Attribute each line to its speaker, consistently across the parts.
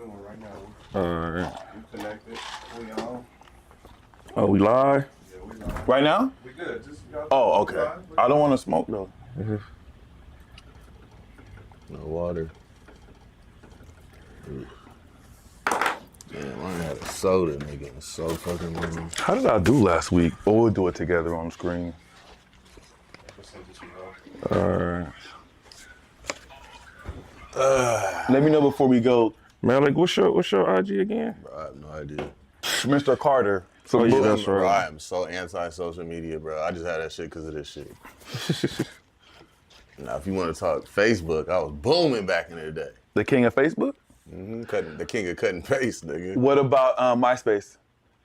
Speaker 1: doing right now.
Speaker 2: Alright.
Speaker 1: We connected. We on.
Speaker 2: Oh, we live?
Speaker 1: Yeah, we live.
Speaker 3: Right now?
Speaker 1: We good. Just
Speaker 3: Oh, okay. I don't want to smoke though.
Speaker 4: No water. Damn, I had a soda, nigga. It's so fucking long.
Speaker 3: How did I do last week? Or we'll do it together on the screen.
Speaker 2: Alright.
Speaker 3: Let me know before we go.
Speaker 2: Man, like, what's your IG again?
Speaker 4: Bro, I have no idea.
Speaker 3: Mr. Carter.
Speaker 2: Oh, yeah,
Speaker 4: Bro,
Speaker 2: that's
Speaker 4: bro,
Speaker 2: right.
Speaker 4: I am so anti-social media, bro. I just had that shit because of this shit. Now, if you want to talk Facebook, I was booming back in the day.
Speaker 3: The king of Facebook?
Speaker 4: The king of cutting paste, nigga.
Speaker 3: What about MySpace?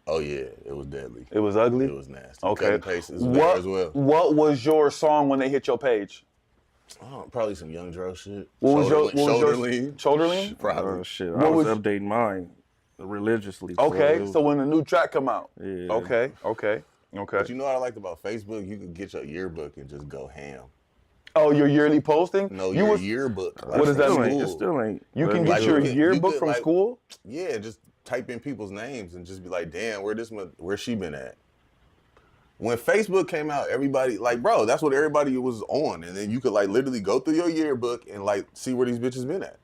Speaker 4: Oh, yeah. It was deadly.
Speaker 3: It was ugly?
Speaker 4: It was nasty.
Speaker 3: Okay.
Speaker 4: Cutting paste is there as well.
Speaker 3: What was your song when they hit your page?
Speaker 4: Oh, probably some Young Dro shit.
Speaker 3: What was your
Speaker 4: Shoulder lean.
Speaker 3: Shoulder lean?
Speaker 4: Probably.
Speaker 2: Oh, shit.
Speaker 3: What
Speaker 2: I was
Speaker 3: was-
Speaker 2: updating mine religiously.
Speaker 3: Okay, so when the new track come out.
Speaker 2: Yeah.
Speaker 3: Okay.
Speaker 4: But you know what I liked about Facebook? You could get your yearbook and just go ham.
Speaker 3: Oh, your yearly posting?
Speaker 4: No,
Speaker 3: you
Speaker 4: your yearbook.
Speaker 3: What does that
Speaker 2: Still
Speaker 3: mean?
Speaker 2: ain't- It still ain't.
Speaker 3: You can
Speaker 2: but-
Speaker 3: get your
Speaker 4: you
Speaker 3: yearbook
Speaker 4: could,
Speaker 3: from
Speaker 4: like-
Speaker 3: school?
Speaker 4: Yeah, just type in people's names and just be like, damn, where she been at? When Facebook came out, everybody, like, bro, that's what everybody was on. And then you could, like, literally go through your yearbook and, like, see where these bitches been at.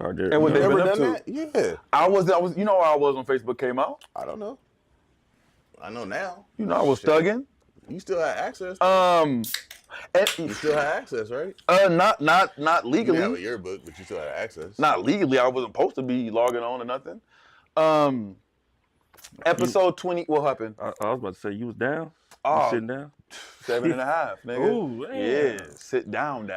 Speaker 2: Oh, there-
Speaker 3: And what
Speaker 2: you
Speaker 3: they
Speaker 2: know,
Speaker 3: been up to?
Speaker 4: that? Yeah.
Speaker 3: I was, you know where I was when Facebook came out?
Speaker 4: I don't know. I know now.
Speaker 3: You know I was thugging.
Speaker 4: You still had access.
Speaker 3: And,
Speaker 4: You still had access, right?
Speaker 3: not
Speaker 4: You didn't have a
Speaker 3: legally.
Speaker 4: yearbook, but you still had access.
Speaker 3: Not legally. I wasn't supposed to be logging on or nothing. Episode 20. What happened?
Speaker 2: I was about to say, you was down?
Speaker 3: Oh.
Speaker 2: You sitting down?
Speaker 3: 7.5, nigga.
Speaker 2: Ooh, damn.
Speaker 3: Yeah, sit down.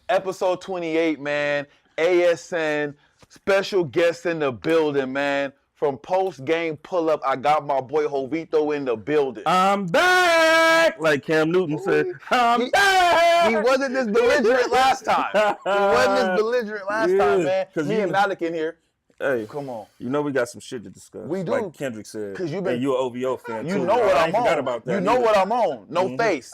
Speaker 3: Episode 28, man. ASN, special guest in the building, man. From post-game pull-up, I got my boy Hovito in the building.
Speaker 2: I'm back! Like Cam Newton said, I'm back!
Speaker 3: He wasn't this belligerent last time. Man.
Speaker 2: 'cause
Speaker 3: Me
Speaker 2: you-
Speaker 3: and Malik in here.
Speaker 2: Hey,
Speaker 3: Come on.
Speaker 2: you know we got some shit to discuss.
Speaker 3: We do.
Speaker 2: Like Kendrick said.
Speaker 3: 'Cause you been-
Speaker 2: and you an OVO fan
Speaker 3: You
Speaker 2: too.
Speaker 3: know what
Speaker 2: I
Speaker 3: I'm
Speaker 2: ain't forgot
Speaker 3: on.
Speaker 2: about that
Speaker 3: You know
Speaker 2: either.
Speaker 3: what I'm on. No face.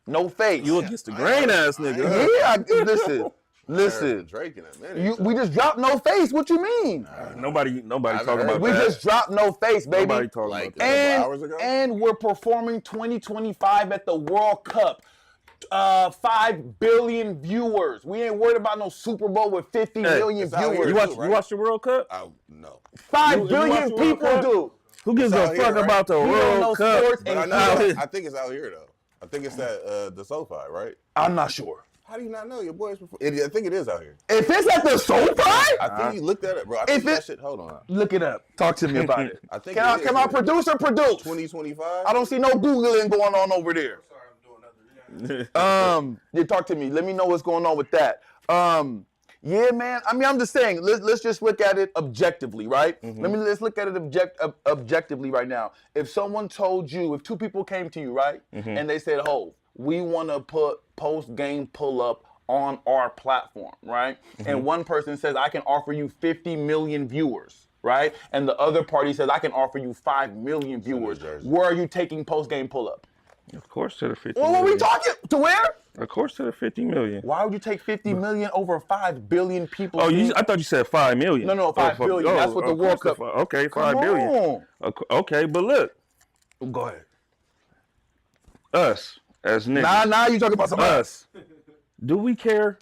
Speaker 3: No face.
Speaker 2: You against the grain ass nigga. huh?
Speaker 3: Yeah, listen.
Speaker 4: Drake in a minute.
Speaker 3: We just dropped no face. What you mean?
Speaker 2: Nobody
Speaker 4: I've
Speaker 2: talking
Speaker 4: heard
Speaker 2: about
Speaker 3: We
Speaker 2: that.
Speaker 3: just dropped no face, baby.
Speaker 2: Nobody talking
Speaker 4: Like,
Speaker 2: about that.
Speaker 3: and,
Speaker 4: hours ago?
Speaker 3: and we're performing 2025 at the World Cup. 5 billion viewers. We ain't worried about no Super Bowl with 50 million
Speaker 4: it's out
Speaker 3: viewers.
Speaker 4: here.
Speaker 2: You
Speaker 4: right?
Speaker 2: watch the World Cup?
Speaker 4: No.
Speaker 3: 5
Speaker 2: you
Speaker 3: billion
Speaker 2: watch the World
Speaker 3: people
Speaker 2: Cup?
Speaker 3: do.
Speaker 2: Who gives
Speaker 4: It's
Speaker 2: a
Speaker 4: out here,
Speaker 2: fuck
Speaker 4: right?
Speaker 2: about the
Speaker 3: You don't know
Speaker 2: World Cup?
Speaker 3: sports
Speaker 4: But I
Speaker 3: and
Speaker 4: know.
Speaker 2: out
Speaker 4: I think it's out here though. I think it's that the SoFi, right?
Speaker 3: I'm not sure.
Speaker 4: How do you not know? Your boys. I think it is out here.
Speaker 3: If it's at the SoFi,
Speaker 4: I think you looked at it, bro. I think
Speaker 3: If
Speaker 4: that
Speaker 3: it-
Speaker 4: shit. Hold on.
Speaker 3: look it up. Talk to me about it.
Speaker 4: I think
Speaker 3: Can
Speaker 4: it is
Speaker 3: my
Speaker 4: here.
Speaker 3: producer produce?
Speaker 4: 2025.
Speaker 3: I don't see no Googling going on over there.
Speaker 1: Sorry, I'm doing nothing.
Speaker 3: Yeah, talk to me. Let me know what's going on with that. Yeah, man. I mean, I'm just saying. Let's just look at it objectively, right? Let's look at it objectively right now. If someone told you, if two people came to you, right, and they said, "Ho, we want to put post-game pull-up on our platform," right? And one person says, "I can offer you 50 million viewers." Right? And the other party says, "I can offer you 5 million viewers."
Speaker 4: Jersey.
Speaker 3: Where are you taking post-game pull-up?
Speaker 2: Of course to the 50
Speaker 3: Well, what are we
Speaker 2: million.
Speaker 3: talking? To where?
Speaker 2: Of course to the 50 million.
Speaker 3: Why would you take 50 million over 5 billion people?
Speaker 2: Oh,
Speaker 3: see?
Speaker 2: I thought you said 5 million.
Speaker 3: No, 5 billion. That's what the
Speaker 2: of
Speaker 3: World
Speaker 2: course
Speaker 3: Cup.
Speaker 2: Okay,
Speaker 3: Come
Speaker 2: 5 billion.
Speaker 3: on.
Speaker 2: Okay, but look,
Speaker 3: Go ahead.
Speaker 2: us as niggas,
Speaker 3: Now you talking about something else.
Speaker 2: us, do we care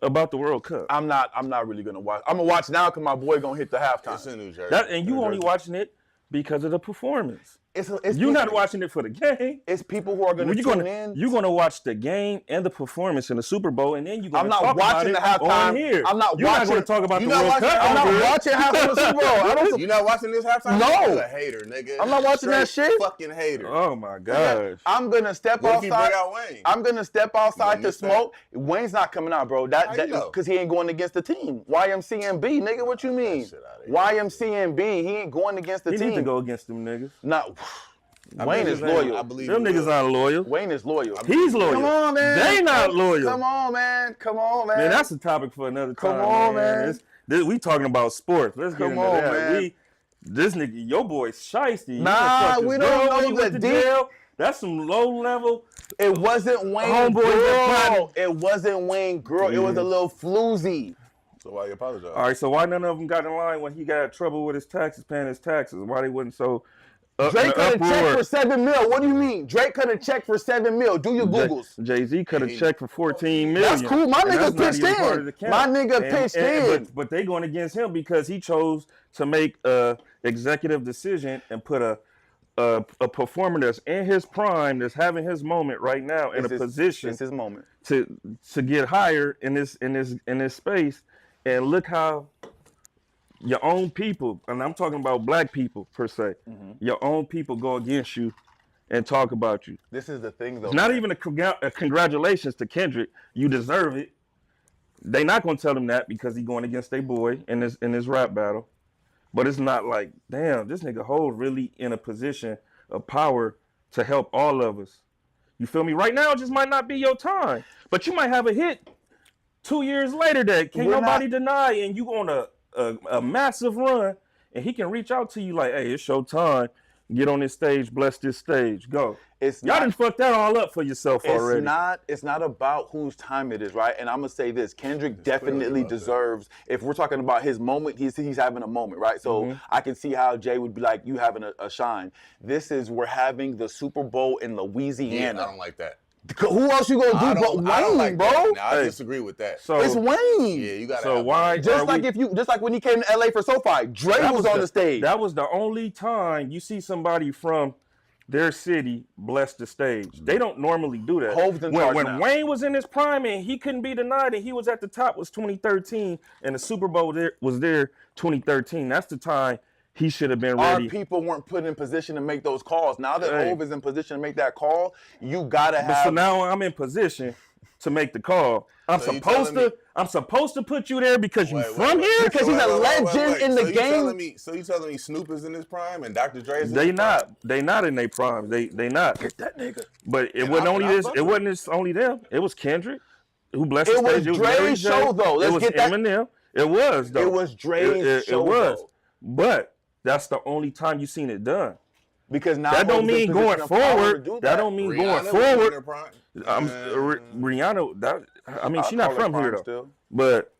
Speaker 2: about the World Cup?
Speaker 3: I'm not really gonna watch. I'm gonna watch now because my boy gonna hit the
Speaker 4: It's
Speaker 3: halftime.
Speaker 4: in New Jersey.
Speaker 2: That, and you
Speaker 4: New
Speaker 2: only
Speaker 4: Jersey.
Speaker 2: watching it because of the performance.
Speaker 3: It's
Speaker 2: You're not watching it for the game.
Speaker 3: It's people who are gonna tune in.
Speaker 2: You're gonna watch the game and the performance in the Super Bowl, and then you're gonna
Speaker 3: I'm not
Speaker 2: talk
Speaker 3: watching the
Speaker 2: about it on
Speaker 3: halftime.
Speaker 2: here.
Speaker 3: I'm not
Speaker 2: You're not
Speaker 3: watching-
Speaker 2: gonna talk about the
Speaker 4: You're not
Speaker 2: World
Speaker 4: watching-
Speaker 2: Cup.
Speaker 3: I'm not
Speaker 2: on here.
Speaker 3: watching halftime of the Super Bowl. I don't.
Speaker 4: You not watching this halftime?
Speaker 3: No.
Speaker 4: You're a hater, nigga.
Speaker 3: I'm not watching that
Speaker 4: Straight
Speaker 3: shit.
Speaker 4: Fucking hater.
Speaker 2: Oh my gosh.
Speaker 3: I'm gonna step
Speaker 4: What if he
Speaker 3: outside.
Speaker 4: bring out Wayne?
Speaker 3: I'm gonna step outside to
Speaker 4: miss that?
Speaker 3: smoke. Wayne's not coming out, bro.
Speaker 4: How you know?
Speaker 3: Because he ain't going against the team. YMCMB, nigga. What you mean?
Speaker 4: shit outta here.
Speaker 3: YMCMB. He ain't going against the
Speaker 2: He
Speaker 3: team.
Speaker 2: need to go against them niggas.
Speaker 3: No. Wayne is loyal.
Speaker 4: I believe
Speaker 2: Them
Speaker 4: he
Speaker 2: niggas
Speaker 4: will.
Speaker 2: aren't loyal.
Speaker 3: Wayne is loyal.
Speaker 2: He's loyal.
Speaker 3: Come on, man.
Speaker 2: They not loyal.
Speaker 3: Come on, man. Come on, man.
Speaker 2: Man, that's a topic for another time.
Speaker 3: Come on, man.
Speaker 2: We talking about sports. Let's get
Speaker 3: Come
Speaker 2: into
Speaker 3: on,
Speaker 2: that.
Speaker 3: man.
Speaker 2: This nigga, your boy's shiesty. You
Speaker 3: Nah,
Speaker 2: done fucked his
Speaker 3: we don't
Speaker 2: girl
Speaker 3: know
Speaker 2: when he
Speaker 3: the
Speaker 2: went to
Speaker 3: deep-
Speaker 2: jail. That's some low level.
Speaker 3: It wasn't Wayne
Speaker 2: Homeboy that
Speaker 3: girl.
Speaker 2: plotted.
Speaker 3: It wasn't Wayne girl. It was a little floozy.
Speaker 4: So why you apologize?
Speaker 2: All right, so why none of them got in line when he got trouble with his taxes, paying his taxes? Why they wasn't so
Speaker 3: Drake cut a check for $7 million. What do you mean? Drake cut a check for $7 million. Do your Googles.
Speaker 2: Jay-Z cut a check for $14 million.
Speaker 3: That's cool. My nigga pitched in. My nigga pitched in.
Speaker 2: But they going against him because he chose to make a executive decision and put a performer that's in his prime, that's having his moment right now, in a position.
Speaker 3: It's his moment
Speaker 2: to get higher in this space. And look how your own people, and I'm talking about black people per se, your own people go against you and talk about you.
Speaker 3: This is the thing, though.
Speaker 2: It's not even a congratulations to Kendrick. You deserve it. They not gonna tell him that because he going against their boy in this rap battle. But it's not like, damn, this nigga Hov really in a position of power to help all of us. You feel me? Right now, it just might not be your time, but you might have a hit 2 years later that can't nobody deny, and you on a massive run, and he can reach out to you like, hey, it's your time. Get on this stage, bless this stage, go. Y'all done fucked that all up for yourself already.
Speaker 3: It's not about whose time it is, right? And I'm gonna say this: Kendrick definitely deserves. If we're talking about his moment, he's having a moment, right? So I can see how Jay would be like, you having a shine. We're having the Super Bowl in Louisiana.
Speaker 4: Yeah, I don't like that.
Speaker 3: Who else you gonna do but Wayne,
Speaker 4: like
Speaker 3: bro?
Speaker 4: Now, I disagree with that.
Speaker 2: So
Speaker 3: it's Wayne.
Speaker 4: Yeah, you gotta.
Speaker 2: So why?
Speaker 3: Just like when he came to LA for SoFi, Dre was on the stage.
Speaker 2: That was the only time you see somebody from their city bless the stage. They don't normally do that.
Speaker 3: Hov's in charge
Speaker 2: when
Speaker 3: now.
Speaker 2: Wayne was in his prime and he couldn't be denied and he was at the top was 2013 and the Super Bowl was there 2013. That's the time he should have been ready.
Speaker 3: Our people weren't put in position to make those calls. Now that Hov is in position to make that call, you gotta have.
Speaker 2: So now I'm in position to make the call. I'm supposed to put you there because you're from here.
Speaker 3: Because he's a legend in the game.
Speaker 4: So you telling me Snoop is in his prime and Dr. Dre is in
Speaker 2: They
Speaker 4: his prime?
Speaker 2: They not in their prime. They not.
Speaker 3: Get that nigga.
Speaker 2: But it wasn't only this. It wasn't only them. It was Kendrick who blessed the stage.
Speaker 3: It was Dre's show though.
Speaker 2: It was Eminem. It was though.
Speaker 3: It was Dre's show.
Speaker 2: It was. But that's the only time you seen it done.
Speaker 3: Because now
Speaker 2: that don't mean going forward. That don't mean going forward. Rihanna. I mean, she's not from here though.
Speaker 3: Still.
Speaker 2: But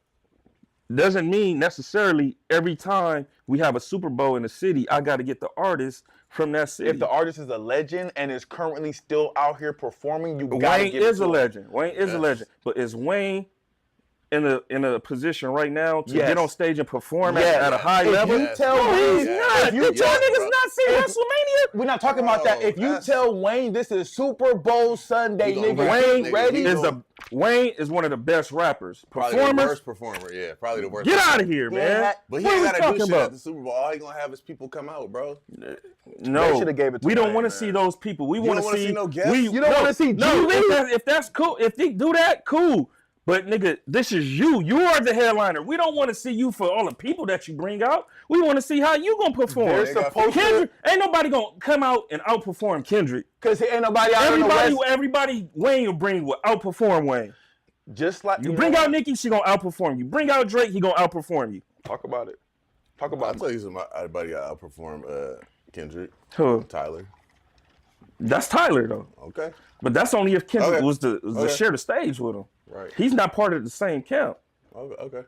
Speaker 2: doesn't mean necessarily every time we have a Super Bowl in the city, I got to get the artist from that city.
Speaker 3: If the artist is a legend and is currently still out here performing, you got to
Speaker 2: Wayne
Speaker 3: give
Speaker 2: is a legend. Wayne is a legend. But is Wayne in a position right now to get on stage and perform at a high level?
Speaker 3: You tell Wayne,
Speaker 2: if you tell niggas not see WrestleMania,
Speaker 3: we're not talking about that. If you tell Wayne this is Super Bowl Sunday, nigga,
Speaker 2: Wayne is one of the best rappers.
Speaker 4: Probably the worst performer, yeah. Probably the worst.
Speaker 2: Get out of here, man.
Speaker 4: But he ain't got to do shit at the Super Bowl. All he gonna have is people come out, bro.
Speaker 2: No, we don't want to see those people. We want to see
Speaker 4: no guests.
Speaker 3: You don't want to see
Speaker 2: if that's cool. If they do that, cool. But nigga, this is you. You are the headliner. We don't want to see you for all the people that you bring out. We want to see how you gonna perform. Kendrick, ain't nobody gonna come out and outperform Kendrick.
Speaker 3: Cause ain't nobody out.
Speaker 2: Everybody Wayne will bring will outperform Wayne.
Speaker 3: Just like
Speaker 2: you bring out Nicki, she gonna outperform you. Bring out Drake, he gonna outperform you.
Speaker 3: Talk about it.
Speaker 4: I'll tell you somebody outperform Kendrick.
Speaker 2: Who?
Speaker 4: Tyler.
Speaker 2: That's Tyler though.
Speaker 4: Okay.
Speaker 2: But that's only if Kendrick was to share the stage with him.
Speaker 4: Right.
Speaker 2: He's not part of the same camp.
Speaker 4: Okay.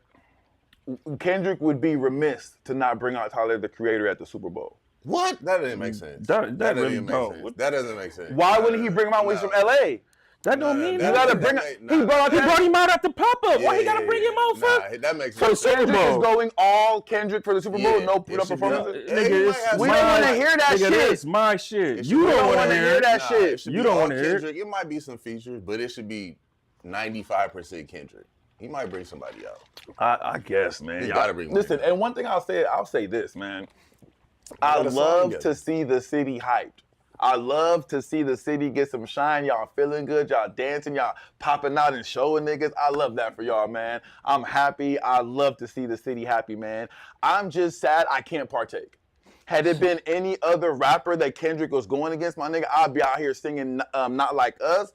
Speaker 3: Kendrick would be remiss to not bring out Tyler, the Creator, at the Super Bowl.
Speaker 4: What? That didn't make sense.
Speaker 2: That really
Speaker 4: doesn't make sense. That doesn't make sense.
Speaker 3: Why wouldn't he bring him out when he's from LA?
Speaker 2: That don't mean
Speaker 3: you gotta bring. He brought him out at the pop-up. Why he gotta bring him out for?
Speaker 4: That makes sense.
Speaker 3: So Kendrick is going all Kendrick for the Super Bowl. No performance. We don't want to hear that shit.
Speaker 2: It's my shit. You don't want to hear that shit.
Speaker 4: You don't want to hear it. It might be some features, but it should be 95% Kendrick. He might bring somebody out.
Speaker 3: I guess, man.
Speaker 4: You gotta bring.
Speaker 3: Listen, and one thing I'll say this, man. I love to see the city hyped. I love to see the city get some shine. Y'all feeling good. Y'all dancing. Y'all popping out and showing niggas. I love that for y'all, man. I'm happy. I love to see the city happy, man. I'm just sad I can't partake. Had it been any other rapper that Kendrick was going against, my nigga, I'd be out here singing Not Like Us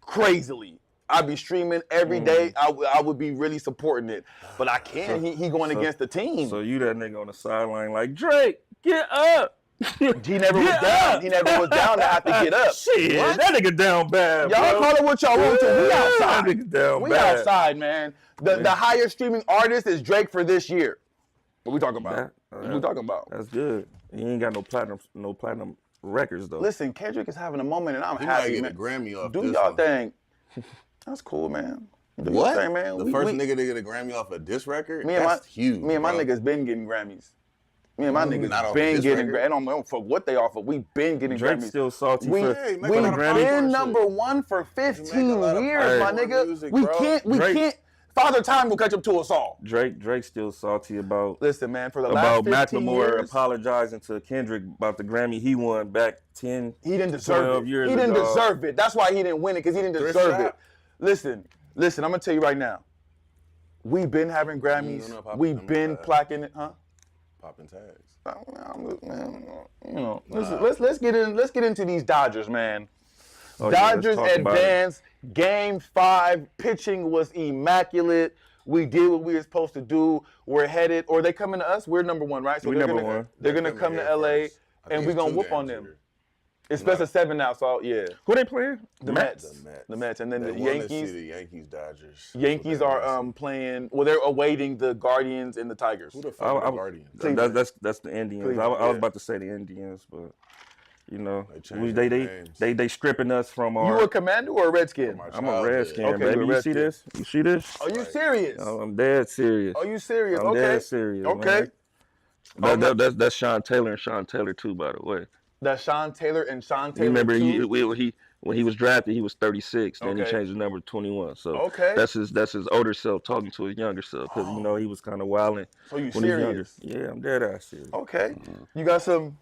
Speaker 3: crazily. I'd be streaming every day. I would be really supporting it. But I can't. He going against the team.
Speaker 2: So you that nigga on the sideline like, Drake, get up.
Speaker 3: He never was down. He never was down to have to get up.
Speaker 2: Shit, that nigga down bad,
Speaker 3: Y'all
Speaker 2: bro.
Speaker 3: call it what y'all want to. We outside.
Speaker 2: That nigga down
Speaker 3: We
Speaker 2: bad.
Speaker 3: outside, man. The highest streaming artist is Drake for this year. What we talking about? What we talking about?
Speaker 2: That's good. He ain't got no platinum records though.
Speaker 3: Listen, Kendrick is having a moment, and I'm
Speaker 4: He might
Speaker 3: happy,
Speaker 4: get
Speaker 3: man.
Speaker 4: a Grammy off
Speaker 3: Do
Speaker 4: this
Speaker 3: y'all
Speaker 4: one.
Speaker 3: thing. That's cool, man. Do
Speaker 4: What?
Speaker 3: your thing, man.
Speaker 4: The first nigga to get a Grammy off of this record?
Speaker 3: Me and
Speaker 4: That's
Speaker 3: my
Speaker 4: huge.
Speaker 3: Me and my
Speaker 4: bro.
Speaker 3: niggas been getting Grammys. Me and my
Speaker 4: Not
Speaker 3: niggas
Speaker 4: off
Speaker 3: been
Speaker 4: this
Speaker 3: getting
Speaker 4: record?
Speaker 3: Grammys. I don't know for what they offer. We been getting
Speaker 2: Drake's
Speaker 3: Grammys.
Speaker 2: still salty
Speaker 3: We,
Speaker 2: for
Speaker 4: Hey, make
Speaker 3: we've
Speaker 4: a lot of
Speaker 2: Grammy.
Speaker 3: been
Speaker 4: shit.
Speaker 3: #1 for 15
Speaker 4: lot of
Speaker 3: years,
Speaker 2: Hey.
Speaker 3: my nigga.
Speaker 4: music,
Speaker 3: we
Speaker 4: bro.
Speaker 2: Drake-
Speaker 3: can't. Father Time will catch up to us all.
Speaker 2: Drake still salty about
Speaker 3: Listen, man, for the last 15
Speaker 2: Macklemore
Speaker 3: years,
Speaker 2: apologizing to Kendrick about the Grammy he won back 10,
Speaker 3: he didn't deserve
Speaker 2: 12
Speaker 3: it.
Speaker 2: years
Speaker 3: He didn't
Speaker 2: ago.
Speaker 3: deserve it. That's why he didn't win it, because he didn't
Speaker 4: Thrift
Speaker 3: deserve it.
Speaker 4: shop?
Speaker 3: Listen, I'm gonna tell you right now. We've been having Grammys.
Speaker 4: No, pop-
Speaker 3: We've
Speaker 4: I'm
Speaker 3: been
Speaker 4: not-
Speaker 3: plaquing it, huh?
Speaker 4: Popping tags.
Speaker 3: You know, let's get into these Dodgers, man.
Speaker 2: Oh, yeah, let's
Speaker 3: Dodgers
Speaker 2: talk about it.
Speaker 3: advanced. Game 5, pitching was immaculate. We did what we were supposed to do. We're headed, or they coming to us. We're #1, right? So
Speaker 2: We
Speaker 3: they're
Speaker 2: number
Speaker 3: gonna,
Speaker 2: one.
Speaker 3: They're gonna come to LA,
Speaker 4: first. I think
Speaker 3: and we're
Speaker 4: it's
Speaker 3: gonna
Speaker 4: 2
Speaker 3: whoop on
Speaker 4: games
Speaker 3: them.
Speaker 4: here.
Speaker 3: It's best of 7 now, so yeah.
Speaker 2: Who they playing?
Speaker 3: The Mets.
Speaker 4: The Mets.
Speaker 3: The Mets, and then
Speaker 4: They
Speaker 3: the
Speaker 4: wanna see
Speaker 3: Yankees.
Speaker 4: the Yankees, Dodgers.
Speaker 3: Yankees
Speaker 4: That's what they
Speaker 3: are
Speaker 4: wanna see.
Speaker 3: playing. Well, they're awaiting the Guardians and the Tigers.
Speaker 4: Who the fuck are the Guardians?
Speaker 3: Cleveland.
Speaker 2: That's the Indians. I
Speaker 3: Cleveland,
Speaker 2: was
Speaker 3: yeah.
Speaker 2: about to say the Indians, but you know,
Speaker 4: They changed their names.
Speaker 2: they stripping us from
Speaker 3: You
Speaker 2: our.
Speaker 3: a Commander or a Redskin?
Speaker 4: My
Speaker 2: I'm a
Speaker 4: childhood.
Speaker 2: Redskin,
Speaker 3: Okay,
Speaker 2: baby.
Speaker 3: you're a
Speaker 2: You see
Speaker 3: Redskin.
Speaker 2: this? You see this?
Speaker 3: Are you serious?
Speaker 2: Oh, I'm dead serious.
Speaker 3: Are you serious?
Speaker 2: I'm
Speaker 3: Okay.
Speaker 2: dead serious.
Speaker 3: Okay.
Speaker 2: Man. That's Sean Taylor and Sean Taylor too, by the way.
Speaker 3: That's Sean Taylor and Sean Taylor.
Speaker 2: You remember
Speaker 3: too?
Speaker 2: when he was drafted, he was 36. Then he
Speaker 3: Okay.
Speaker 2: changed his number to 21. So
Speaker 3: Okay.
Speaker 2: that's his older self talking to his younger self because you know he was kind of wilding
Speaker 3: So you
Speaker 2: when he was younger.
Speaker 3: serious?
Speaker 2: Yeah, I'm dead ass serious.
Speaker 3: Okay. You got some.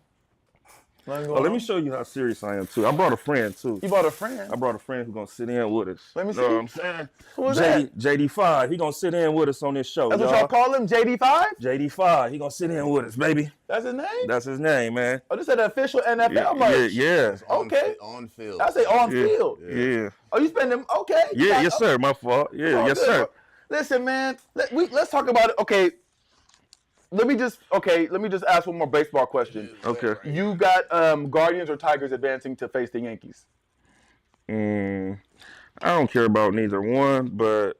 Speaker 3: nothing
Speaker 2: Oh,
Speaker 3: going
Speaker 2: let me
Speaker 3: on?
Speaker 2: show you how serious I am too. I brought a friend too.
Speaker 3: You bought a friend.
Speaker 2: I brought a friend who's gonna sit in with us.
Speaker 3: Let me
Speaker 2: Know what
Speaker 3: see.
Speaker 2: I'm saying?
Speaker 3: Who is that?
Speaker 2: JD5. He gonna sit in with us on this show,
Speaker 3: That's what
Speaker 2: y'all.
Speaker 3: y'all call him, JD5?
Speaker 2: JD5. He gonna sit in with us, baby.
Speaker 3: That's his name?
Speaker 2: That's his name, man.
Speaker 3: Oh, this is the official NFL
Speaker 2: Yeah,
Speaker 3: merch.
Speaker 2: yeah.
Speaker 3: Okay.
Speaker 4: On field.
Speaker 3: I say on
Speaker 2: Yeah.
Speaker 3: field.
Speaker 2: Yeah.
Speaker 3: Oh, you spend them? Okay.
Speaker 2: Yeah, yes, sir. My fault. Yeah,
Speaker 3: Oh,
Speaker 2: yes,
Speaker 3: good.
Speaker 2: sir.
Speaker 3: Listen, man. Let's talk about it. Okay. Let me just ask one more baseball question.
Speaker 2: Okay.
Speaker 3: You got Guardians or Tigers advancing to face the Yankees?
Speaker 2: I don't care about neither one, but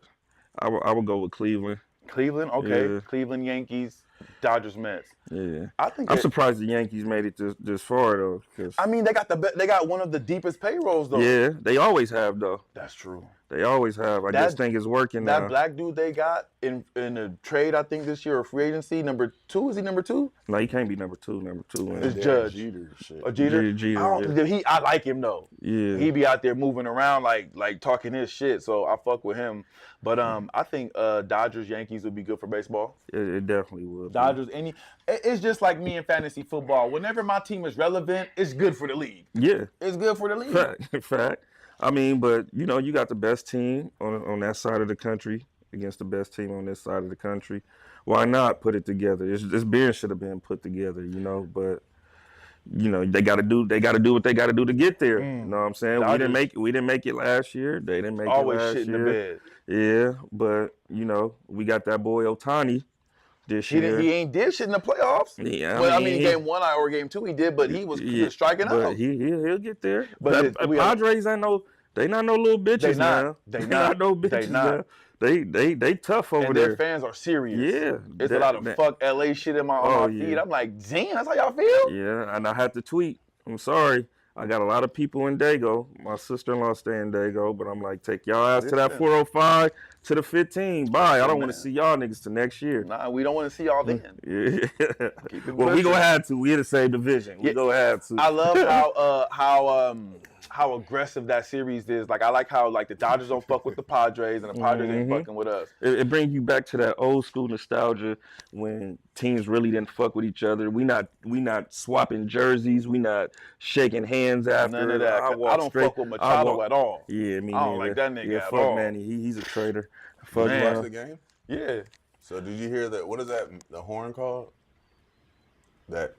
Speaker 2: I would go with Cleveland.
Speaker 3: Cleveland, okay.
Speaker 2: Yeah.
Speaker 3: Cleveland, Yankees, Dodgers, Mets.
Speaker 2: Yeah.
Speaker 3: I think.
Speaker 2: I'm surprised the Yankees made it this far though. 'Cause,
Speaker 3: I mean, they got one of the deepest payrolls though.
Speaker 2: yeah, they always have though.
Speaker 3: That's true.
Speaker 2: They always have. I just think it's working
Speaker 3: That
Speaker 2: now.
Speaker 3: black dude they got in a trade, I think this year, or free agency, number 2. Is he number 2?
Speaker 2: No, he can't be number two. man.
Speaker 3: It's Judge.
Speaker 4: Jeter shit.
Speaker 3: Or Jeter?
Speaker 2: Jeter,
Speaker 3: I like him though.
Speaker 2: Yeah.
Speaker 3: He be out there moving around like talking his shit, so I fuck with him. But I think Dodgers Yankees would be good for baseball.
Speaker 2: It definitely would.
Speaker 3: Dodgers it's just like me in fantasy football. Whenever my team is relevant, it's good for the league.
Speaker 2: Yeah.
Speaker 3: It's good for the league.
Speaker 2: Fact. I mean, but you know, you got the best team on that side of the country against the best team on this side of the country. Why not put it together? This beer should have been put together, you know. But you know, they got to do what they got to do to get there. You know what I'm saying?
Speaker 3: Dodgers.
Speaker 2: We didn't make it last year. They didn't make
Speaker 3: Always
Speaker 2: it last
Speaker 3: shit in the
Speaker 2: year.
Speaker 3: bed.
Speaker 2: Yeah, but you know, we got that boy Ohtani this
Speaker 3: He
Speaker 2: year.
Speaker 3: ain't did shit in the playoffs.
Speaker 2: Yeah,
Speaker 3: Well, I mean, game 1 or game 2 he did, but he was striking
Speaker 2: but
Speaker 3: out.
Speaker 2: He'll get there.
Speaker 3: But
Speaker 2: But Padres they not no little bitches
Speaker 3: They not.
Speaker 2: now.
Speaker 3: They
Speaker 2: They
Speaker 3: not.
Speaker 2: not no
Speaker 3: They
Speaker 2: bitches
Speaker 3: not.
Speaker 2: now. They tough over
Speaker 3: and
Speaker 2: there.
Speaker 3: their fans are serious.
Speaker 2: Yeah,
Speaker 3: It's a lot of fuck LA shit on my feed.
Speaker 2: yeah.
Speaker 3: I'm like, damn, that's how y'all feel?
Speaker 2: Yeah, and I had to tweet. I'm sorry. I got a lot of people in Dago. My sister-in-law stay in Dago, but I'm like, take y'all ass to that 405 to the 15. Bye. I don't want to see y'all niggas till next year.
Speaker 3: Nah, we don't want to see y'all then.
Speaker 2: Yeah.
Speaker 3: Keep it
Speaker 2: Well, we
Speaker 3: pushing.
Speaker 2: gonna have to. We in the same division. We gonna have to.
Speaker 3: I love how aggressive that series is. Like I like how like the Dodgers don't fuck with the Padres and the Padres ain't fucking with us.
Speaker 2: It brings you back to that old school nostalgia when teams really didn't fuck with each other. We not swapping jerseys. We not shaking hands after.
Speaker 3: None of that. I don't fuck with Machado at all.
Speaker 2: Yeah, me
Speaker 3: I don't
Speaker 2: neither.
Speaker 3: like that nigga
Speaker 2: yeah,
Speaker 3: at
Speaker 2: fuck
Speaker 3: all.
Speaker 2: Manny. He's a traitor. Fuck
Speaker 3: Man.
Speaker 2: man.
Speaker 4: Watch the game?
Speaker 3: Yeah.
Speaker 4: So did you hear that? What is that? The horn called? That.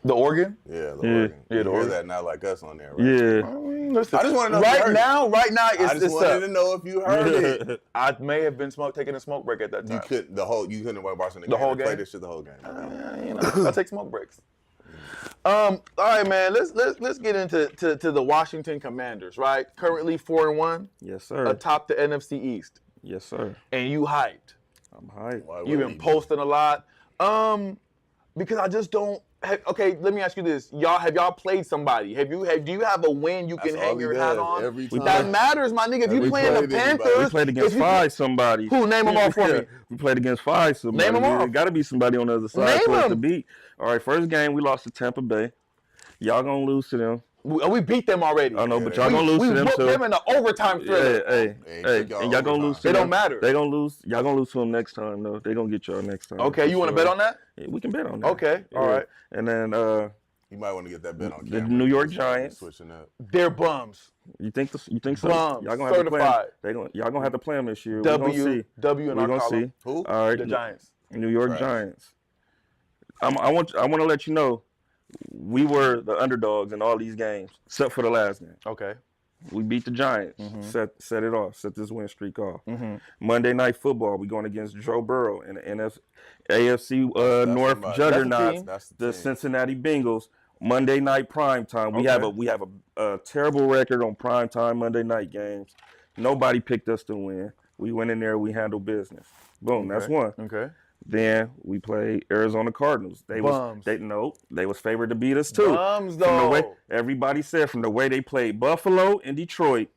Speaker 3: The organ?
Speaker 4: Yeah, the
Speaker 2: Yeah.
Speaker 4: organ.
Speaker 3: Yeah,
Speaker 4: You
Speaker 3: the
Speaker 4: hear
Speaker 3: organ.
Speaker 4: that now like us on there, right?
Speaker 2: Yeah.
Speaker 3: Listen,
Speaker 4: I just wanna know if you
Speaker 3: right
Speaker 4: heard
Speaker 3: now
Speaker 4: I
Speaker 3: it's
Speaker 4: just wanted to know if you heard it.
Speaker 3: I may have been taking a smoke break at that time.
Speaker 4: You couldn't watch the
Speaker 3: The whole
Speaker 4: Play
Speaker 3: game?
Speaker 4: this shit the whole game.
Speaker 3: You know, I take smoke breaks. All right, man. Let's get into to the Washington Commanders, right? Currently 4-1,
Speaker 2: Yes, sir.
Speaker 3: atop the NFC East,
Speaker 2: Yes, sir.
Speaker 3: and you hyped.
Speaker 2: I'm hyped.
Speaker 4: Why
Speaker 3: You've
Speaker 4: would
Speaker 3: been
Speaker 4: he?
Speaker 3: posting a lot. Because I just don't. Okay, let me ask you this: have y'all played somebody? Do you have a win you can
Speaker 4: That's
Speaker 3: hang
Speaker 4: all he
Speaker 3: your hat
Speaker 4: does
Speaker 3: on?
Speaker 4: every
Speaker 2: We
Speaker 4: time.
Speaker 3: That matters, my nigga. If you
Speaker 4: We
Speaker 3: playing the
Speaker 4: played anybody.
Speaker 3: Panthers,
Speaker 2: We played against
Speaker 3: if you-
Speaker 2: five somebody.
Speaker 3: Who? Name them all for me.
Speaker 2: We played against five somebody.
Speaker 3: Name 'em off.
Speaker 2: Got to be somebody on the other side
Speaker 3: Name
Speaker 2: for us to
Speaker 3: 'em.
Speaker 2: beat. All right, first game we lost to Tampa Bay. Y'all gonna lose to them.
Speaker 3: We beat them already.
Speaker 2: I know, but
Speaker 4: Yeah,
Speaker 2: y'all gonna lose
Speaker 3: we
Speaker 2: to them
Speaker 3: whooped
Speaker 2: too.
Speaker 3: them in the overtime
Speaker 2: Yeah,
Speaker 3: thriller.
Speaker 2: hey,
Speaker 4: took y'all
Speaker 2: and y'all gonna
Speaker 4: overtime.
Speaker 2: lose to
Speaker 3: It
Speaker 2: them.
Speaker 3: don't matter.
Speaker 2: They gonna lose. Y'all gonna lose to them next time, though. They gonna get y'all next time.
Speaker 3: Okay,
Speaker 2: for
Speaker 3: you want to
Speaker 2: sure.
Speaker 3: bet on that?
Speaker 2: Yeah, we can bet on that.
Speaker 3: Okay, all right.
Speaker 2: And then
Speaker 4: You might want to get that bet on
Speaker 2: The
Speaker 4: camera.
Speaker 2: New York
Speaker 4: Just
Speaker 2: Giants.
Speaker 4: Switching up.
Speaker 3: They're bums.
Speaker 2: you think so?
Speaker 3: Bums,
Speaker 2: Y'all gonna have to play 'em.
Speaker 3: certified.
Speaker 2: Y'all gonna have to play them this year. We gonna
Speaker 3: W
Speaker 2: see.
Speaker 3: in
Speaker 2: We
Speaker 3: our
Speaker 2: gonna
Speaker 3: column.
Speaker 2: see.
Speaker 4: Who?
Speaker 2: All right,
Speaker 3: The Giants.
Speaker 2: New York
Speaker 4: Right.
Speaker 2: Giants. I want to let you know, we were the underdogs in all these games, except for the last game.
Speaker 3: Okay.
Speaker 2: We beat the Giants. Set it off. Set this win streak off. Monday Night Football. We going against Joe Burrow in the AFC
Speaker 4: That's
Speaker 2: North
Speaker 4: somebody.
Speaker 2: juggernaut,
Speaker 3: team.
Speaker 4: That's
Speaker 2: the
Speaker 4: team.
Speaker 2: Cincinnati Bengals. Monday night prime time. We
Speaker 3: Okay.
Speaker 2: have a terrible record on prime time Monday night games. Nobody picked us to win. We went in there. We handled business. Boom. That's one.
Speaker 3: Okay.
Speaker 2: Then we played Arizona Cardinals. They
Speaker 3: Bums.
Speaker 2: was favored to beat us too.
Speaker 3: Bums,
Speaker 2: From the way
Speaker 3: though.
Speaker 2: everybody said, from the way they played Buffalo and Detroit,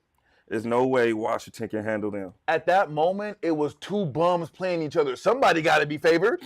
Speaker 2: there's no way Washington can handle them.
Speaker 3: At that moment, it was two bums playing each other. Somebody got to be favored.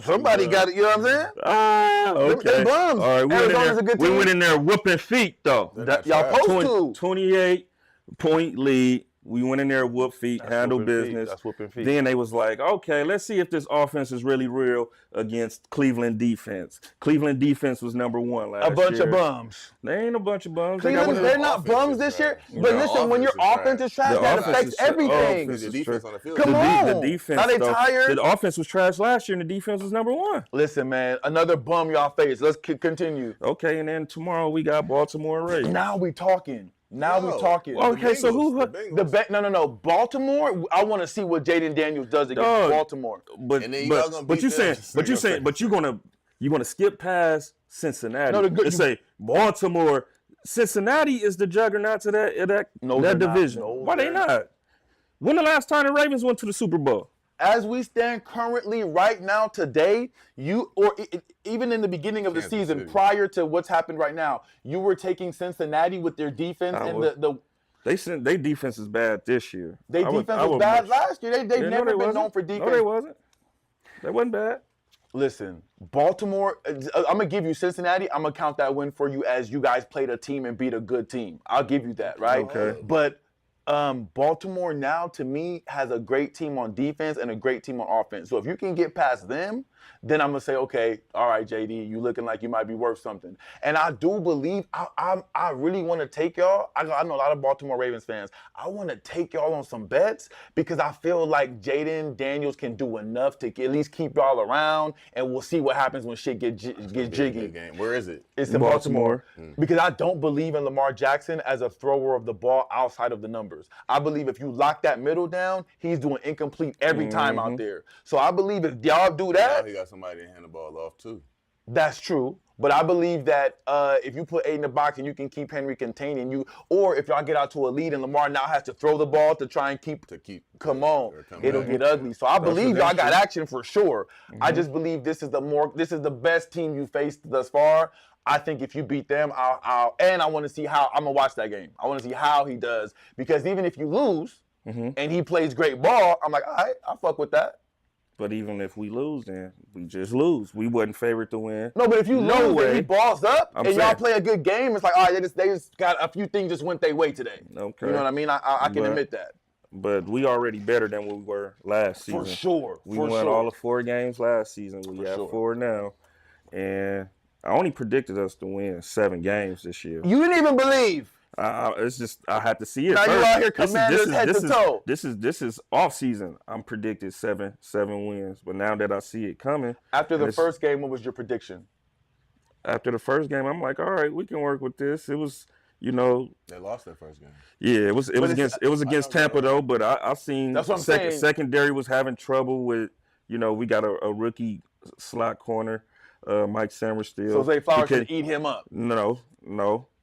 Speaker 3: Somebody got to, you know what I'm saying?
Speaker 2: Ah, okay.
Speaker 3: Them bums.
Speaker 2: All right,
Speaker 3: Arizona's a good
Speaker 2: we
Speaker 3: team.
Speaker 2: went in there whooping feet though.
Speaker 4: They're
Speaker 3: That,
Speaker 4: not
Speaker 3: y'all
Speaker 4: trash.
Speaker 3: supposed to.
Speaker 2: 28-point lead. We went in there, whoop feet, handle
Speaker 3: whooping feet.
Speaker 2: business.
Speaker 3: That's whooping feet.
Speaker 2: Then they was like, okay, let's see if this offense is really real against Cleveland defense. Cleveland defense was number one last year.
Speaker 3: A bunch of bums.
Speaker 2: They ain't a bunch of bums. They
Speaker 3: Cleveland,
Speaker 2: got
Speaker 3: they're
Speaker 2: one
Speaker 3: not
Speaker 4: offense
Speaker 3: bums
Speaker 4: is
Speaker 3: this year.
Speaker 4: trash.
Speaker 3: But
Speaker 4: The
Speaker 3: listen, when your
Speaker 4: offense is
Speaker 3: offense is
Speaker 4: trash.
Speaker 3: trash,
Speaker 2: The
Speaker 3: that
Speaker 2: offense
Speaker 3: affects
Speaker 2: is-
Speaker 3: everything.
Speaker 2: offense
Speaker 4: The
Speaker 2: is
Speaker 4: defense
Speaker 2: trash.
Speaker 4: on the field.
Speaker 3: Come
Speaker 2: The
Speaker 3: on.
Speaker 2: the defense,
Speaker 3: Are they
Speaker 2: though,
Speaker 3: tired?
Speaker 2: the offense was trash last year, and the defense was number one.
Speaker 3: Listen, man, another bum y'all face. Let's continue.
Speaker 2: Okay, and then tomorrow we got Baltimore Ravens.
Speaker 3: Now we talking. Now we
Speaker 4: No.
Speaker 3: talking.
Speaker 2: Well, okay, so who-
Speaker 4: The
Speaker 3: The
Speaker 4: Bengals.
Speaker 3: no. Baltimore. I want to see what Jayden Daniels does against
Speaker 2: Dog.
Speaker 3: Baltimore.
Speaker 2: But
Speaker 4: And then you all gonna beat
Speaker 2: you
Speaker 4: them.
Speaker 2: saying you're gonna skip past Cincinnati
Speaker 3: No, the good-
Speaker 2: and say Baltimore. Cincinnati is the juggernaut to that
Speaker 3: No, they're not.
Speaker 2: division.
Speaker 3: No,
Speaker 2: Why they
Speaker 3: they're
Speaker 2: not? When the last time the Ravens went to the Super Bowl?
Speaker 3: As we stand currently, right now, today, even in the beginning of the
Speaker 4: Kansas
Speaker 3: season,
Speaker 4: City.
Speaker 3: prior to what's happened right now, you were taking Cincinnati with their defense
Speaker 2: I
Speaker 3: and
Speaker 2: would.
Speaker 3: the
Speaker 2: They defense is bad this year.
Speaker 3: They
Speaker 2: I would-
Speaker 3: defense
Speaker 2: I
Speaker 3: was
Speaker 2: would
Speaker 3: bad
Speaker 2: much-
Speaker 3: last year. They've
Speaker 2: Yeah, no,
Speaker 3: never
Speaker 2: they
Speaker 3: been
Speaker 2: wasn't.
Speaker 3: known for defense.
Speaker 2: No, they wasn't. They wasn't bad.
Speaker 3: Listen, Baltimore, I'm going to give you Cincinnati. I'm going to count that win for you as you guys played a team and beat a good team. I'll give you that, right?
Speaker 2: Okay.
Speaker 3: But Baltimore now, to me, has a great team on defense and a great team on offense. So if you can get past them, then I'm going to say, okay, all right, JD, you looking like you might be worth something. And I do believe, I really want to take y'all. I know a lot of Baltimore Ravens fans. I want to take y'all on some bets because I feel like Jayden Daniels can do enough to at least keep y'all around, and we'll see what happens when shit get jiggy.
Speaker 4: Big game. Where is it?
Speaker 3: It's in
Speaker 2: Baltimore.
Speaker 3: Baltimore. Because I don't believe in Lamar Jackson as a thrower of the ball outside of the numbers. I believe if you lock that middle down, he's doing incomplete every time out there. So I believe if y'all do
Speaker 4: Now
Speaker 3: that,
Speaker 4: he got somebody to hand the ball off too.
Speaker 3: that's true. But I believe that if you put 8 in the box and you can keep Henry contained, and or if y'all get out to a lead and Lamar now has to throw the ball to try and keep, come on,
Speaker 4: or come
Speaker 3: it'll
Speaker 4: back.
Speaker 3: get ugly. So I believe y'all got action for sure. I
Speaker 2: Mm-hmm.
Speaker 3: just believe this is the best team you faced thus far. I think if you beat them, and I want to see how I'm gonna watch that game. I want to see how he does, because even if you lose
Speaker 2: Mm-hmm.
Speaker 3: and he plays great ball, I'm like, all right, I fuck with that.
Speaker 2: But even if we lose, then we just lose. We wasn't favored to win.
Speaker 3: No, but if you
Speaker 2: No
Speaker 3: lose
Speaker 2: way.
Speaker 3: and he balls up
Speaker 2: I'm
Speaker 3: and y'all
Speaker 2: saying.
Speaker 3: play a good game, it's like, all right, they just got a few things just went their way today.
Speaker 2: Okay.
Speaker 3: You know what I mean? I can
Speaker 2: But-
Speaker 3: admit that.
Speaker 2: But we already better than we were last season.
Speaker 3: For sure.
Speaker 2: We
Speaker 3: for
Speaker 2: won
Speaker 3: sure.
Speaker 2: all the 4 games last season. We have
Speaker 3: sure.
Speaker 2: 4 now. And I only predicted us to win 7 games this year.
Speaker 3: You didn't even believe.
Speaker 2: It's just I had to see it.
Speaker 3: Now you
Speaker 2: first.
Speaker 3: out here Commanders head to toe.
Speaker 2: This is off season. I'm predicted 7 wins. But now that I see it coming,
Speaker 3: After the
Speaker 2: it's-
Speaker 3: first game, what was your prediction?
Speaker 2: after the first game, I'm like, all right, we can work with this. It was,
Speaker 4: They lost their first game.
Speaker 2: yeah, it was
Speaker 3: it's-
Speaker 2: against Tampa though. But I seen
Speaker 3: That's what I'm saying.
Speaker 2: secondary was having trouble with, we got a rookie slot corner. Mike Samuelstill.
Speaker 3: So Zay Flowers
Speaker 2: He
Speaker 3: should eat him up.
Speaker 2: No.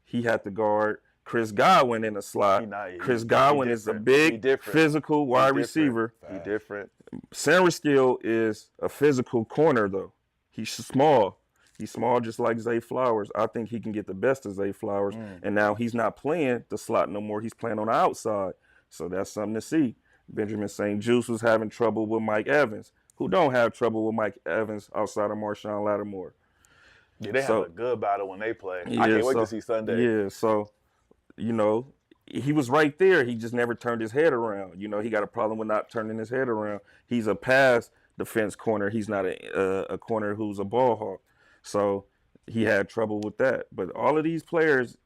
Speaker 2: He had to guard Chris Godwin in the slot. Chris Godwin is a big, physical wide receiver.
Speaker 3: He different.
Speaker 2: Samuelstill is a physical corner, though. He's small. He's small just like Zay Flowers. I think he can get the best of Zay Flowers. And now he's not playing the slot no more. He's playing on the outside. So that's something to see. Benjamin St. Juste was having trouble with Mike Evans, who don't have trouble with Mike Evans outside of Marshawn Lattimore.
Speaker 3: Yeah, they have a good battle when they play. I can't wait to see Sunday.
Speaker 2: Yeah, so, he was right there. He just never turned his head around. He got a problem with not turning his head around. He's a pass defense corner. He's not a corner who's a ball hawk. So he had trouble with that. But all of these players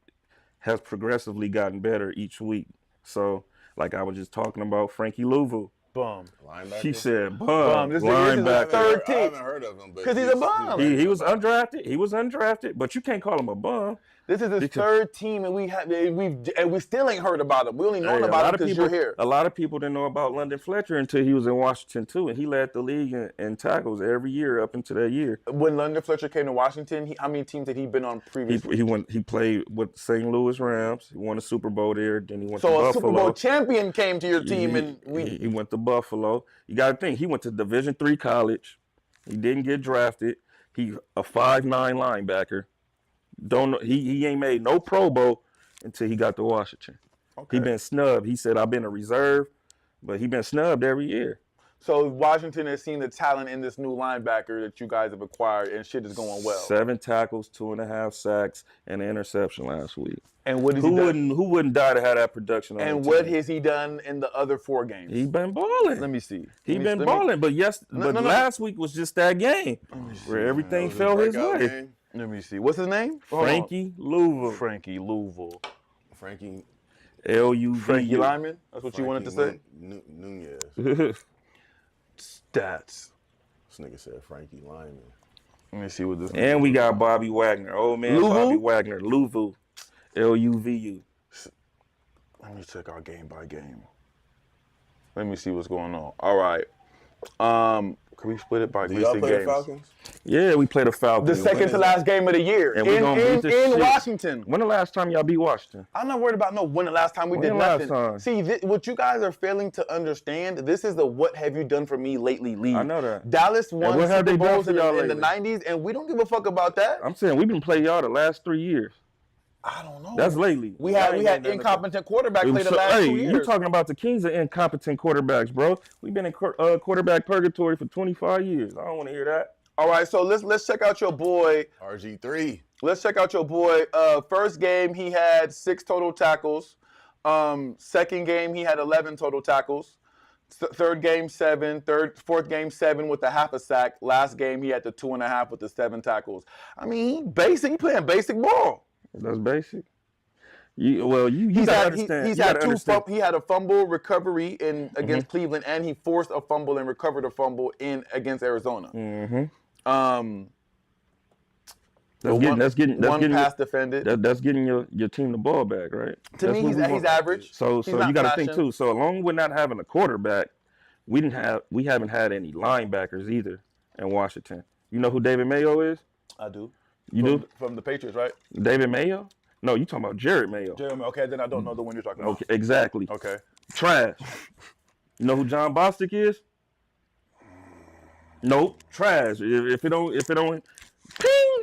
Speaker 2: has progressively gotten better each week. So, like I was just talking about Frankie Louvu.
Speaker 3: Bum.
Speaker 4: Linebacker.
Speaker 3: He
Speaker 2: said bum.
Speaker 3: This
Speaker 2: Linebacker.
Speaker 3: is third team.
Speaker 4: I haven't heard of him,
Speaker 3: because he's a bum.
Speaker 2: He was undrafted. He was undrafted, but you can't call him a bum.
Speaker 3: This is his third team, and we still ain't heard about him. We only know about him because you're here.
Speaker 2: A lot of people didn't know about London Fletcher until he was in Washington too, and he led the league in tackles every year up until that year.
Speaker 3: When London Fletcher came to Washington, how many teams had he been on previously?
Speaker 2: He played with St. Louis Rams. He won a Super Bowl there. Then he went to
Speaker 3: Buffalo. So a Super Bowl champion came to your team,
Speaker 2: he went to Buffalo. You got to think he went to Division III college. He didn't get drafted. He a 5'9" linebacker. Don't know, he ain't made no Pro Bowl until he got to Washington. Okay. He been snubbed. He said, I've been a reserve, but he been snubbed every year.
Speaker 3: So Washington has seen the talent in this new linebacker that you guys have acquired, and shit is going well.
Speaker 2: 7 tackles, 2.5 sacks, and an interception last week.
Speaker 3: And what has he done?
Speaker 2: Who wouldn't die to have that production on
Speaker 3: And
Speaker 2: the
Speaker 3: what
Speaker 2: team?
Speaker 3: has he done in the other 4 games?
Speaker 2: He been balling.
Speaker 3: Let me see.
Speaker 2: He been balling, but last week was just that game where everything fell his way.
Speaker 4: Game.
Speaker 3: Let me see. What's his name?
Speaker 2: Frankie Louvu.
Speaker 3: Frankie Louvu.
Speaker 4: Frankie.
Speaker 2: L-U-V.
Speaker 3: Frankie Lyman? That's what you wanted to say?
Speaker 4: Nunez.
Speaker 3: Stats.
Speaker 4: This nigga said Frankie Lyman.
Speaker 3: Let me see what this is.
Speaker 2: And we got Bobby Wagner. Old man Bobby Wagner. Louvu. L-U-V-U.
Speaker 3: Let me check our game by game. Let me see what's going on. All right. Can we split it by
Speaker 4: Do y'all
Speaker 3: recent
Speaker 4: play
Speaker 3: games?
Speaker 4: the Falcons?
Speaker 2: Yeah, we played the Falcons.
Speaker 3: The second to last game of the year
Speaker 2: And we gonna beat the
Speaker 3: in
Speaker 2: shit.
Speaker 3: Washington.
Speaker 2: When the last time y'all beat Washington?
Speaker 3: I'm not worried about when the last time we did nothing. See, what you guys are failing to understand, this is the what have you done for me lately league.
Speaker 2: I know that.
Speaker 3: Dallas won
Speaker 2: what have
Speaker 3: Super
Speaker 2: they done
Speaker 3: Bowls
Speaker 2: for
Speaker 3: in
Speaker 2: y'all
Speaker 3: the 90s, and we don't give a fuck about that.
Speaker 2: I'm saying we've been playing y'all the last 3 years.
Speaker 3: I don't know.
Speaker 2: That's lately.
Speaker 3: We had incompetent quarterbacks play the last 2 years.
Speaker 2: You're talking about the Kings of incompetent quarterbacks, bro. We've been in quarterback purgatory for 25 years. I don't want to hear that.
Speaker 3: All right, so let's check out your boy.
Speaker 4: RG3.
Speaker 3: Let's check out your boy. First game, he had 6 total tackles. Second game, he had 11 total tackles. Third game, 7. Fourth game, 7 with a half a sack. Last game, he had the 2.5 with the 7 tackles. I mean, he playing basic ball.
Speaker 2: That's basic. You gotta understand.
Speaker 3: He had a fumble recovery against Cleveland, and he forced a fumble and recovered a fumble against Arizona.
Speaker 2: That's getting
Speaker 3: pass defended.
Speaker 2: That's getting your team the ball back, right?
Speaker 3: To me, he's average.
Speaker 2: So you got to think too. So along with not having a quarterback, we haven't had any linebackers either in Washington. You know who David Mayo is?
Speaker 3: I do.
Speaker 2: You do?
Speaker 3: From the Patriots, right?
Speaker 2: David Mayo? No, you talking about Jared Mayo.
Speaker 3: Jared Mayo. Okay, then I don't know the one you're talking about.
Speaker 2: Okay, exactly.
Speaker 3: Okay.
Speaker 2: Trash. You know who John Bostic is? Nope. Trash. If it don't, ping.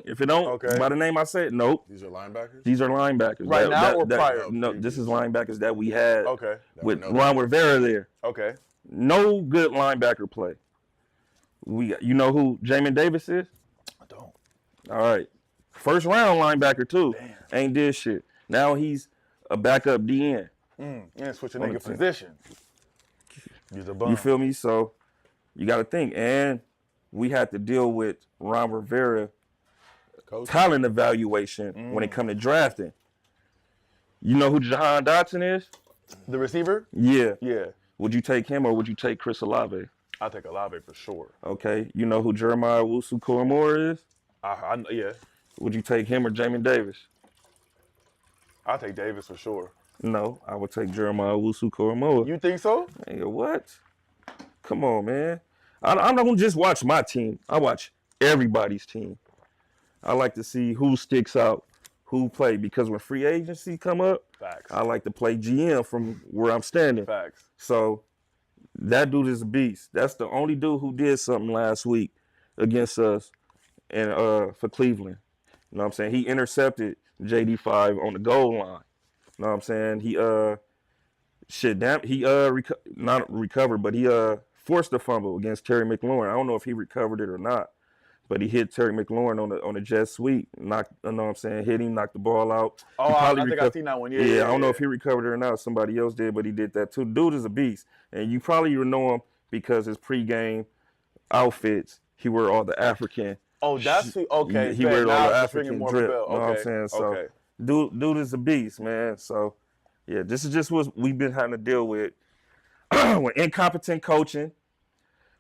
Speaker 2: If it don't, by the name I said, nope.
Speaker 4: These are linebackers?
Speaker 2: These are linebackers.
Speaker 3: Right now or prior?
Speaker 2: No, this is linebackers that we had with
Speaker 4: that
Speaker 2: Ron Rivera there.
Speaker 3: Okay.
Speaker 2: No good linebacker play. You know who Jamin Davis is?
Speaker 3: I don't.
Speaker 2: All right. First round linebacker too.
Speaker 3: Damn.
Speaker 2: Ain't did shit. Now he's a backup DN.
Speaker 3: Yeah, switch a nigga position. He's a bum.
Speaker 2: You feel me? So you got to think. And we had to deal with Ron Rivera talent evaluation when it come to drafting. You know who Jahan Dotson is?
Speaker 3: The receiver?
Speaker 2: Yeah.
Speaker 3: Yeah.
Speaker 2: Would you take him or would you take Chris Olave?
Speaker 3: I'll take Olave for sure.
Speaker 2: Okay. You know who Jeremiah Owusu-Koramoah is?
Speaker 3: Yeah.
Speaker 2: Would you take him or Jamin Davis?
Speaker 3: I'll take Davis for sure.
Speaker 2: No, I would take Jeremiah Owusu-Koramoah.
Speaker 3: You think so?
Speaker 2: Nigga, what? Come on, man. I don't just watch my team. I watch everybody's team. I like to see who sticks out, who play, because when free agency come up,
Speaker 3: Facts.
Speaker 2: I like to play GM from where I'm standing.
Speaker 3: Facts.
Speaker 2: So that dude is a beast. That's the only dude who did something last week against us and for Cleveland. You know what I'm saying? He intercepted JD5 on the goal line. You know what I'm saying? He not recovered, but he forced a fumble against Terry McLaurin. I don't know if he recovered it or not, but he hit Terry McLaurin on the jet sweep. Knocked, you know what I'm saying? Hit him, knocked the ball out.
Speaker 3: Oh, I think I seen that one. Yeah,
Speaker 2: I don't know if he recovered it or not. Somebody else did, but he did that too. Dude is a beast, and you probably know him because his pregame outfits. He wear all the African.
Speaker 3: Oh, that's okay.
Speaker 2: He wear all the African drip. You know
Speaker 3: Okay.
Speaker 2: what I'm saying? So, dude is a beast, man. So, yeah, this is just what we've been having to deal with. With incompetent coaching,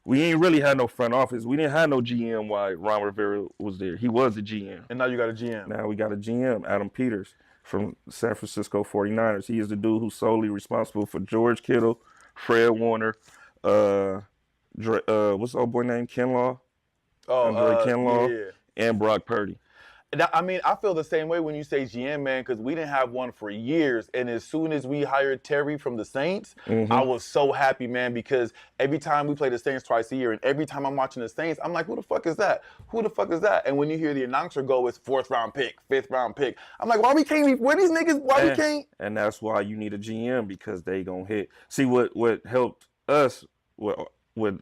Speaker 2: we ain't really had no front office. We didn't have no GM while Ron Rivera was there. He was the GM.
Speaker 3: And now you got a GM.
Speaker 2: Now we got a GM, Adam Peters from San Francisco 49ers. He is the dude who's solely responsible for George Kittle, Fred Warner, what's the old boy name? Kinlaw? Andre Kinlaw, and Brock Purdy.
Speaker 3: I mean, I feel the same way when you say GM, man, because we didn't have one for years. And as soon as we hired Terry from the Saints, I was so happy, man, because every time we play the Saints twice a year, and every time I'm watching the Saints, I'm like, who the fuck is that? Who the fuck is that? And when you hear the announcer go, it's 4th round pick, 5th round pick. I'm like, why we can't? We can't?
Speaker 2: And that's why you need a GM, because they gonna hit. See, what helped us with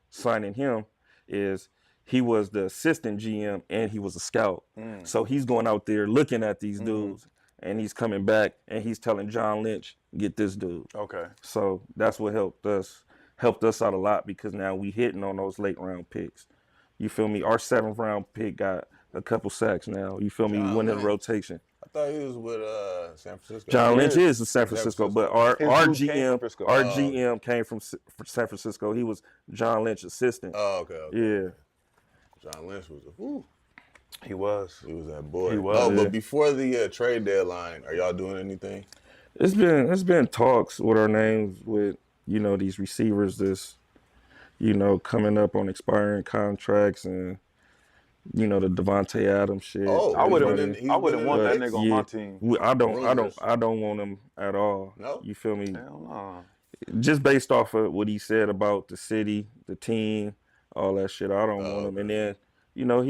Speaker 2: signing him is he was the assistant GM and he was a scout. So he's going out there looking at these dudes, and he's coming back and he's telling John Lynch, get this dude.
Speaker 3: Okay.
Speaker 2: So that's what helped us out a lot, because now we hitting on those late round picks. You feel me? Our 7th round pick got a couple sacks now. You feel me? We went in the rotation.
Speaker 4: I thought he was with San Francisco.
Speaker 2: John Lynch is in San Francisco, but our
Speaker 3: GM
Speaker 2: GM came from San Francisco. He was John Lynch's assistant.
Speaker 4: Oh, okay.
Speaker 2: Yeah.
Speaker 4: John Lynch was whoo.
Speaker 3: He was
Speaker 4: that boy.
Speaker 3: He was.
Speaker 4: Oh, but before the trade deadline, are y'all doing anything?
Speaker 2: It's been talks with our names with, you know, these receivers that's, you know, coming up on expiring contracts, and, you know, the Devontae Adams shit.
Speaker 4: Oh,
Speaker 3: I wouldn't want that nigga on my team.
Speaker 2: I don't want him at all.
Speaker 4: No.
Speaker 2: You feel me?
Speaker 3: Hell no.
Speaker 2: Just based off of what he said about the city, the team, all that shit, I don't want him. And then, you know,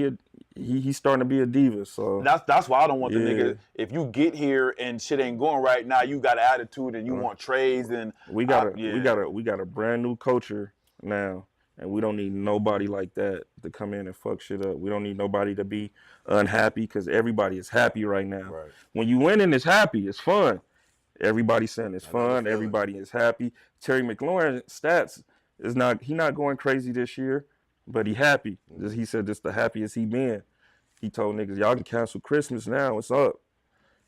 Speaker 2: he's starting to be a diva. So
Speaker 3: that's why I don't want the nigga. If you get here and shit ain't going right now, you got an attitude and you want trades, and
Speaker 2: we got a brand new culture now, and we don't need nobody like that to come in and fuck shit up. We don't need nobody to be unhappy, because everybody is happy right now.
Speaker 4: Right.
Speaker 2: When you winning, it's happy, it's fun. Everybody's saying it's fun. Everybody is happy. Terry McLaurin stats he not going crazy this year, but he happy. He said this the happiest he been. He told niggas, y'all can cancel Christmas now. It's up.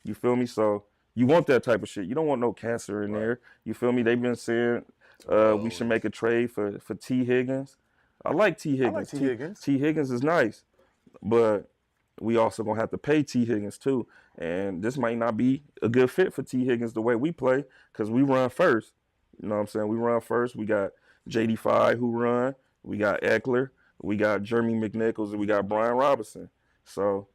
Speaker 2: You feel me? So you want that type of shit. You don't want no cancer in there. You feel me? They've been saying we should make a trade for T. Higgins. I like T. Higgins. T. Higgins is nice, but we also gonna have to pay T. Higgins too. And this might not be a good fit for T. Higgins the way we play, because we run first. You know what I'm saying? We run first. We got JD5 who run. We got Eckler. We got Jeremy McNichols, and we got Brian Robinson. So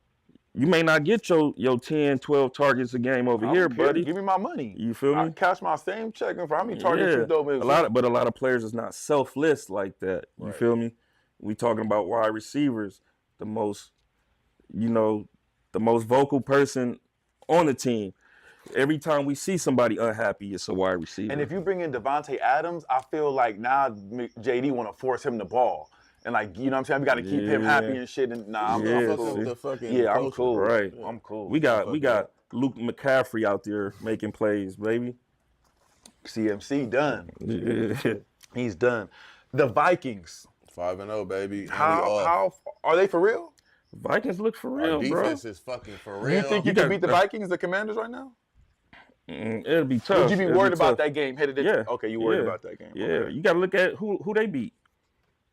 Speaker 2: you may not get your 10, 12 targets a game over here, buddy.
Speaker 3: Give me my money.
Speaker 2: You feel me?
Speaker 3: I cash my same check for how many targets you throw me.
Speaker 2: But a lot of players is not selfless like that. You feel me? We talking about wide receivers, the most vocal person on the team. Every time we see somebody unhappy, it's a wide receiver.
Speaker 3: And if you bring in Devontae Adams, I feel like now JD want to force him the ball. And like, you know what I'm saying? We got to keep him happy and shit. And I'm cool.
Speaker 2: Right.
Speaker 3: I'm cool.
Speaker 2: We got Luke McCaffrey out there making plays, baby.
Speaker 3: CMC done.
Speaker 2: Yeah.
Speaker 3: He's done. The Vikings.
Speaker 4: 5-0, baby.
Speaker 3: How are they for real?
Speaker 2: Vikings look for real,
Speaker 4: Our defense
Speaker 2: bro.
Speaker 4: is fucking for real.
Speaker 3: You think you can beat the Vikings, the Commanders, right now?
Speaker 2: It'll be tough.
Speaker 3: Would you be worried about that game?
Speaker 2: Yeah.
Speaker 3: Okay, you worried about that game.
Speaker 2: Yeah,
Speaker 3: Okay.
Speaker 2: you got to look at who they beat.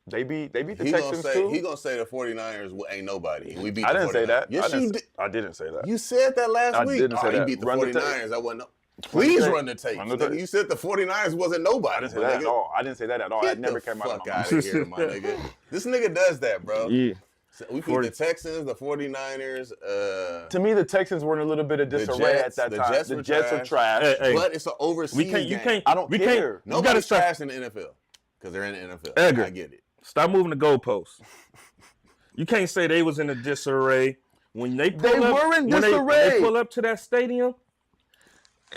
Speaker 3: They beat the Texans too.
Speaker 4: He gonna say the 49ers ain't nobody. We beat.
Speaker 3: I didn't say that.
Speaker 4: Yes, you did.
Speaker 3: I didn't say that.
Speaker 4: You said that last week.
Speaker 3: I didn't say that.
Speaker 4: He beat the
Speaker 3: Run the
Speaker 4: 49ers. I wasn't. Please run the tape. You said the 49ers wasn't nobody.
Speaker 3: I didn't say that at all. I didn't say that at all.
Speaker 4: Get
Speaker 3: That never
Speaker 4: the
Speaker 3: came out of
Speaker 4: fuck
Speaker 3: my mouth.
Speaker 4: out of here, my nigga. This nigga does that, bro.
Speaker 2: Yeah.
Speaker 4: So we beat the Texans, the 49ers.
Speaker 3: To me, the Texans were in a little bit of disarray at that time. The Jets are trash.
Speaker 2: Hey,
Speaker 4: but it's an overseas game.
Speaker 3: I don't care.
Speaker 4: Nobody's trash in the NFL because they're in the NFL.
Speaker 2: Edgar,
Speaker 4: I get it.
Speaker 2: Stop moving the goalposts. You can't say they was in a disarray. When they
Speaker 3: were in disarray.
Speaker 2: When they pull up to that stadium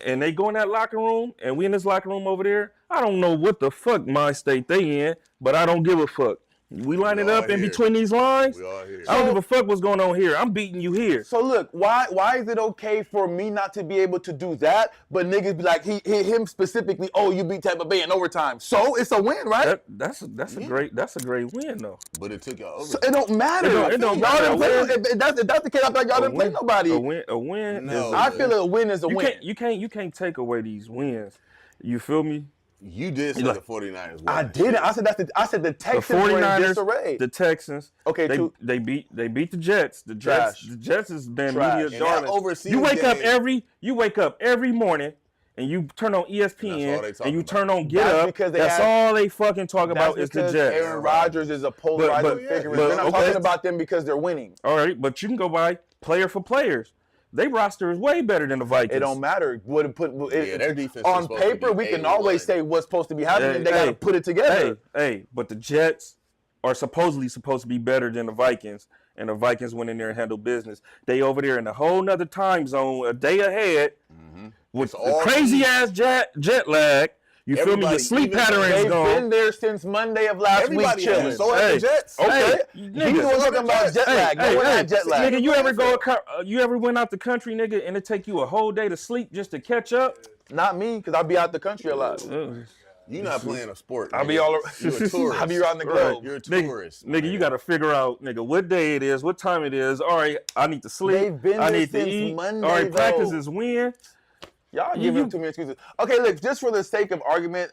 Speaker 2: and they go in that locker room and we in this locker room over there, I don't know what the fuck mind state they in, but I don't give a fuck. We line it up in between these lines.
Speaker 4: We all here.
Speaker 2: I don't give a fuck what's going on here. I'm beating you here.
Speaker 3: So look, why is it okay for me not to be able to do that, but niggas be like him specifically? Oh, you beat Tampa Bay in overtime, so it's a win, right?
Speaker 2: That's a great win though.
Speaker 3: But
Speaker 4: it took y'all over.
Speaker 3: So it don't matter.
Speaker 2: It don't matter.
Speaker 3: If that's the case, I thought y'all didn't play nobody.
Speaker 2: A win.
Speaker 4: No,
Speaker 3: I feel a win is a win.
Speaker 2: You can't take away these wins. You feel me?
Speaker 4: You did say the 49ers won.
Speaker 3: I didn't. I said the Texans were in disarray.
Speaker 2: The Texans.
Speaker 3: Okay,
Speaker 2: they beat the Jets. The Jets has been media darling. You wake up every morning and you turn on ESPN and you turn on Get Up. That's all they fucking talk about is the Jets.
Speaker 3: Aaron Rodgers is a polarizing figure. They're not talking about them because they're winning.
Speaker 2: All right, but you can go by player for players. They roster is way better than the Vikings.
Speaker 3: It don't matter.
Speaker 4: Their defense
Speaker 3: on paper, we can always say what's supposed to be happening. They got to put it together.
Speaker 2: But the Jets are supposedly supposed to be better than the Vikings, and the Vikings went in there and handled business. They over there in a whole nother time zone, a day ahead, with the crazy-ass jet lag. You feel me? Your sleep pattern is gone.
Speaker 3: They've been there since Monday of last week chilling.
Speaker 4: So have the Jets.
Speaker 3: Okay. You talking about jet lag. Jet lag.
Speaker 2: Nigga, you ever went out the country, nigga, and it take you a whole day to sleep just to catch up?
Speaker 3: Not me, because I'll be out the country a lot.
Speaker 4: You're not playing a sport.
Speaker 3: I'll be all around.
Speaker 4: You're a tourist.
Speaker 3: I'll be around the globe.
Speaker 4: You're a tourist.
Speaker 2: Nigga, you got to figure out, nigga, what day it is, what time it is. All right, I need to sleep.
Speaker 3: They've been
Speaker 2: I
Speaker 3: there
Speaker 2: need to
Speaker 3: since
Speaker 2: eat.
Speaker 3: Monday,
Speaker 2: all right,
Speaker 3: though.
Speaker 2: practice is when.
Speaker 3: Y'all giving too many excuses. Okay, look, just for the sake of argument,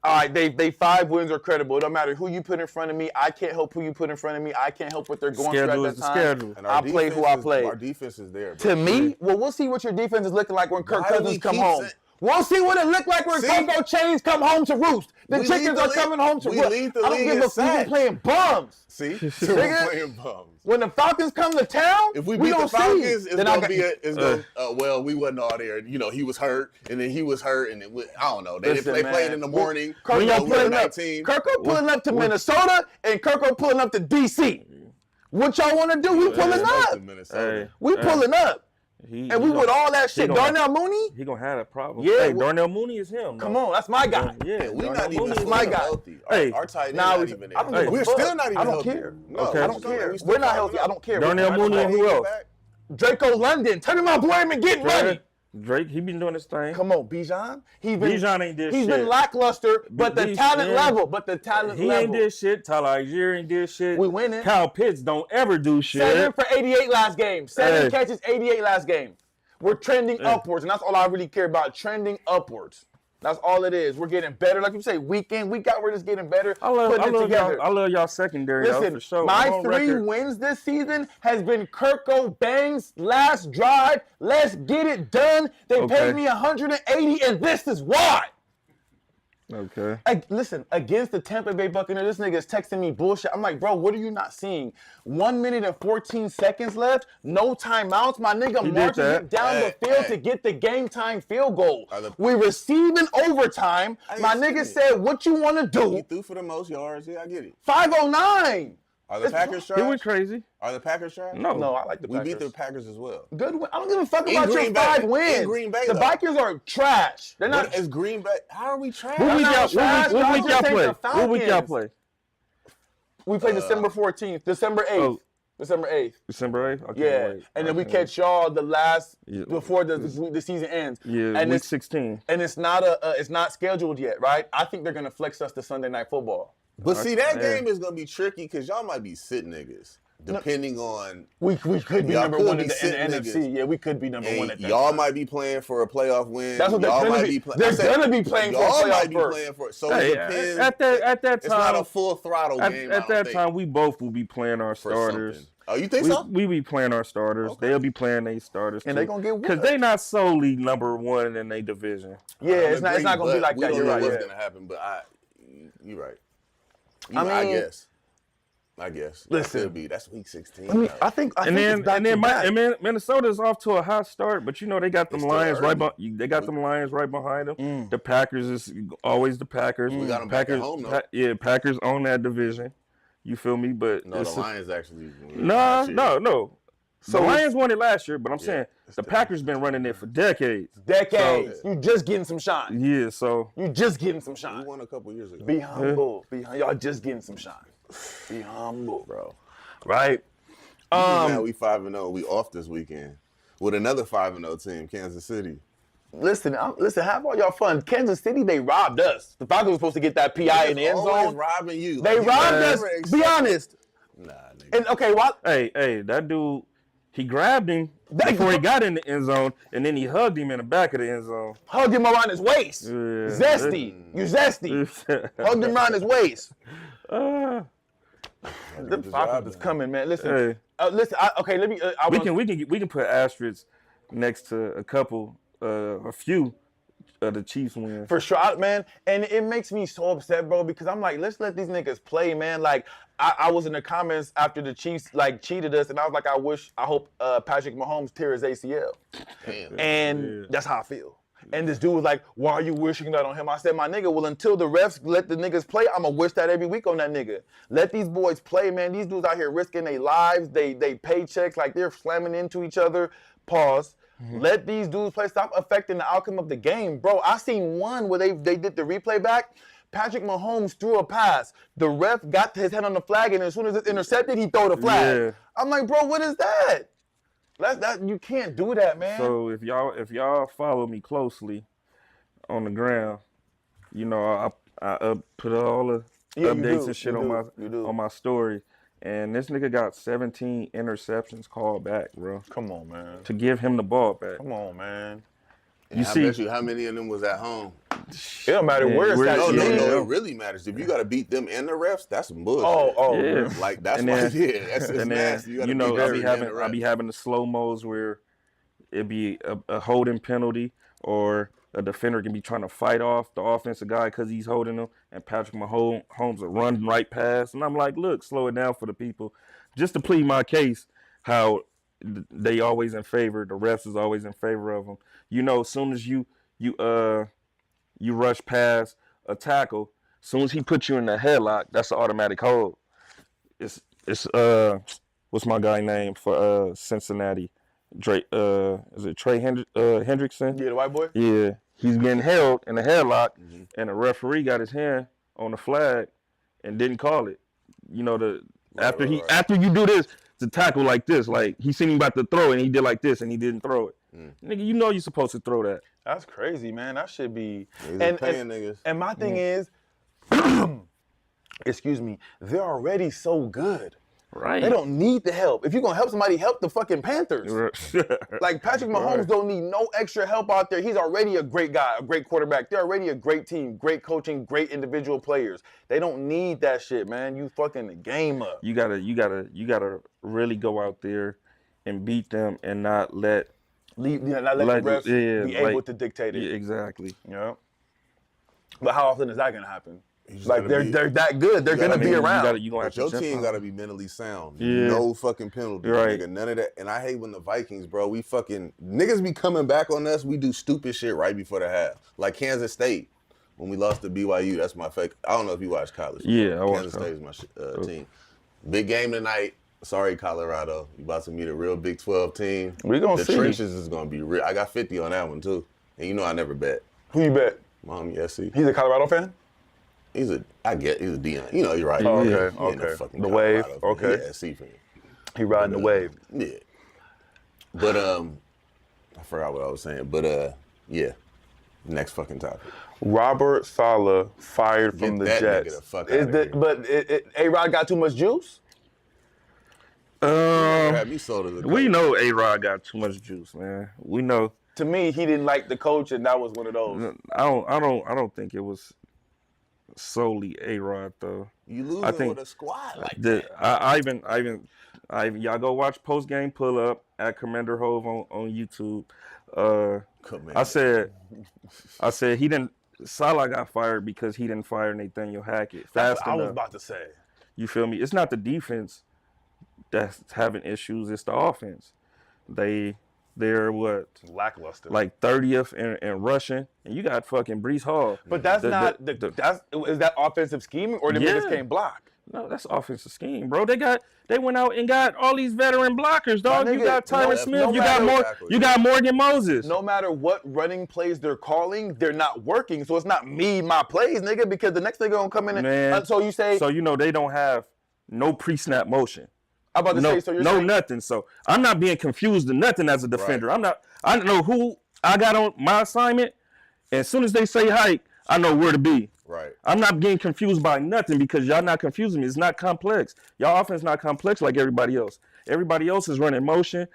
Speaker 3: all right, they 5 wins are credible. It don't matter who you put in front of me. I can't help who you put in front of me. I can't help what they're going through at that time.
Speaker 2: Schedule.
Speaker 3: I play who I play.
Speaker 4: Our defense is there.
Speaker 3: To me, well, we'll see what your defense is looking like when Kirk Cousins come home. We'll see what it looked like when Coco Chains come home to roost. The chickens are coming home to roost. I don't give a fuck. We've been playing bums.
Speaker 4: See? We're playing bums.
Speaker 3: When the Falcons come to town,
Speaker 4: if we beat the Falcons, it's going to be well, we wasn't all there. You know, he was hurt, and then he was hurt, and I don't know. They played in the morning.
Speaker 3: Kirko pulling up to Minnesota, and Kirko pulling up to D.C. What y'all want to do? We pulling up. We pulling up. And we with all that shit. Darnell Mooney?
Speaker 2: He gonna have that problem.
Speaker 3: Yeah.
Speaker 2: Hey, Darnell Mooney is him.
Speaker 3: Come on, that's my guy.
Speaker 2: Yeah,
Speaker 4: we're not even
Speaker 3: healthy.
Speaker 4: Hey, our tight end not even there. We're still not even healthy.
Speaker 3: I don't care.
Speaker 2: Okay.
Speaker 3: I don't care. We're not healthy. I don't care.
Speaker 2: Darnell Mooney and who else?
Speaker 3: Draco London. Tell me my boy been getting money.
Speaker 2: Drake, he been doing his thing.
Speaker 3: Come on, Bijan.
Speaker 2: Bijan ain't did shit.
Speaker 3: He's been lackluster, but the talent level.
Speaker 2: He ain't did shit. Tyler Algier ain't did shit.
Speaker 3: We winning.
Speaker 2: Kyle Pitts don't ever do shit.
Speaker 3: 7 for 88 last game. 7 catches, 88 last game. We're trending upwards, and that's all I really care about, trending upwards. That's all it is. We're getting better. Like you say, week in, week out, we're just getting better.
Speaker 2: I love y'all secondary,
Speaker 3: listen,
Speaker 2: though, for sure.
Speaker 3: My 3 wins this season has been Kirko Bang's last drive. Let's get it done. They paid me $180, and this is why.
Speaker 2: Okay.
Speaker 3: Listen, against the Tampa Bay Buccaneers, this nigga is texting me bullshit. I'm like, bro, what are you not seeing? 1 minute and 14 seconds left. No timeouts. My nigga marches it down the field to get the game time field goal. We receiving overtime. My nigga said, what you want to do?
Speaker 4: He threw for the most yards. Yeah, I get it.
Speaker 3: 509.
Speaker 4: Are the Packers trash?
Speaker 2: It went crazy.
Speaker 4: Are the Packers trash?
Speaker 3: No, I like the Packers.
Speaker 4: We beat the Packers as well.
Speaker 3: Good win. I don't give a fuck about your 5 wins.
Speaker 4: In Green Bay,
Speaker 3: the Vikings are trash. They're not.
Speaker 4: Is Green Bay? How are we trash?
Speaker 2: What week y'all play? What week y'all play?
Speaker 3: We play December 14th, December 8th.
Speaker 2: Oh.
Speaker 3: December 8th.
Speaker 2: December 8th?
Speaker 3: Yeah. And then we catch y'all the last before the season ends.
Speaker 2: Yeah,
Speaker 3: and
Speaker 2: week 16.
Speaker 3: And it's not it's not scheduled yet, right? I think they're gonna flex us to Sunday Night Football.
Speaker 4: But see, that game is gonna be tricky because y'all might be sit niggas. Depending on
Speaker 3: we could be number 1 in the NFC. Yeah, we could be number 1 at that
Speaker 4: y'all
Speaker 3: time.
Speaker 4: might be playing for a playoff win.
Speaker 3: That's what y'all might be playing. They're gonna be playing for a playoff.
Speaker 4: Y'all might be playing for it. So it depends.
Speaker 2: At that time,
Speaker 4: it's not a full throttle game.
Speaker 2: At that time, we both will be playing our starters.
Speaker 4: Oh, you think so?
Speaker 2: We be playing our starters. Okay. They'll be playing their starters
Speaker 3: and they're gonna get
Speaker 2: because they not solely number 1 in their division.
Speaker 3: Yeah, it's not gonna be like that.
Speaker 4: We
Speaker 3: You're
Speaker 4: don't know
Speaker 3: right.
Speaker 4: what's gonna happen, but you're right. I guess. I guess.
Speaker 3: Listen.
Speaker 4: That could be. That's week 16.
Speaker 3: I mean, I think it's back to back.
Speaker 2: Minnesota's off to a hot start, but you know they got them
Speaker 4: It's still
Speaker 2: Lions
Speaker 4: early.
Speaker 2: they got them Lions right behind them. The Packers is always the Packers.
Speaker 4: We got them back
Speaker 2: Packers,
Speaker 4: at home, though.
Speaker 2: yeah, Packers own that division. You feel me? But
Speaker 4: No, the Lions actually.
Speaker 2: No.
Speaker 3: So
Speaker 2: the Lions won it last year, but I'm saying the Packers been running it for decades.
Speaker 3: Decades. You just getting some shine.
Speaker 2: Yeah, so
Speaker 3: You just getting some
Speaker 4: We
Speaker 3: shine.
Speaker 4: won a couple years ago.
Speaker 3: Be humble. Y'all just getting some shine. Be humble, bro. Right?
Speaker 4: Now we 5-0. We off this weekend with another 5-0 team, Kansas City.
Speaker 3: Listen, have all y'all fun. Kansas City, they robbed us. The Falcons were supposed to get that PI in the end
Speaker 4: Always
Speaker 3: zone.
Speaker 4: robbing you.
Speaker 3: They
Speaker 4: Like,
Speaker 3: robbed
Speaker 4: you
Speaker 3: us.
Speaker 4: never
Speaker 3: Be
Speaker 4: expect-
Speaker 3: honest.
Speaker 4: Nah, nigga.
Speaker 3: And okay, what?
Speaker 2: hey, that dude, he grabbed him before he got in the end zone, and then he hugged him in the back of the end zone.
Speaker 3: Hugged him around his waist.
Speaker 2: Yeah.
Speaker 3: Zesty. You zesty. Hugged him around his waist. The Falcons is coming, man. Listen.
Speaker 2: Hey.
Speaker 3: Listen. Okay, let me.
Speaker 2: We can put asterisks next to a few of the Chiefs wins.
Speaker 3: For sure, man. And it makes me so upset, bro, because I'm like, let's let these niggas play, man. Like, I was in the comments after the Chiefs, like, cheated us, and I was like, I hope Patrick Mahomes tear his ACL.
Speaker 4: Damn.
Speaker 3: And that's how I feel. And this dude was like, why are you wishing that on him? I said, my nigga, well, until the refs let the niggas play, I'm going to wish that every week on that nigga. Let these boys play, man. These dudes out here risking their lives, they paychecks, like they're slamming into each other. Pause. Let these dudes play. Stop affecting the outcome of the game. Bro, I seen one where they did the replay back. Patrick Mahomes threw a pass. The ref got his hand on the flag, and as soon as it's intercepted, he throw the flag.
Speaker 2: Yeah.
Speaker 3: I'm like, bro, what is that? You can't do that, man.
Speaker 2: So if y'all follow me closely on the ground, you know I put all the updates and shit on my story, and this nigga got 17 interceptions called back, bro.
Speaker 3: Come on, man.
Speaker 2: To give him the ball back.
Speaker 3: Come on, man.
Speaker 4: And I bet you how many of them was at home?
Speaker 3: It don't matter where it's at.
Speaker 4: No, it really matters. If you got to beat them and the refs, that's some bullshit.
Speaker 2: Yeah.
Speaker 4: Like, that's
Speaker 2: And
Speaker 4: why,
Speaker 2: then-
Speaker 4: that's
Speaker 2: And then,
Speaker 4: nasty. You
Speaker 2: know,
Speaker 4: gotta
Speaker 2: I
Speaker 4: beat
Speaker 2: be having the slow-mos where it be a holding penalty, or a defender can be trying to fight off the offensive guy because he's holding him, and Patrick Mahomes will run right past. And I'm like, look, slow it down for the people. Just to plead my case, how they always in favor, the refs is always in favor of them. You know, as soon as you rush past a tackle, as soon as he puts you in the headlock, that's an automatic hold. It's what's my guy name for Cincinnati? Drake, is it Trey Hendrickson?
Speaker 3: Yeah, the white boy?
Speaker 2: Yeah, he's getting held in the headlock, and the referee got his hand on the flag and didn't call it. You know, after you do this, to tackle like this, like he seen him about to throw and he did like this and he didn't throw it. Nigga, you know you're supposed to throw that.
Speaker 3: That's crazy, man. That should be.
Speaker 4: niggas.
Speaker 3: And my thing is, excuse me, they're already so good.
Speaker 2: Right.
Speaker 3: They don't need the help. If you're going to help somebody, help the fucking Panthers. Like, Patrick Mahomes don't need no extra help out there. He's already a great guy, a great quarterback. They're already a great team, great coaching, great individual players. They don't need that shit, man. You fucking the game up.
Speaker 2: You gotta really go out there and beat them and not let
Speaker 3: Not let the refs be able to dictate it.
Speaker 2: Yeah, exactly.
Speaker 3: Yeah. But how often is that going to happen?
Speaker 4: just
Speaker 3: Like,
Speaker 4: gotta
Speaker 3: they're that good. They're going to be around.
Speaker 2: You gonna have
Speaker 4: But your
Speaker 2: to
Speaker 4: team
Speaker 2: jump
Speaker 4: got to
Speaker 2: on.
Speaker 4: be mentally sound.
Speaker 2: Yeah.
Speaker 4: No fucking penalties,
Speaker 2: Right.
Speaker 4: nigga. None of that. And I hate when the Vikings, bro, we fucking, niggas be coming back on us. We do stupid shit right before the half. Like Kansas State, when we lost to BYU, that's my fake. I don't know if you watch college.
Speaker 2: Yeah, I watch
Speaker 4: Kansas State is my team. Big game tonight. Sorry, Colorado. You about to meet a real Big 12 team.
Speaker 3: We gonna see.
Speaker 4: The trenches is going to be real. I got 50 on that one, too. And you know I never bet.
Speaker 3: Who you bet?
Speaker 4: My homie, SC.
Speaker 3: He's a Colorado fan?
Speaker 4: He's a Dion. You know, you're right.
Speaker 3: Oh,
Speaker 4: He
Speaker 3: okay,
Speaker 4: ain't no
Speaker 3: okay.
Speaker 4: fucking
Speaker 3: The Wave,
Speaker 4: Colorado fan.
Speaker 3: okay.
Speaker 4: He a SC fan.
Speaker 3: He riding the wave.
Speaker 4: Yeah. But I forgot what I was saying. But yeah. Next fucking topic.
Speaker 3: Robert Saleh fired
Speaker 4: Get
Speaker 3: from the
Speaker 4: that nigga
Speaker 3: Jets.
Speaker 4: the fuck outta here.
Speaker 3: But A-Rod got too much juice?
Speaker 4: Had me sold as a
Speaker 2: We
Speaker 4: coach.
Speaker 2: know A-Rod got too much juice, man. We know.
Speaker 3: To me, he didn't like the coach, and that was one of those.
Speaker 2: I don't think it was solely A-Rod though.
Speaker 4: You losing
Speaker 2: I think
Speaker 4: with a squad like
Speaker 2: The
Speaker 4: that.
Speaker 2: Ivan, y'all go watch post game pull up at Commander Hove on YouTube.
Speaker 4: Commander.
Speaker 2: I said he didn't. Salah got fired because he didn't fire Nathaniel Hackett
Speaker 3: That's
Speaker 2: fast
Speaker 3: what I was
Speaker 2: enough.
Speaker 3: about to say.
Speaker 2: You feel me? It's not the defense that's having issues. It's the offense. They're what?
Speaker 3: Lackluster.
Speaker 2: Like 30th in rushing, and you got fucking Brees Hall.
Speaker 3: But that's is that offensive scheming or the niggas can't block?
Speaker 2: No, that's offensive scheme, bro. They went out and got all these veteran blockers, dog. You got Tyron Smith, you got Morgan Moses.
Speaker 3: No matter what running plays they're calling, they're not working. So it's not my plays, nigga, because the next nigga gonna come in and so you say
Speaker 2: they don't have no pre-snap motion.
Speaker 3: I'm about to say, so you're saying
Speaker 2: nothing. So I'm not being confused to nothing as a defender. Right. I know who I got on my assignment. And as soon as they say hike, I know where to be.
Speaker 4: Right.
Speaker 2: I'm not getting confused by nothing because y'all not confusing me. It's not complex. Y'all offense not complex like everybody else. Everybody else is running motion.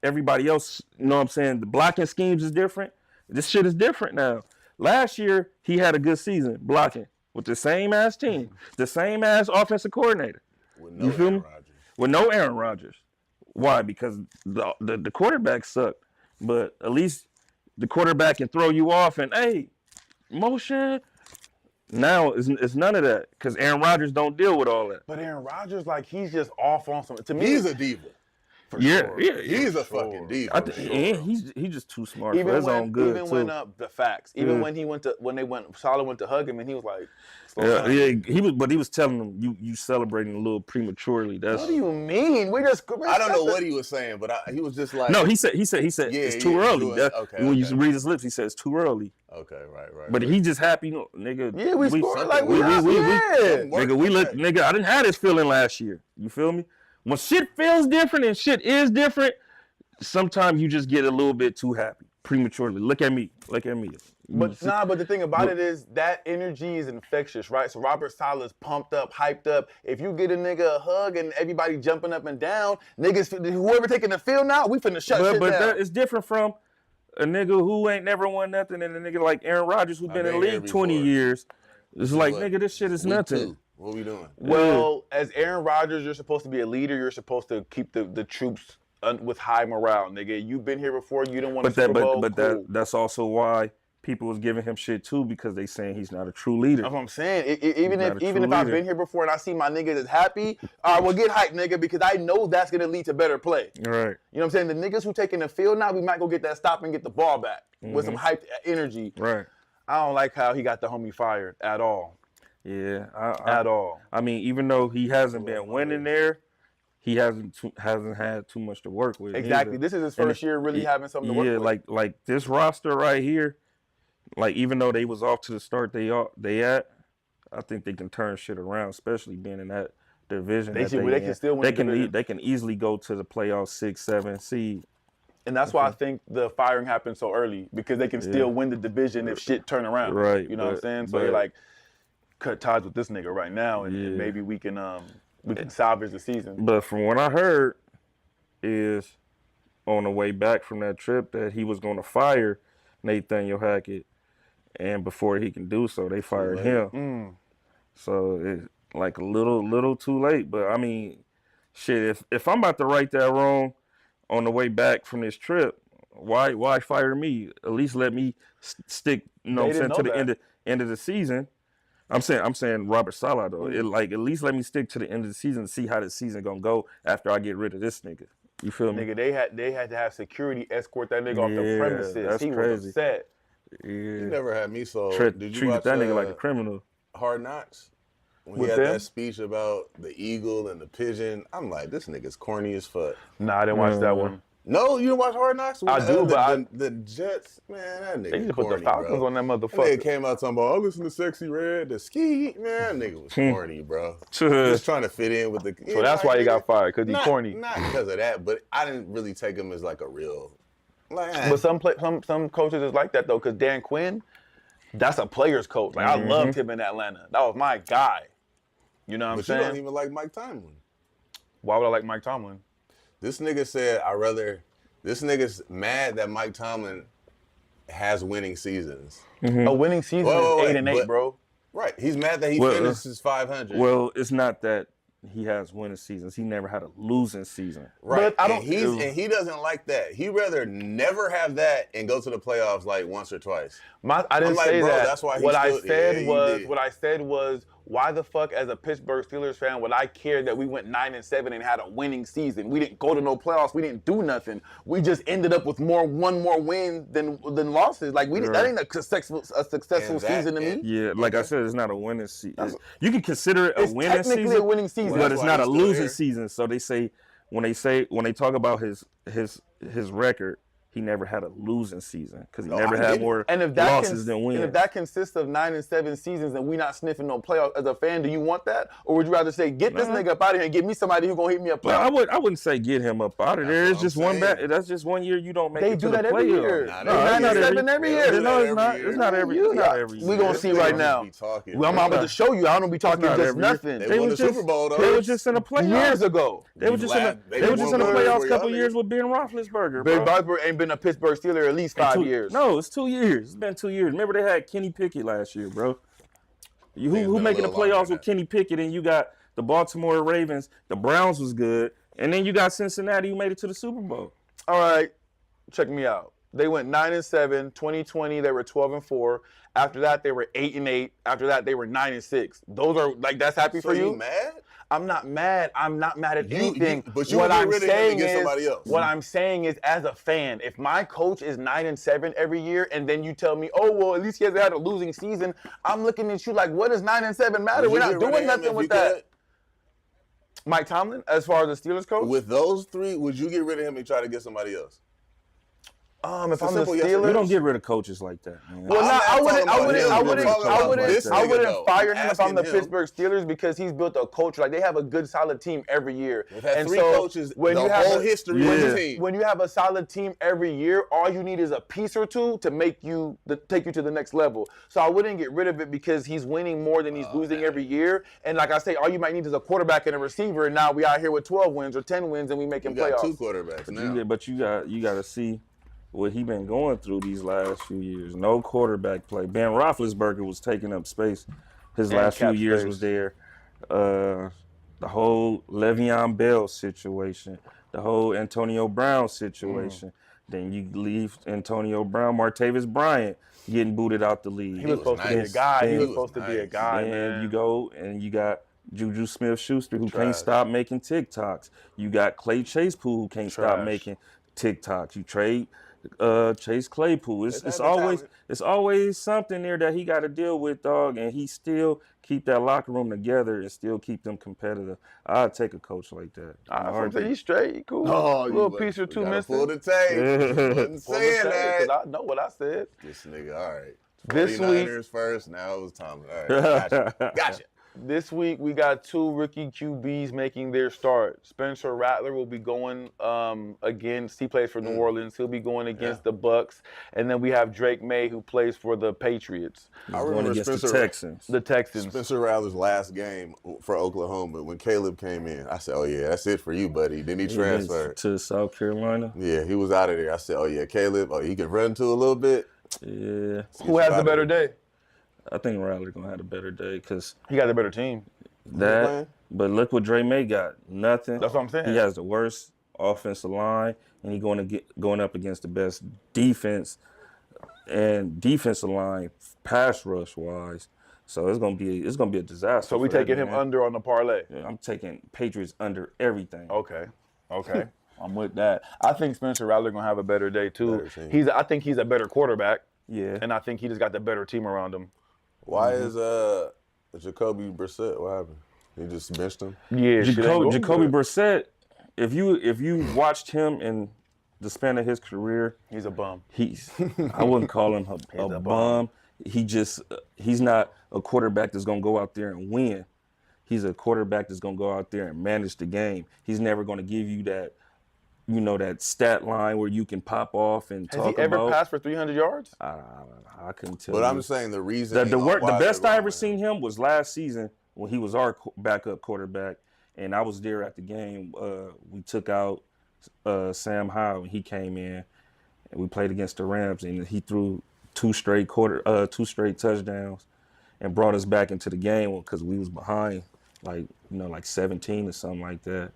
Speaker 2: Everybody else, you know what I'm saying? The blocking schemes is different. This shit is different now. Last year, he had a good season blocking with the same ass team, the same ass offensive coordinator.
Speaker 4: You feel me?
Speaker 2: With no Aaron Rodgers. Why? Because the quarterback sucked. But at least the quarterback can throw you off and, hey, motion. Now it's none of that because Aaron Rodgers don't deal with all that.
Speaker 3: But Aaron Rodgers, like, he's just off on something. To me,
Speaker 4: he's a diva.
Speaker 2: Yeah,
Speaker 4: he's a fucking diva.
Speaker 2: And he's just too smart for his own good.
Speaker 3: Even when the facts, even when Salah went to hug him, and he was like,
Speaker 2: he was telling him you celebrating a little prematurely. That's
Speaker 3: what do you mean?
Speaker 4: I don't know what he was saying, but he was just like,
Speaker 2: no, he said it's too early. When you read his lips, he said it's too early.
Speaker 4: Okay, right.
Speaker 2: But he just happy, nigga.
Speaker 3: Yeah, we scored like
Speaker 2: nigga. We look, nigga. I didn't have this feeling last year. You feel me? When shit feels different and shit is different, sometimes you just get a little bit too happy prematurely. Look at me.
Speaker 3: But the thing about it is that energy is infectious, right? So Robert Saleh's pumped up, hyped up. If you get a nigga a hug and everybody jumping up and down, niggas, whoever taking the field now, we finna shut shit down.
Speaker 2: But it's different from a nigga who ain't never won nothing and a nigga like Aaron Rodgers who's been in the league 20 years. It's like, nigga, this shit is nothing.
Speaker 4: What we doing?
Speaker 3: Well, as Aaron Rodgers, you're supposed to be a leader. You're supposed to keep the troops with high morale, nigga. You've been here before. You don't want to Super Bowl.
Speaker 2: But that's also why people was giving him shit too because they saying he's not a true leader.
Speaker 3: That's what I'm saying. Even if I've been here before and I see my niggas is happy, well, get hyped, nigga, because I know that's gonna lead to better play.
Speaker 2: Right.
Speaker 3: You know what I'm saying? The niggas who taking the field now, we might go get that stop and get the ball back with some hyped energy.
Speaker 2: Right.
Speaker 3: I don't like how he got the homie fired at all.
Speaker 2: Yeah,
Speaker 3: at all.
Speaker 2: I mean, even though he hasn't been winning there, he hasn't had too much to work with.
Speaker 3: Exactly.
Speaker 2: Either.
Speaker 3: This is his first year really having something to work with.
Speaker 2: Yeah, like this roster right here, like even though they was off to the start they at, I think they can turn shit around, especially being in that division.
Speaker 3: They can still win.
Speaker 2: They can easily go to the playoffs 6-7 seed.
Speaker 3: And that's why I think the firing happened so early because they can still win the division if shit turn around.
Speaker 2: Right.
Speaker 3: You know what I'm saying? So you're like, cut ties with this nigga right now, and maybe we can salvage the season.
Speaker 2: But from what I heard, is on the way back from that trip that he was going to fire Nathaniel Hackett, and before he can do so, they fired him. So it's like a little too late. But I mean, shit, if I'm about to right that wrong on the way back from this trip, why fire me? At least let me stick, you know what I'm saying, to the end of the season. I'm saying Robert Saleh though. At least let me stick to the end of the season and see how the season gonna go after I get rid of this nigga. You feel me?
Speaker 3: Nigga, they had to have security escort that nigga off the premises.
Speaker 2: That's
Speaker 3: he
Speaker 2: crazy.
Speaker 3: Was upset.
Speaker 4: Yeah. You never had me so. Did you
Speaker 2: treated
Speaker 4: watch
Speaker 2: that nigga like a criminal?
Speaker 4: Hard Knocks? When he had that speech about the eagle and the pigeon, I'm like, this nigga's corny as fuck.
Speaker 3: Nah, I didn't watch that one.
Speaker 4: No, you didn't watch Hard Knocks?
Speaker 3: I do, but
Speaker 4: the Jets, man, that nigga.
Speaker 3: They just
Speaker 4: corny,
Speaker 3: put the Falcons
Speaker 4: bro.
Speaker 3: on that motherfucker.
Speaker 4: That nigga came out talking about, oh, listen to Sexy Red, the ski, man, that nigga was corny, bro. Just trying to fit in with the.
Speaker 3: So that's why he got fired, because he's corny.
Speaker 4: Not because of that, but I didn't really take him as like a real. Like,
Speaker 3: but some coaches is like that though, because Dan Quinn, that's a player's coach. Like I loved him in Atlanta. That was my guy. You know what I'm saying?
Speaker 4: But you don't even like Mike Tomlin.
Speaker 3: Why would I like Mike Tomlin?
Speaker 4: This nigga said this nigga's mad that Mike Tomlin has winning seasons.
Speaker 3: A winning season is 8-8, bro.
Speaker 4: Right. He's mad that he finishes 500.
Speaker 2: Well, it's not that he has winning seasons. He never had a losing season.
Speaker 4: Right. And he doesn't like that. He'd rather never have that and go to the playoffs like once or twice.
Speaker 3: I didn't say that.
Speaker 4: That's why
Speaker 3: what I said was why the fuck, as a Pittsburgh Steelers fan, would I care that we went 9-7 and had a winning season? We didn't go to no playoffs. We didn't do nothing. We just ended up with one more win than losses. Like that ain't a successful season to me.
Speaker 2: Yeah, like I said, it's not a winning season. You can consider it a
Speaker 3: It's
Speaker 2: winning season.
Speaker 3: technically a winning season,
Speaker 2: but it's not a
Speaker 4: he's still
Speaker 2: losing
Speaker 4: there.
Speaker 2: season. So they say when they talk about his record, he never had a losing season because he never had more losses than wins.
Speaker 3: And if that consists of 9-7 seasons and we not sniffing no playoffs, as a fan, do you want that, or would you rather say get this nigga up out of here and get me somebody who gonna hit me up?
Speaker 2: I wouldn't say get him up out of there. It's just one back. That's just 1 year you don't make
Speaker 3: They
Speaker 2: it to
Speaker 3: do
Speaker 2: the
Speaker 3: that every
Speaker 2: playoffs.
Speaker 3: year.
Speaker 2: No, it's not
Speaker 3: 9-7 every year.
Speaker 2: No, it's not. It's not every. It's not every.
Speaker 3: We gonna see right now. I'm about to show you. I don't be talking
Speaker 2: not
Speaker 3: just
Speaker 2: every year.
Speaker 3: nothing.
Speaker 4: They won the Super Bowl, though.
Speaker 2: They were just in the playoffs
Speaker 3: Years ago.
Speaker 2: They were just in the playoffs a couple years with Ben Roethlisberger.
Speaker 3: Ben
Speaker 2: bro.
Speaker 3: Roethlisberger ain't been a Pittsburgh Steeler at least 5 years.
Speaker 2: No, it's 2 years. It's been 2 years. Remember they had Kenny Pickett last year, bro. Who making the playoffs with Kenny Pickett? And you got the Baltimore Ravens. The Browns was good, and then you got Cincinnati who made it to the Super Bowl.
Speaker 3: All right, check me out. They went 9-7. 2020 they were 12-4. After that they were 8-8. After that they were 9-6. Those are that's happy for you.
Speaker 4: You mad?
Speaker 3: I'm not mad. I'm not mad at anything.
Speaker 4: But you
Speaker 3: what
Speaker 4: would get
Speaker 3: I'm
Speaker 4: rid of him
Speaker 3: saying
Speaker 4: to get
Speaker 3: is,
Speaker 4: somebody else.
Speaker 3: what I'm saying is, as a fan, if my coach is 9-7 every year, and then you tell me, oh well, at least he hasn't had a losing season, I'm looking at you like, what does 9-7 matter? We're not doing nothing with that. Mike Tomlin, as far as the Steelers coach,
Speaker 4: With those three, would you get rid of him and try to get somebody else?
Speaker 3: if I'm the
Speaker 4: simple yes or
Speaker 3: Steelers,
Speaker 4: no.
Speaker 2: We don't get rid of coaches like that, man.
Speaker 3: well, I wouldn't
Speaker 4: nigga,
Speaker 3: fire
Speaker 4: though.
Speaker 3: him if I'm the
Speaker 4: Asking him.
Speaker 3: Pittsburgh Steelers because he's built a culture. Like they have a good, solid team every year.
Speaker 4: They've had
Speaker 3: and
Speaker 4: three
Speaker 3: so
Speaker 4: coaches
Speaker 3: when
Speaker 4: the
Speaker 3: you have
Speaker 4: whole
Speaker 3: a-
Speaker 4: history
Speaker 2: Yeah.
Speaker 4: of the team.
Speaker 3: When you have a solid team every year, all you need is a piece or two to take you to the next level. So I wouldn't get rid of it because he's winning more than he's losing every year. And like I say, all you might need is a quarterback and a receiver. And now we out here with 12 wins or 10 wins, and we making
Speaker 4: You got
Speaker 3: playoffs.
Speaker 4: two quarterbacks now.
Speaker 2: But you got to see what he been going through these last few years. No quarterback play. Ben Roethlisberger was taking up space. His last few
Speaker 3: cap
Speaker 2: years
Speaker 3: space.
Speaker 2: was there. The whole Le'Veon Bell situation, the whole Antonio Brown situation. Then you leave Antonio Brown, Martavis Bryant getting booted out the league.
Speaker 3: He was supposed to be a
Speaker 4: nice.
Speaker 3: guy. He
Speaker 2: He
Speaker 3: was
Speaker 2: was
Speaker 3: supposed to be a
Speaker 4: nice.
Speaker 3: guy,
Speaker 2: and
Speaker 3: man.
Speaker 2: you go and you got Juju Smith-Schuster who can't
Speaker 3: Trash.
Speaker 2: stop making TikToks. You got Clay Chasepool who can't stop
Speaker 3: Trash.
Speaker 2: making TikToks. You trade Chase Claypool.
Speaker 4: It's
Speaker 2: It's
Speaker 4: talent.
Speaker 2: always something there that he got to deal with, dog, and he still keep that locker room together and still keep them competitive. I'd take a coach like that.
Speaker 3: I'm saying he's straight. He cool.
Speaker 4: Oh, you
Speaker 3: little
Speaker 4: but-
Speaker 3: piece or
Speaker 4: we
Speaker 3: two
Speaker 4: gotta
Speaker 3: missing.
Speaker 4: Pull the tape. Wasn't
Speaker 3: Pull the
Speaker 4: saying
Speaker 3: tape,
Speaker 4: that.
Speaker 3: 'cause I know what I said.
Speaker 4: This nigga, all right.
Speaker 3: This
Speaker 4: 49ers first, now it was Tomlin. All right, gotcha.
Speaker 3: This week we got two rookie QBs making their start. Spencer Rattler will be going against. He plays for New Orleans. He'll be going against the Bucks, and then we have Drake May who plays for the Patriots,
Speaker 4: I
Speaker 2: going
Speaker 4: remember
Speaker 2: against
Speaker 4: Spencer,
Speaker 2: the Texans.
Speaker 3: the Texans.
Speaker 4: Spencer Rattler's last game for Oklahoma when Caleb came in. I said, oh, yeah, that's it for you, buddy. Then he transferred.
Speaker 2: to South Carolina.
Speaker 4: Yeah, he was out of there. I said, oh, yeah, Caleb, he can run to a little bit.
Speaker 2: Yeah,
Speaker 3: Who has the better day?
Speaker 2: I think Rattler gonna have a better day because
Speaker 3: He got the better team.
Speaker 2: that. But look what Dre May got. Nothing.
Speaker 3: That's what I'm saying.
Speaker 2: He has the worst offensive line, and he's going up against the best defense and defensive line pass rush wise. So it's gonna be a disaster.
Speaker 3: So we
Speaker 2: for that
Speaker 3: taking him
Speaker 2: man.
Speaker 3: under on the parlay.
Speaker 2: Yeah, I'm taking Patriots under everything.
Speaker 3: Okay. I'm with that. I think Spencer Rattler gonna have a better day too.
Speaker 4: Better team.
Speaker 3: I think he's a better quarterback,
Speaker 2: Yeah.
Speaker 3: and I think he just got the better team around him.
Speaker 4: Why is Jacoby Brissett? What happened? He just benched him?
Speaker 3: Yeah,
Speaker 2: Jacoby Brissett. If you watched him in the span of his career,
Speaker 3: He's a bum.
Speaker 2: I wouldn't call him a
Speaker 3: a
Speaker 2: bum. He's not a quarterback that's gonna go out there and win. He's a quarterback that's gonna go out there and manage the game. He's never gonna give you that, that stat line where you can pop off and
Speaker 3: Has
Speaker 2: talk
Speaker 3: he ever
Speaker 2: about.
Speaker 3: passed for 300 yards?
Speaker 2: I couldn't tell.
Speaker 4: But
Speaker 2: you.
Speaker 4: I'm just saying the reason.
Speaker 2: The best I ever seen him was last season when he was our backup quarterback, and I was there at the game. We took out Sam Howell, and he came in, and we played against the Rams, and he threw two straight touchdowns, and brought us back into the game because we was behind, like 17 or something like that,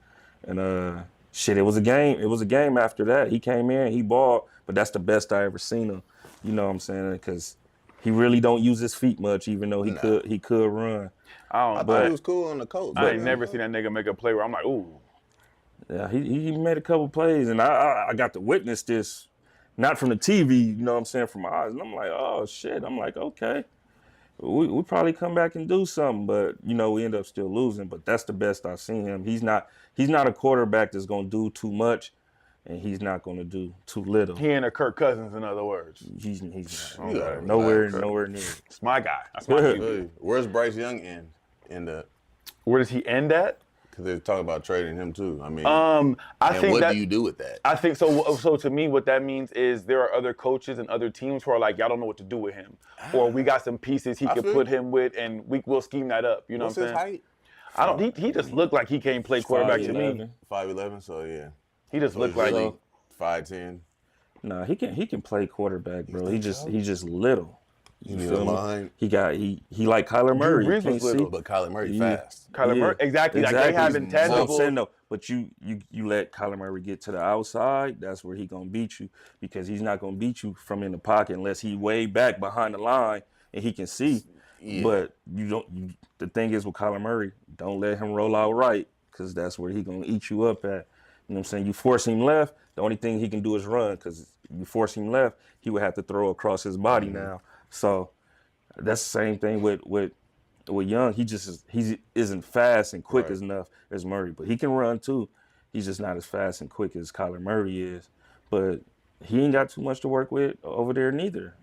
Speaker 2: and it was a game. It was a game after that. He came in, he balled, but that's the best I ever seen him. You know what I'm saying? Because He really don't use his feet much, even though he could run.
Speaker 4: I thought he was cool on the coach.
Speaker 5: I ain't never seen that nigga make a play where I'm like, ooh.
Speaker 2: Yeah, he made a couple plays, and I got to witness this, not from the TV, you know what I'm saying, from my eyes. And I'm like, oh shit. I'm like, okay, we probably come back and do something, but you know we end up still losing. But that's the best I've seen him. He's not a quarterback that's gonna do too much. And he's not going to do too little.
Speaker 5: He ain't a Kirk Cousins, in other words.
Speaker 2: He's not.
Speaker 4: Okay.
Speaker 2: Nowhere near.
Speaker 5: It's my guy. That's my QB.
Speaker 4: Where's Bryce Young end up?
Speaker 5: Where does he end at?
Speaker 4: Because they're talking about trading him too. I mean,
Speaker 5: I think
Speaker 4: what do you do with that?
Speaker 5: I think so. So to me, what that means is there are other coaches and other teams who are like, y'all don't know what to do with him, or we got some pieces he could put him with, and we'll scheme that up. You know
Speaker 4: What's
Speaker 5: what I'm saying?
Speaker 4: his height?
Speaker 5: I don't. He just looked like he can't play quarterback to me.
Speaker 4: 5'11", so yeah.
Speaker 5: He just looked like
Speaker 4: really 5'10".
Speaker 2: Nah, he can play quarterback, bro. He's just little.
Speaker 4: You need a line.
Speaker 2: He like Kyler Murray.
Speaker 5: Brees was little,
Speaker 4: but Kyler Murray fast.
Speaker 5: Kyler Murray, exactly. Like they have intangible.
Speaker 2: So I'm saying, no, but you let Kyler Murray get to the outside, that's where he gonna beat you, because he's not gonna beat you from in the pocket unless he way back behind the line and he can see. Yeah. But the thing is with Kyler Murray, don't let him roll out right, because that's where he gonna eat you up at. You know what I'm saying? You force him left, the only thing he can do is run, because you force him left, he would have to throw across his body now. So that's the same thing with Young. He isn't fast and quick enough as Murray, but he can run too. He's just not as fast and quick as Kyler Murray is. But he ain't got too much to work with over there neither.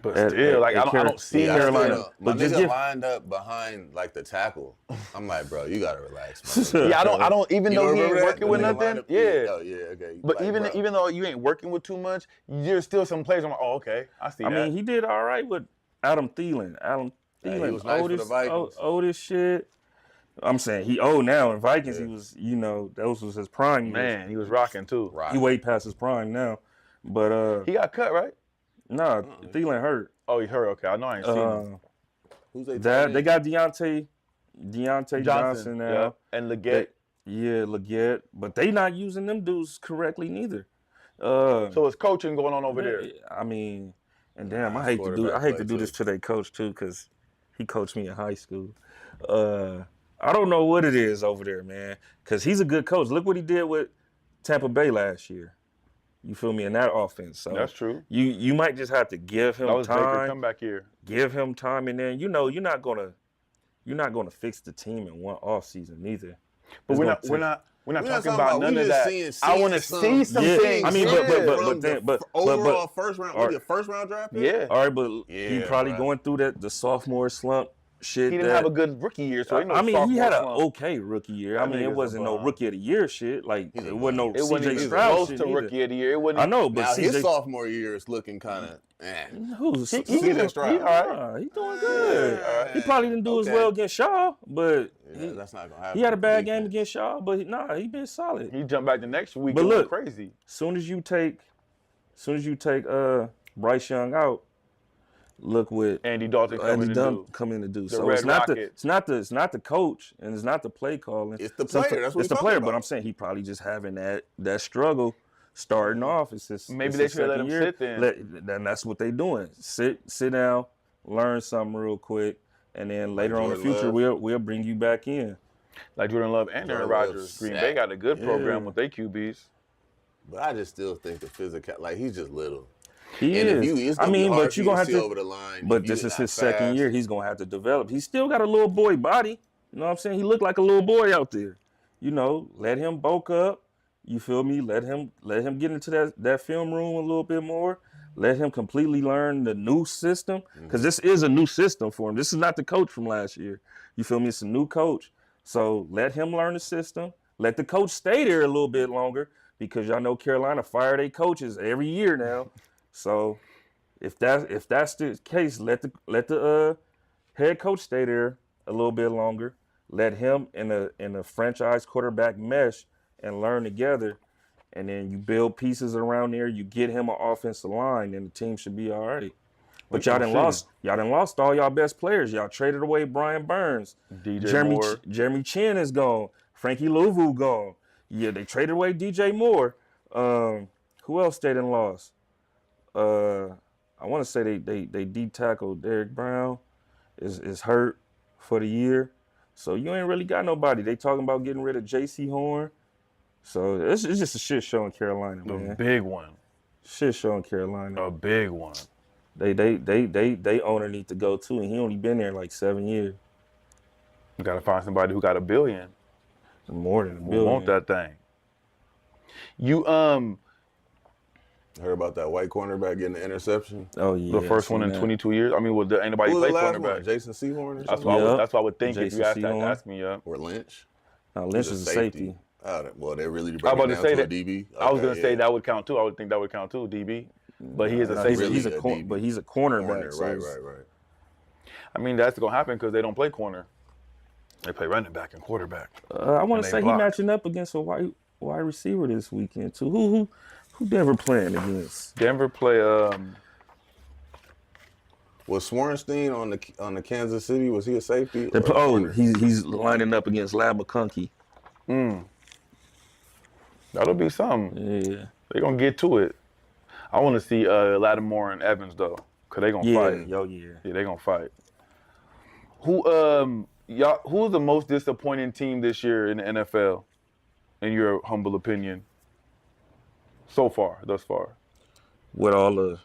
Speaker 5: But still, I don't see
Speaker 2: Carolina.
Speaker 4: But nigga lined up behind like the tackle. I'm like, bro, you gotta relax, man.
Speaker 5: Yeah, I don't. Even though he ain't working with nothing. Yeah.
Speaker 4: Oh yeah, okay.
Speaker 5: But even though you ain't working with too much, there's still some players. I'm like, oh, okay, I see that.
Speaker 2: I mean, he did all right with Adam Thielen.
Speaker 4: He was nice for the Vikings.
Speaker 2: Oldest shit. I'm saying he old now. In Vikings, he was, that was his prime years.
Speaker 5: Man, he was rocking too.
Speaker 2: He way past his prime now. But
Speaker 5: he got cut, right?
Speaker 2: Nah, Thielen hurt.
Speaker 5: Oh, he hurt. Okay, I know I ain't seen him.
Speaker 4: Who's
Speaker 2: they got Deontay Johnson now.
Speaker 5: Yeah. And Leggett.
Speaker 2: Leggett. But they not using them dudes correctly neither.
Speaker 5: So it's coaching going on over there.
Speaker 2: I mean, and damn, I hate to do this to their coach too, because he coached me in high school. I don't know what it is over there, man, because he's a good coach. Look what he did with Tampa Bay last year. You feel me, in that offense. So
Speaker 5: that's true.
Speaker 2: You might just have to give him
Speaker 5: that was
Speaker 2: time.
Speaker 5: Baker comeback year.
Speaker 2: Give him time, and then you're not gonna fix the team in one off season either.
Speaker 5: But we're not talking about none of that. I want to see some things.
Speaker 2: I mean, but
Speaker 4: overall first round draft pick.
Speaker 2: Yeah. All right, but he probably going through the sophomore slump. Shit,
Speaker 5: he didn't have a good rookie year, so
Speaker 2: he had an okay rookie year. I mean, it wasn't no rookie of the year shit. Like it wasn't no CJ Stroud
Speaker 5: close
Speaker 2: shit
Speaker 5: to rookie of the year. It wasn't.
Speaker 2: I know, but
Speaker 4: now
Speaker 2: CJ,
Speaker 4: his sophomore year is looking kind of.
Speaker 2: Who's
Speaker 4: CJ Stroud?
Speaker 5: All right.
Speaker 2: He doing good. He probably didn't do as well against Shaw, but
Speaker 4: that's not gonna happen.
Speaker 2: He had a bad game against Shaw, but he been solid.
Speaker 5: He jumped back the next week.
Speaker 2: But look,
Speaker 5: crazy.
Speaker 2: Soon as you take Bryce Young out. Look what
Speaker 5: Andy Dalton
Speaker 2: coming to do.
Speaker 5: The
Speaker 2: so
Speaker 5: Red
Speaker 2: it's not
Speaker 5: Rocket.
Speaker 2: it's not the coach and it's not the play calling.
Speaker 4: It's the player. That's what
Speaker 2: it's the player. But I'm saying he probably just having that struggle starting off. It's just
Speaker 5: maybe they should let him sit then.
Speaker 2: Then that's what they doing. Sit down, learn something real quick, and then later on in the future we'll bring you back in.
Speaker 5: Like Jordan Love and Aaron Rodgers. Green Bay got a good program with their QBs.
Speaker 4: But I just still think the physical, like he's just little.
Speaker 2: He is. I mean, but you're going to have to.
Speaker 4: Over the line
Speaker 2: but this is his second year. He's going to have to develop. He's still got a little boy body. You know what I'm saying? He looked like a little boy out there. Let him bulk up. You feel me? Let him get into that film room a little bit more. Let him completely learn the new system. Because this is a new system for him. This is not the coach from last year. You feel me? It's a new coach. So let him learn the system. Let the coach stay there a little bit longer. Because y'all know Carolina fire their coaches every year now. So, if that's the case, let the head coach stay there a little bit longer. Let him in a franchise quarterback mesh and learn together, and then you build pieces around there. You get him an offensive line, and the team should be all right. But y'all done lost all y'all best players. Y'all traded away Brian Burns, Jeremy Chin is gone, Frankie Louvu gone. Yeah, they traded away DJ Moore. Who else they done lost? I want to say they de-tackled Derrick Brown, is hurt for the year. So you ain't really got nobody. They talking about getting rid of J.C. Horn. So it's just a shit show in Carolina, man.
Speaker 5: A big one.
Speaker 2: Shit show in Carolina.
Speaker 5: A big one.
Speaker 2: They owner need to go too, and he only been there like 7 years.
Speaker 5: You got to find somebody who got $1 billion.
Speaker 2: More than $1
Speaker 5: Who
Speaker 2: billion.
Speaker 5: want that thing? You
Speaker 4: Heard about that white cornerback getting the interception?
Speaker 2: Oh yeah.
Speaker 5: the first one in 22 years. I mean, well, ain't nobody
Speaker 4: Who was
Speaker 5: play
Speaker 4: the last
Speaker 5: cornerback.
Speaker 4: one? Jason Sehorn or
Speaker 5: That's
Speaker 4: something?
Speaker 5: what,
Speaker 2: Yeah.
Speaker 5: that's what I would think if
Speaker 2: Jason
Speaker 5: you
Speaker 2: Sehorn.
Speaker 5: ask me. Yeah.
Speaker 4: Or Lynch?
Speaker 2: Lynch
Speaker 4: He's
Speaker 2: is a safety.
Speaker 4: Oh, well, they really
Speaker 5: I
Speaker 4: bring
Speaker 5: was
Speaker 4: it
Speaker 5: about
Speaker 4: down
Speaker 5: to say
Speaker 4: to a
Speaker 5: that.
Speaker 4: DB.
Speaker 5: I was
Speaker 4: Okay,
Speaker 5: gonna say
Speaker 4: yeah.
Speaker 5: that would count too. I would think that would count too, DB. But he is a
Speaker 2: Nah,
Speaker 5: safety.
Speaker 2: he's a
Speaker 4: really a
Speaker 2: corner,
Speaker 4: DB.
Speaker 2: but he's a cornerback.
Speaker 4: Corner,
Speaker 2: so
Speaker 4: right,
Speaker 2: it's-
Speaker 4: right.
Speaker 5: I mean, that's gonna happen because they don't play corner. They play running back and quarterback.
Speaker 2: I want
Speaker 5: And
Speaker 2: to
Speaker 5: they
Speaker 2: say
Speaker 5: block.
Speaker 2: he matching up against a wide receiver this weekend too. Who Denver playing against?
Speaker 5: Denver play.
Speaker 4: Was Swarnstein on the Kansas City? Was he a safety?
Speaker 2: They
Speaker 4: or
Speaker 2: play,
Speaker 4: a
Speaker 2: oh,
Speaker 4: corner?
Speaker 2: he's lining up against Lab McConkey.
Speaker 5: That'll be something.
Speaker 2: Yeah.
Speaker 5: They're gonna get to it. I want to see Lattimore and Evans though, cause they gonna fight.
Speaker 2: Yeah.
Speaker 5: Yeah, they gonna fight. Who's the most disappointing team this year in the NFL, in your humble opinion? Thus far.
Speaker 2: With all the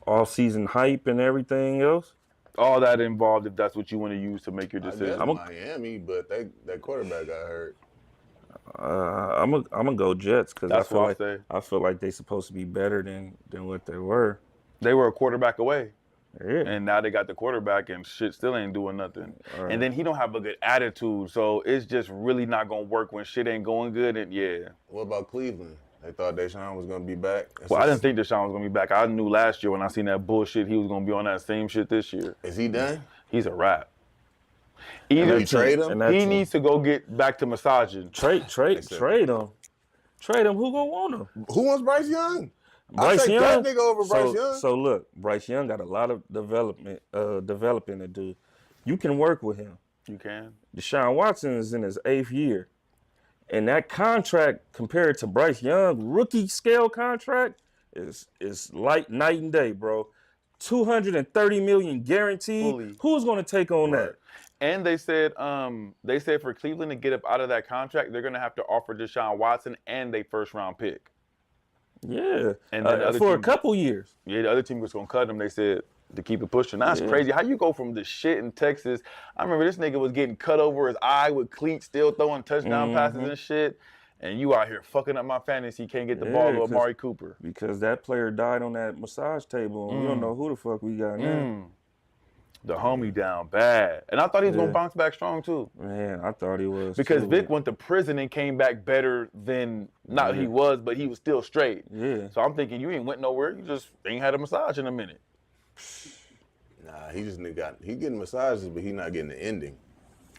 Speaker 2: off-season hype and everything else.
Speaker 5: All that involved, if that's what you want to use to make your
Speaker 4: I guess
Speaker 5: decision.
Speaker 4: Miami, but that quarterback got hurt.
Speaker 2: I'm gonna go Jets because
Speaker 5: That's what
Speaker 2: I feel like they supposed to be better than what they were.
Speaker 5: They were a quarterback away.
Speaker 2: Yeah.
Speaker 5: And now they got the quarterback and shit still ain't doing nothing.
Speaker 2: Right.
Speaker 5: And then he don't have a good attitude, so it's just really not gonna work when shit ain't going good. And yeah.
Speaker 4: What about Cleveland? They thought Deshaun was going to be back.
Speaker 5: Well, I didn't think Deshaun was gonna be back. I knew last year when I seen that bullshit he was gonna be on that same shit this year.
Speaker 4: Is he done?
Speaker 5: He's a wrap.
Speaker 4: And
Speaker 5: Either
Speaker 4: you trade him?
Speaker 5: he needs to go get back to massaging.
Speaker 2: Trade him. Trade him. Who gonna want him?
Speaker 4: Who wants Bryce Young?
Speaker 2: Bryce
Speaker 4: I take
Speaker 2: Young.
Speaker 4: that nigga over Bryce Young.
Speaker 2: So look, Bryce Young got a lot of developing to do. You can work with him.
Speaker 5: You can.
Speaker 2: Deshaun Watson is in his 8th year. And that contract compared to Bryce Young, rookie scale contract, is like night and day, bro. $230 million guaranteed.
Speaker 5: Fully.
Speaker 2: Who's gonna take on that?
Speaker 5: And they said for Cleveland to get up out of that contract, they're gonna have to offer Deshaun Watson and a first-round pick.
Speaker 2: Yeah.
Speaker 5: And then the other
Speaker 2: for a
Speaker 5: team-
Speaker 2: couple years.
Speaker 5: Yeah, the other team was gonna cut him. They said to keep it pushing. That's
Speaker 2: Yeah.
Speaker 5: crazy. How you go from the shit in Texas? I remember this nigga was getting cut over his eye with cleats, still throwing touchdown passes and shit. And you out here fucking up my fantasy, can't get the ball to
Speaker 2: 'cause-
Speaker 5: Amari Cooper.
Speaker 2: Because that player died on that massage table, and we don't know who the fuck we got now.
Speaker 5: The homie down bad. And I thought he was gonna
Speaker 2: Yeah.
Speaker 5: bounce back strong too.
Speaker 2: Man, I thought he was
Speaker 5: Because
Speaker 2: too.
Speaker 5: Vic went to prison and came back better than not he was, but he was still straight.
Speaker 2: Yeah.
Speaker 5: So I'm thinking you ain't went nowhere. You just ain't had a massage in a minute.
Speaker 4: Nah, he just he getting massages, but he not getting the ending.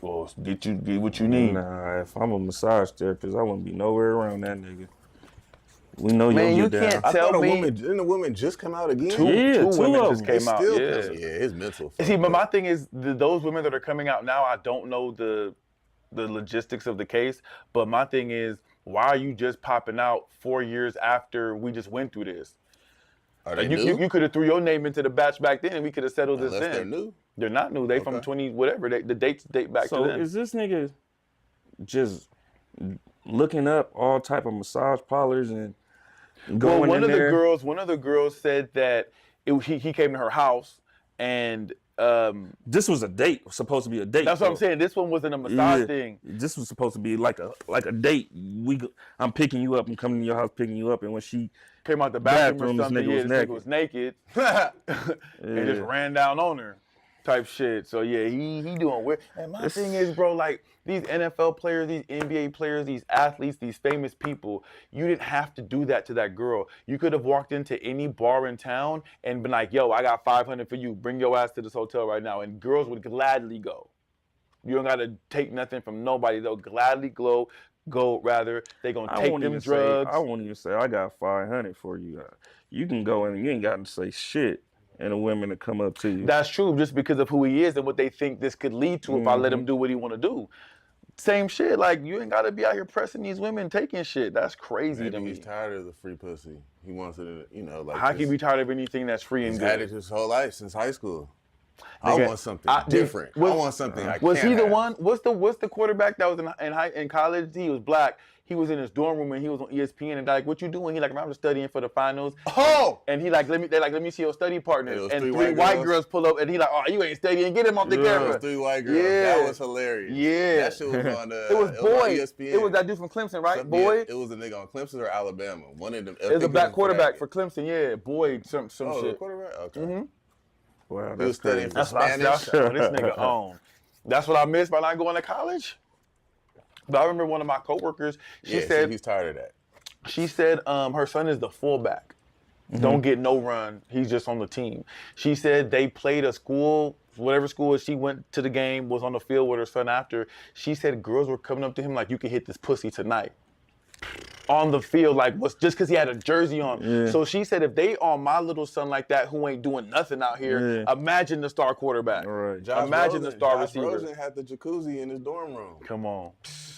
Speaker 5: Well, get what you need.
Speaker 2: Nah, if I'm a massage therapist, I wouldn't be nowhere around that nigga. We know
Speaker 5: Man,
Speaker 2: you'll
Speaker 5: you
Speaker 2: get down.
Speaker 5: can't
Speaker 4: I
Speaker 5: tell
Speaker 4: thought
Speaker 5: me
Speaker 4: didn't the women just come out again?
Speaker 5: two
Speaker 2: two
Speaker 5: women
Speaker 2: of
Speaker 5: just
Speaker 2: them.
Speaker 5: came out.
Speaker 4: Still
Speaker 5: Yeah.
Speaker 4: his mental.
Speaker 5: See, but my thing is those women that are coming out now, I don't know the logistics of the case, but my thing is, why are you just popping out 4 years after we just went through this?
Speaker 4: Are they
Speaker 5: You,
Speaker 4: new?
Speaker 5: you could have threw your name into the batch back then and we could have settled this
Speaker 4: Unless
Speaker 5: then.
Speaker 4: they're new.
Speaker 5: They're not new. They from
Speaker 4: Okay.
Speaker 5: 20 whatever. The dates date back
Speaker 2: So
Speaker 5: to then.
Speaker 2: is this nigga just looking up all type of massage parlors and going
Speaker 5: One
Speaker 2: in
Speaker 5: of
Speaker 2: there?
Speaker 5: the girls said that he came to her house and
Speaker 2: This was a date. Supposed to be a date.
Speaker 5: that's what I'm
Speaker 2: though.
Speaker 5: saying. This one wasn't a massage
Speaker 2: Yeah.
Speaker 5: thing.
Speaker 2: This was supposed to be like a date. I'm picking you up. I'm coming to your house picking you up. And when she
Speaker 5: Came out the bathroom or
Speaker 2: Bathroom, this
Speaker 5: something.
Speaker 2: nigga
Speaker 5: Yeah,
Speaker 2: was
Speaker 5: this nigga was naked and just ran down on her, type shit. So yeah, he doing weird. And my thing is, bro, like these NFL players, these NBA players, these athletes, these famous people, you didn't have to do that to that girl. You could have walked into any bar in town and been like, "Yo, I got $500 for you. Bring your ass to this hotel right now," and girls would gladly go. You don't gotta take nothing from nobody. They'll gladly go rather. They gonna take them drugs.
Speaker 2: I won't even say I got 500 for you. You can go in and you ain't got to say shit, and the women to come up to you.
Speaker 5: That's true, just because of who he is and what they think this could lead to if I let him do what he want to do. Same shit. Like, you ain't got to be out here pressing these women, taking shit. That's crazy
Speaker 4: Maybe
Speaker 5: to me.
Speaker 4: he's tired of the free pussy. He wants it, you know, like.
Speaker 5: How can you be tired of anything that's free and
Speaker 4: He's
Speaker 5: good?
Speaker 4: had it his whole life since high school. I
Speaker 5: Nigga,
Speaker 4: want something different. I want something I
Speaker 5: Was
Speaker 4: can't
Speaker 5: he the
Speaker 4: have.
Speaker 5: one? What's the quarterback that was in college? He was black. He was in his dorm room and he was on ESPN and like, what you doing? He like, I'm just studying for the finals.
Speaker 4: Oh!
Speaker 5: And he like, let me see your study partner.
Speaker 4: And it was
Speaker 5: And
Speaker 4: three
Speaker 5: three
Speaker 4: white
Speaker 5: white
Speaker 4: girls.
Speaker 5: girls pull up and he like, oh, you ain't studying. Get him off the
Speaker 2: Yeah.
Speaker 4: It
Speaker 5: camera.
Speaker 4: was 3 white girls.
Speaker 5: Yeah.
Speaker 4: That was hilarious.
Speaker 5: Yeah.
Speaker 4: That shit was on
Speaker 5: It was
Speaker 4: on
Speaker 5: Boyd.
Speaker 4: ESPN.
Speaker 5: It was that dude from Clemson, right?
Speaker 4: Some-
Speaker 5: Boyd.
Speaker 4: Yeah, it was a nigga on Clemson or Alabama. One of them.
Speaker 5: It was a black quarterback for Clemson. Yeah, Boyd. Some
Speaker 4: Oh, the
Speaker 5: shit.
Speaker 4: quarterback? Okay.
Speaker 5: Mhm.
Speaker 2: Wow,
Speaker 4: He was
Speaker 2: that's
Speaker 4: studying
Speaker 2: crazy.
Speaker 4: for
Speaker 5: That's what I
Speaker 4: Spanish.
Speaker 5: said. This nigga on. That's what I missed by not going to college. But I remember one of my coworkers. She
Speaker 4: Yeah,
Speaker 5: said
Speaker 4: so he's tired of that.
Speaker 5: She said her son is the fullback. Don't get no run. He's just on the team. She said they played a school, whatever school she went to the game, was on the field with her son after. She said girls were coming up to him like, you can hit this pussy tonight. On the field, like, was just because he had a jersey on.
Speaker 2: Yeah.
Speaker 5: So she said, if they on my little son like that who ain't doing nothing out here,
Speaker 2: Yeah.
Speaker 5: imagine the star quarterback.
Speaker 2: All right.
Speaker 5: Imagine the star
Speaker 4: Josh
Speaker 5: receiver.
Speaker 4: Rosen had the jacuzzi in his dorm room.
Speaker 5: Come on.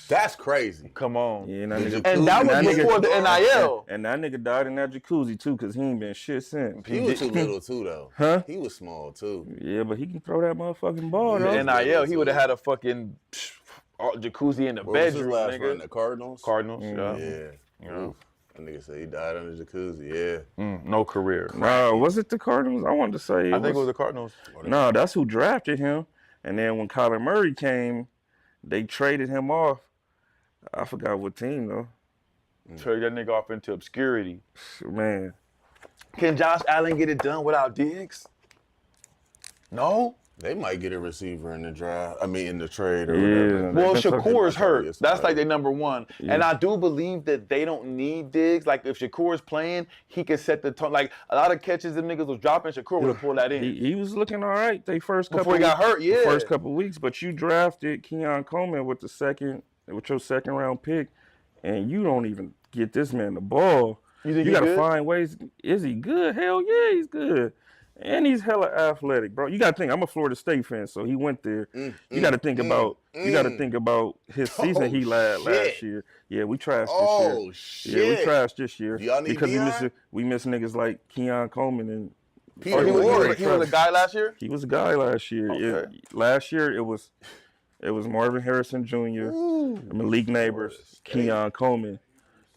Speaker 4: That's crazy.
Speaker 5: Come on.
Speaker 2: Yeah, and that
Speaker 4: The
Speaker 2: nigga,
Speaker 5: And that
Speaker 4: jacuzzi-
Speaker 5: was before the NIL.
Speaker 2: and that nigga died in that jacuzzi too, cause he ain't been shit since.
Speaker 4: He was too little too, though.
Speaker 2: Huh?
Speaker 4: He was small too.
Speaker 2: Yeah, but he can throw that motherfucking ball,
Speaker 5: The
Speaker 2: though.
Speaker 5: NIL, he would have had a fucking jacuzzi in the
Speaker 4: What was his
Speaker 5: bedroom,
Speaker 4: last
Speaker 5: nigga.
Speaker 4: run? The Cardinals.
Speaker 5: Cardinals,
Speaker 4: Yeah.
Speaker 5: Yeah.
Speaker 4: Oof. That nigga said he died on the jacuzzi. Yeah.
Speaker 5: No career.
Speaker 2: Nah, was it the Cardinals? I wanted to say
Speaker 5: I think it was the Cardinals.
Speaker 2: No, that's who drafted him. And then when Kyler Murray came, they traded him off. I forgot what team though.
Speaker 5: Trade that nigga off into obscurity.
Speaker 2: Man,
Speaker 5: Can Josh Allen get it done without Diggs? No.
Speaker 4: They might get a receiver in the draft. I mean, in the trade or
Speaker 2: Yeah.
Speaker 4: whatever.
Speaker 5: Well,
Speaker 2: That's
Speaker 5: Shakur's
Speaker 4: okay.
Speaker 5: hurt.
Speaker 4: Yes,
Speaker 5: That's
Speaker 4: right.
Speaker 5: like their number one. And I do believe that they don't need Diggs. Like, if Shakur's playing, he can set the tone. Like, a lot of catches them niggas was dropping, Shakur would have pulled that in.
Speaker 2: he was looking all right. They first couple
Speaker 5: Before he got hurt, yeah.
Speaker 2: the first couple weeks. But you drafted Keon Coleman with your second round pick, and you don't even get this man the ball.
Speaker 5: You think
Speaker 2: You
Speaker 5: he
Speaker 2: gotta
Speaker 5: good?
Speaker 2: find ways. Is he good? Hell yeah, he's good. And he's hella athletic, bro. You gotta think. I'm a Florida State fan, so he went there. You gotta think about. You gotta think about his season he led
Speaker 4: shit.
Speaker 2: last year. Yeah, we trashed this
Speaker 4: Oh,
Speaker 2: year.
Speaker 4: shit.
Speaker 2: Yeah, we trashed this year
Speaker 4: Y'all need
Speaker 2: because
Speaker 4: Deion?
Speaker 2: we missed niggas like Keon Coleman and
Speaker 4: Peter
Speaker 5: Oh, he
Speaker 4: Ward.
Speaker 5: was a guy last year?
Speaker 2: he was a guy last year.
Speaker 5: Okay.
Speaker 2: Last year it was Marvin Harrison Jr., Malik Neighbors, Keon Coleman.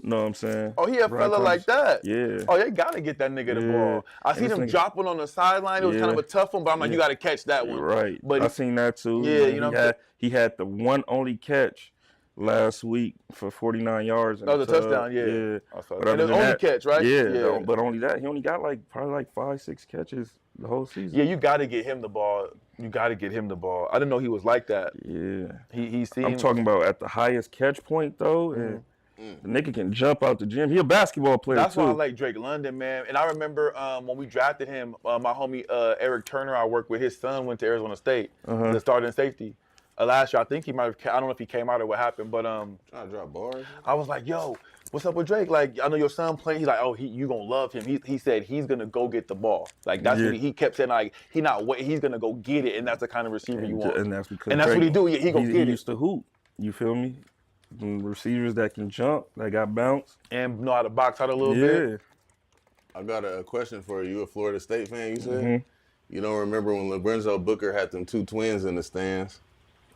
Speaker 2: You know what I'm saying?
Speaker 5: Oh, he a
Speaker 2: Brian
Speaker 5: fella like that.
Speaker 2: Yeah.
Speaker 5: Oh, they gotta get that nigga the
Speaker 2: Yeah.
Speaker 5: ball. I
Speaker 2: And
Speaker 5: seen
Speaker 2: this
Speaker 5: him
Speaker 2: nigga-
Speaker 5: drop one on the sideline. It was kind of
Speaker 2: Yeah.
Speaker 5: a tough one, but I'm like, you gotta catch that one.
Speaker 2: Right.
Speaker 5: But
Speaker 2: I seen that too.
Speaker 5: Yeah,
Speaker 2: And
Speaker 5: you know what I'm
Speaker 2: he had the one only catch last week for 49 yards.
Speaker 5: that was a touchdown, yeah.
Speaker 2: Yeah.
Speaker 5: I saw
Speaker 2: But
Speaker 5: that. And
Speaker 2: other
Speaker 5: it was
Speaker 2: than
Speaker 5: only
Speaker 2: that-
Speaker 5: catch, right?
Speaker 2: Yeah,
Speaker 5: Yeah.
Speaker 2: but only that. He only got probably 5-6 catches the whole season.
Speaker 5: Yeah, you gotta get him the ball. You gotta get him the ball. I didn't know he was like that.
Speaker 2: Yeah.
Speaker 5: He seemed.
Speaker 2: I'm talking about at the highest catch point though, and the nigga can jump out the gym. He a basketball player
Speaker 5: That's
Speaker 2: too.
Speaker 5: why I like Drake London, man. And I remember when we drafted him, my homie Eric Turner, I worked with, his son went to Arizona State, the starting safety. Last year, I think he might have, I don't know if he came out or what happened, but
Speaker 4: Trying to drop bars.
Speaker 5: I was like, yo, what's up with Drake? Like, I know your son playing. He's like, oh, you gonna love him. He said he's gonna go get the ball. Like, that's what he kept saying, like, he's gonna go get it, and that's the kind of receiver you want.
Speaker 2: And that's because
Speaker 5: what he do. Yeah, he gonna get it.
Speaker 2: used to hoop. You feel me? Them receivers that can jump, that got bounce.
Speaker 5: And know how to box out a little
Speaker 2: Yeah.
Speaker 5: bit.
Speaker 4: I got a question for you. You a Florida State fan, you said?
Speaker 2: Mm-hmm.
Speaker 4: You don't remember when Lorenzo Booker had them 2 twins in the stands?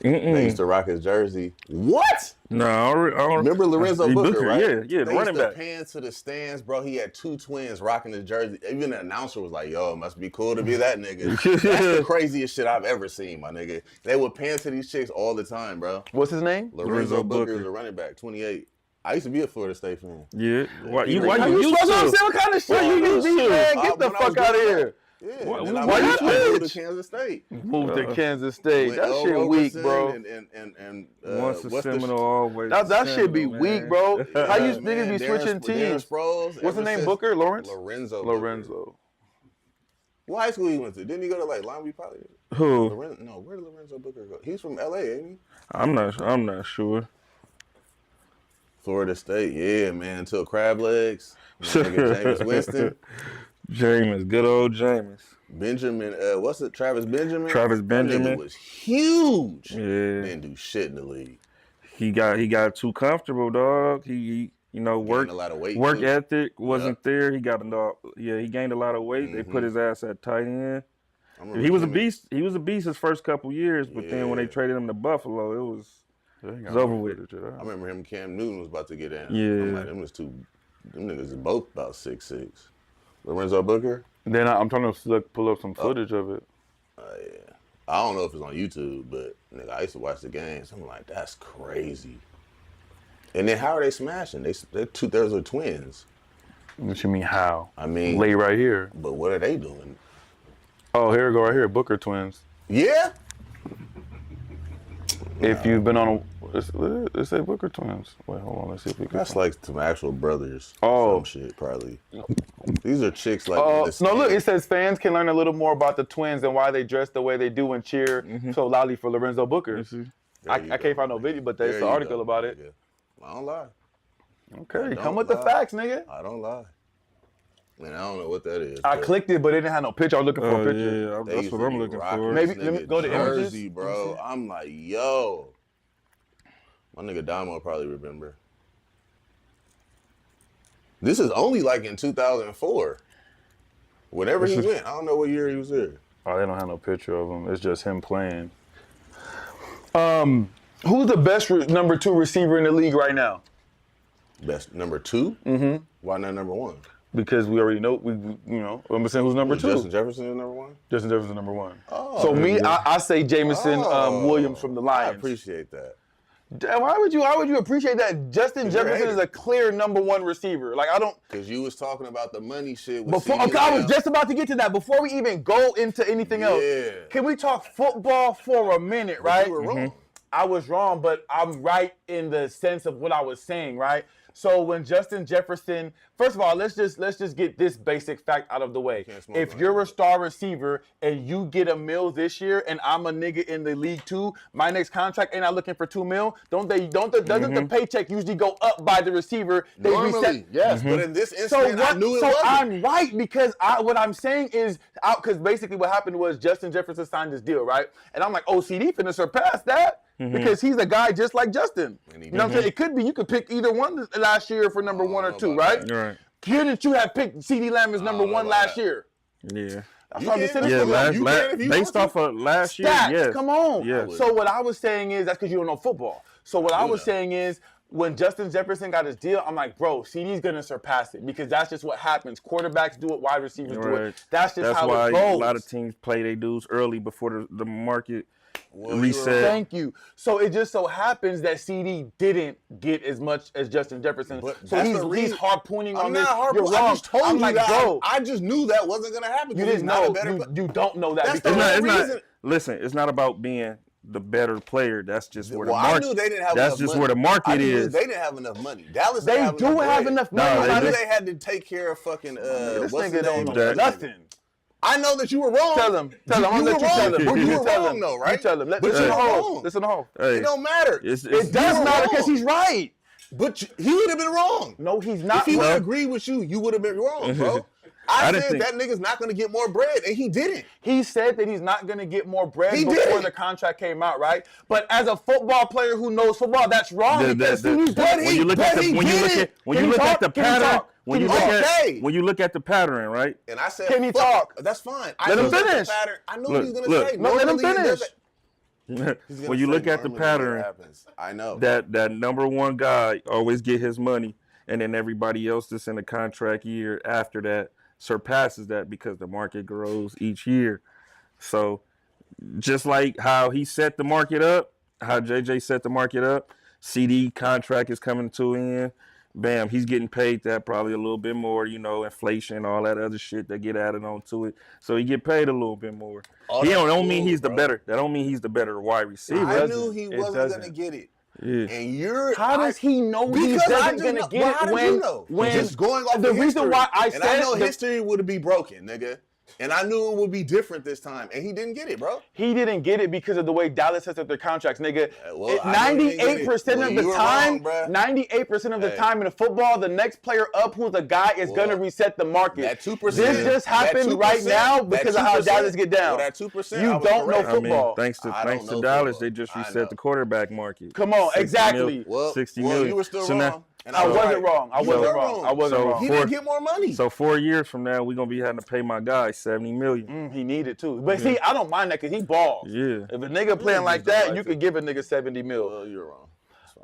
Speaker 2: Mm-mm.
Speaker 4: They used to rock his jersey. What?
Speaker 2: No, I don't
Speaker 4: Remember Lorenzo Booker, right?
Speaker 2: Yeah, the
Speaker 4: They
Speaker 2: running
Speaker 4: used to
Speaker 2: back.
Speaker 4: pan to the stands, bro. He had 2 twins rocking his jersey. Even the announcer was like, yo, it must be cool to be that nigga. That's the craziest shit I've ever seen, my nigga. They would pan to these chicks all the time, bro.
Speaker 5: What's his name?
Speaker 4: Lorenzo Booker is
Speaker 2: Booker.
Speaker 4: a running back, 28. I used to be a Florida State fan.
Speaker 2: Yeah. Why
Speaker 4: He
Speaker 2: you
Speaker 4: How
Speaker 2: used
Speaker 5: That's what I'm
Speaker 2: to?
Speaker 5: saying. What kind of shit
Speaker 2: Why you
Speaker 5: you
Speaker 2: used
Speaker 5: be,
Speaker 2: to?
Speaker 5: man? Get the
Speaker 4: When I was
Speaker 5: fuck out of
Speaker 4: growing
Speaker 5: here.
Speaker 4: up. Yeah.
Speaker 2: Why-
Speaker 4: And then I
Speaker 2: why you
Speaker 4: moved to
Speaker 2: switch?
Speaker 4: Kansas State.
Speaker 5: Moved to Kansas State.
Speaker 4: With
Speaker 5: That
Speaker 4: Earl
Speaker 5: shit weak,
Speaker 4: Roberson
Speaker 5: bro.
Speaker 4: And
Speaker 2: Once a
Speaker 4: what's the
Speaker 2: Seminole, always
Speaker 5: That
Speaker 2: a
Speaker 5: should be
Speaker 2: Seminole,
Speaker 5: weak,
Speaker 2: man.
Speaker 5: bro. How you
Speaker 4: man,
Speaker 5: niggas be switching
Speaker 4: Darren
Speaker 5: teams?
Speaker 4: Sproles,
Speaker 5: What's his
Speaker 4: ever
Speaker 5: name?
Speaker 4: since-
Speaker 5: Booker? Lawrence?
Speaker 4: Lorenzo.
Speaker 5: Lorenzo.
Speaker 4: What high school he went to? Didn't he go to like Long Beach? Probably.
Speaker 2: Who?
Speaker 4: No, where did Lorenzo Booker go? He's from LA, ain't he?
Speaker 2: I'm not sure.
Speaker 4: Florida State, yeah, man. Until crab legs. Nigga Jameis Winston.
Speaker 2: Jameis, good old Jameis.
Speaker 4: Benjamin, what's it? Travis Benjamin?
Speaker 2: Travis
Speaker 4: That
Speaker 2: Benjamin.
Speaker 4: nigga was huge.
Speaker 2: Yeah.
Speaker 4: Didn't do shit in the league.
Speaker 2: He got too comfortable, dog. He you know,
Speaker 4: Gained a lot of weight,
Speaker 2: work
Speaker 4: too.
Speaker 2: ethic wasn't there. He got he gained a lot of weight. They put his ass at tight end. He was a beast. He was a beast his first couple years, but then when they traded him to Buffalo, it was over with.
Speaker 4: I remember him and Cam Newton was about to get in.
Speaker 2: Yeah.
Speaker 4: I'm like, them niggas is both about 6'6". Lorenzo Booker?
Speaker 5: Then I'm trying to pull up some footage of it.
Speaker 4: Yeah. I don't know if it's on YouTube, but nigga, I used to watch the games. I'm like, that's crazy. And then how are they smashing? Those are twins.
Speaker 5: What you mean how?
Speaker 4: I mean,
Speaker 5: lay right here.
Speaker 4: But what are they doing?
Speaker 5: Oh, here we go right here. Booker twins.
Speaker 4: Yeah.
Speaker 5: If you've been on let's say Booker twins. Wait, hold on. Let's see if we can.
Speaker 4: That's like some actual brothers.
Speaker 5: Oh.
Speaker 4: Some shit, probably. These are chicks like.
Speaker 5: No, look, it says fans can learn a little more about the twins and why they dress the way they do and cheer so loudly for Lorenzo Booker. I can't find no video, but there's an article about it.
Speaker 4: Yeah. I don't lie.
Speaker 5: Okay, come with the facts, nigga.
Speaker 4: I don't lie. Man, I don't know what that is.
Speaker 5: I clicked it, but it didn't have no picture. I was looking for a picture.
Speaker 2: Yeah, that's what I'm looking for.
Speaker 5: Maybe let me go to images.
Speaker 4: Jersey, bro. I'm like, yo. My nigga Damo probably remember. This is only like in 2004. Whenever he went. I don't know what year he was there.
Speaker 5: Oh, they don't have no picture of him. It's just him playing. Who's the best number 2 receiver in the league right now?
Speaker 4: Best number 2? Mm-hmm. Why not number 1?
Speaker 5: Because we already know, I'm saying who's number 2.
Speaker 4: Justin Jefferson is number 1?
Speaker 5: Justin Jefferson number 1.
Speaker 4: Oh,
Speaker 5: so I say Jameson Williams from the Lions.
Speaker 4: I appreciate that.
Speaker 5: Why would you appreciate that? Justin Jefferson is a clear number 1 receiver. Like, I don't.
Speaker 4: Because you was talking about the money shit.
Speaker 5: I was just about to get to that. Before we even go into anything else, can we talk football for a minute, right?
Speaker 4: You were wrong.
Speaker 5: I was wrong, but I'm right in the sense of what I was saying, right? So when Justin Jefferson, first of all, let's just get this basic fact out of the way. If you're a star receiver and you get $1 million this year, and I'm a nigga in the league too, my next contract ain't I looking for $2 million? Doesn't the paycheck usually go up by the receiver?
Speaker 4: Normally, yes, but in this instance, I knew it wasn't.
Speaker 5: I'm right because what I'm saying is, because basically what happened was Justin Jefferson signed this deal, right? And I'm like, oh, CD finna surpass that. Because he's a guy just like Justin. You know what I'm saying? It could be you could pick either one last year for number 1 or 2, right?
Speaker 2: Right.
Speaker 5: Couldn't you have picked CD Lamb as number 1 last year?
Speaker 2: Yeah.
Speaker 5: That's what I'm saying.
Speaker 2: Yeah, based off of last year,
Speaker 5: Stats,
Speaker 2: yes.
Speaker 5: come on.
Speaker 2: Yeah.
Speaker 5: So what I was saying is, that's because you don't know football. So what I was saying is, when Justin Jefferson got his deal, I'm like, bro, CD's going to surpass it because that's just what happens. Quarterbacks do it, wide receivers do it. That's just how it goes.
Speaker 2: That's why a lot of teams play their dudes early before the market reset.
Speaker 5: Thank you. So it just so happens that CD didn't get as much as Justin Jefferson. So he's harpooning on this. You're wrong.
Speaker 4: I just told you that.
Speaker 5: Bro,
Speaker 4: I just knew that wasn't going to happen.
Speaker 5: You didn't know. You don't know that.
Speaker 2: Listen, it's not about being the better player. That's just where the market.
Speaker 4: I knew they didn't have
Speaker 2: that's
Speaker 4: enough
Speaker 2: just
Speaker 4: money.
Speaker 2: where the market is.
Speaker 4: They didn't have enough money. Dallas.
Speaker 5: They do have enough money.
Speaker 4: I knew they had to take care of fucking.
Speaker 5: This
Speaker 4: what's
Speaker 5: nigga
Speaker 4: the name?
Speaker 5: don't know nothing.
Speaker 4: I know that you were wrong.
Speaker 5: Tell him. I'm gonna let you tell him.
Speaker 4: You were wrong though, right?
Speaker 5: You tell him.
Speaker 4: But you're wrong.
Speaker 5: Listen to home.
Speaker 4: It don't matter.
Speaker 5: It does matter because he's right.
Speaker 4: But he would have been wrong.
Speaker 5: No, he's not.
Speaker 4: If he would have agreed with you, you would have been wrong, bro. I said that nigga's not going to get more bread, and he didn't.
Speaker 5: He said that he's not going to get more bread before the contract came out, right? But as a football player who knows football, that's wrong.
Speaker 2: When you look at the pattern, when you look at the pattern, right?
Speaker 4: And I said,
Speaker 5: can he talk?
Speaker 4: That's fine.
Speaker 5: Let him finish.
Speaker 4: I know what he's going to say.
Speaker 5: No, let him finish.
Speaker 2: When you look at the pattern,
Speaker 4: I know
Speaker 2: that number 1 guy always get his money, and then everybody else that's in the contract year after that surpasses that because the market grows each year. So just like how he set the market up, how JJ set the market up, CD contract is coming to an end. Bam, he's getting paid that probably a little bit more, inflation, all that other shit that get added onto it. So he get paid a little bit more. Don't mean he's the better. That don't mean he's the better wide receiver.
Speaker 4: I knew he wasn't going to get it. Yeah. And
Speaker 5: how does he know he doesn't gonna get it when
Speaker 4: just going off
Speaker 5: the reason why I said
Speaker 4: I know history would be broken, nigga. And I knew it would be different this time, and he didn't get it, bro.
Speaker 5: He didn't get it because of the way Dallas sets up their contracts, nigga.
Speaker 4: Well, I know he didn't get it.
Speaker 5: 98%
Speaker 4: Well,
Speaker 5: of the
Speaker 4: you were
Speaker 5: time,
Speaker 4: wrong, bruh.
Speaker 5: 98% of the
Speaker 4: Hey.
Speaker 5: time in football, the next player up who's a guy is gonna reset the market.
Speaker 4: That 2%.
Speaker 5: This just happened right now because of how Dallas get down.
Speaker 4: Well, that 2%.
Speaker 5: You
Speaker 4: I was
Speaker 5: don't know
Speaker 4: correct.
Speaker 5: football.
Speaker 2: I mean, thanks
Speaker 4: I
Speaker 2: to
Speaker 4: don't know
Speaker 2: Dallas,
Speaker 4: football.
Speaker 2: they just
Speaker 4: I
Speaker 2: reset
Speaker 4: know.
Speaker 2: the quarterback market.
Speaker 5: Come on,
Speaker 2: 60
Speaker 5: exactly.
Speaker 2: mil,
Speaker 4: Well,
Speaker 2: 60
Speaker 4: well,
Speaker 2: million.
Speaker 4: you were still
Speaker 2: So
Speaker 4: wrong.
Speaker 2: now-
Speaker 4: And
Speaker 5: I
Speaker 4: was
Speaker 5: wasn't
Speaker 4: right.
Speaker 5: wrong. I
Speaker 4: You
Speaker 5: wasn't
Speaker 4: were
Speaker 5: wrong. I wasn't
Speaker 2: So
Speaker 5: wrong.
Speaker 4: He didn't get more money.
Speaker 2: So 4 years from now, we're gonna be having to pay my guy $70 million.
Speaker 5: He needed to. But see, I don't mind that because he balls.
Speaker 2: Yeah.
Speaker 5: If a nigga playing like
Speaker 4: just don't
Speaker 5: that,
Speaker 4: like
Speaker 5: you
Speaker 4: it.
Speaker 5: could give a nigga 70 mil.
Speaker 4: Well, you're wrong.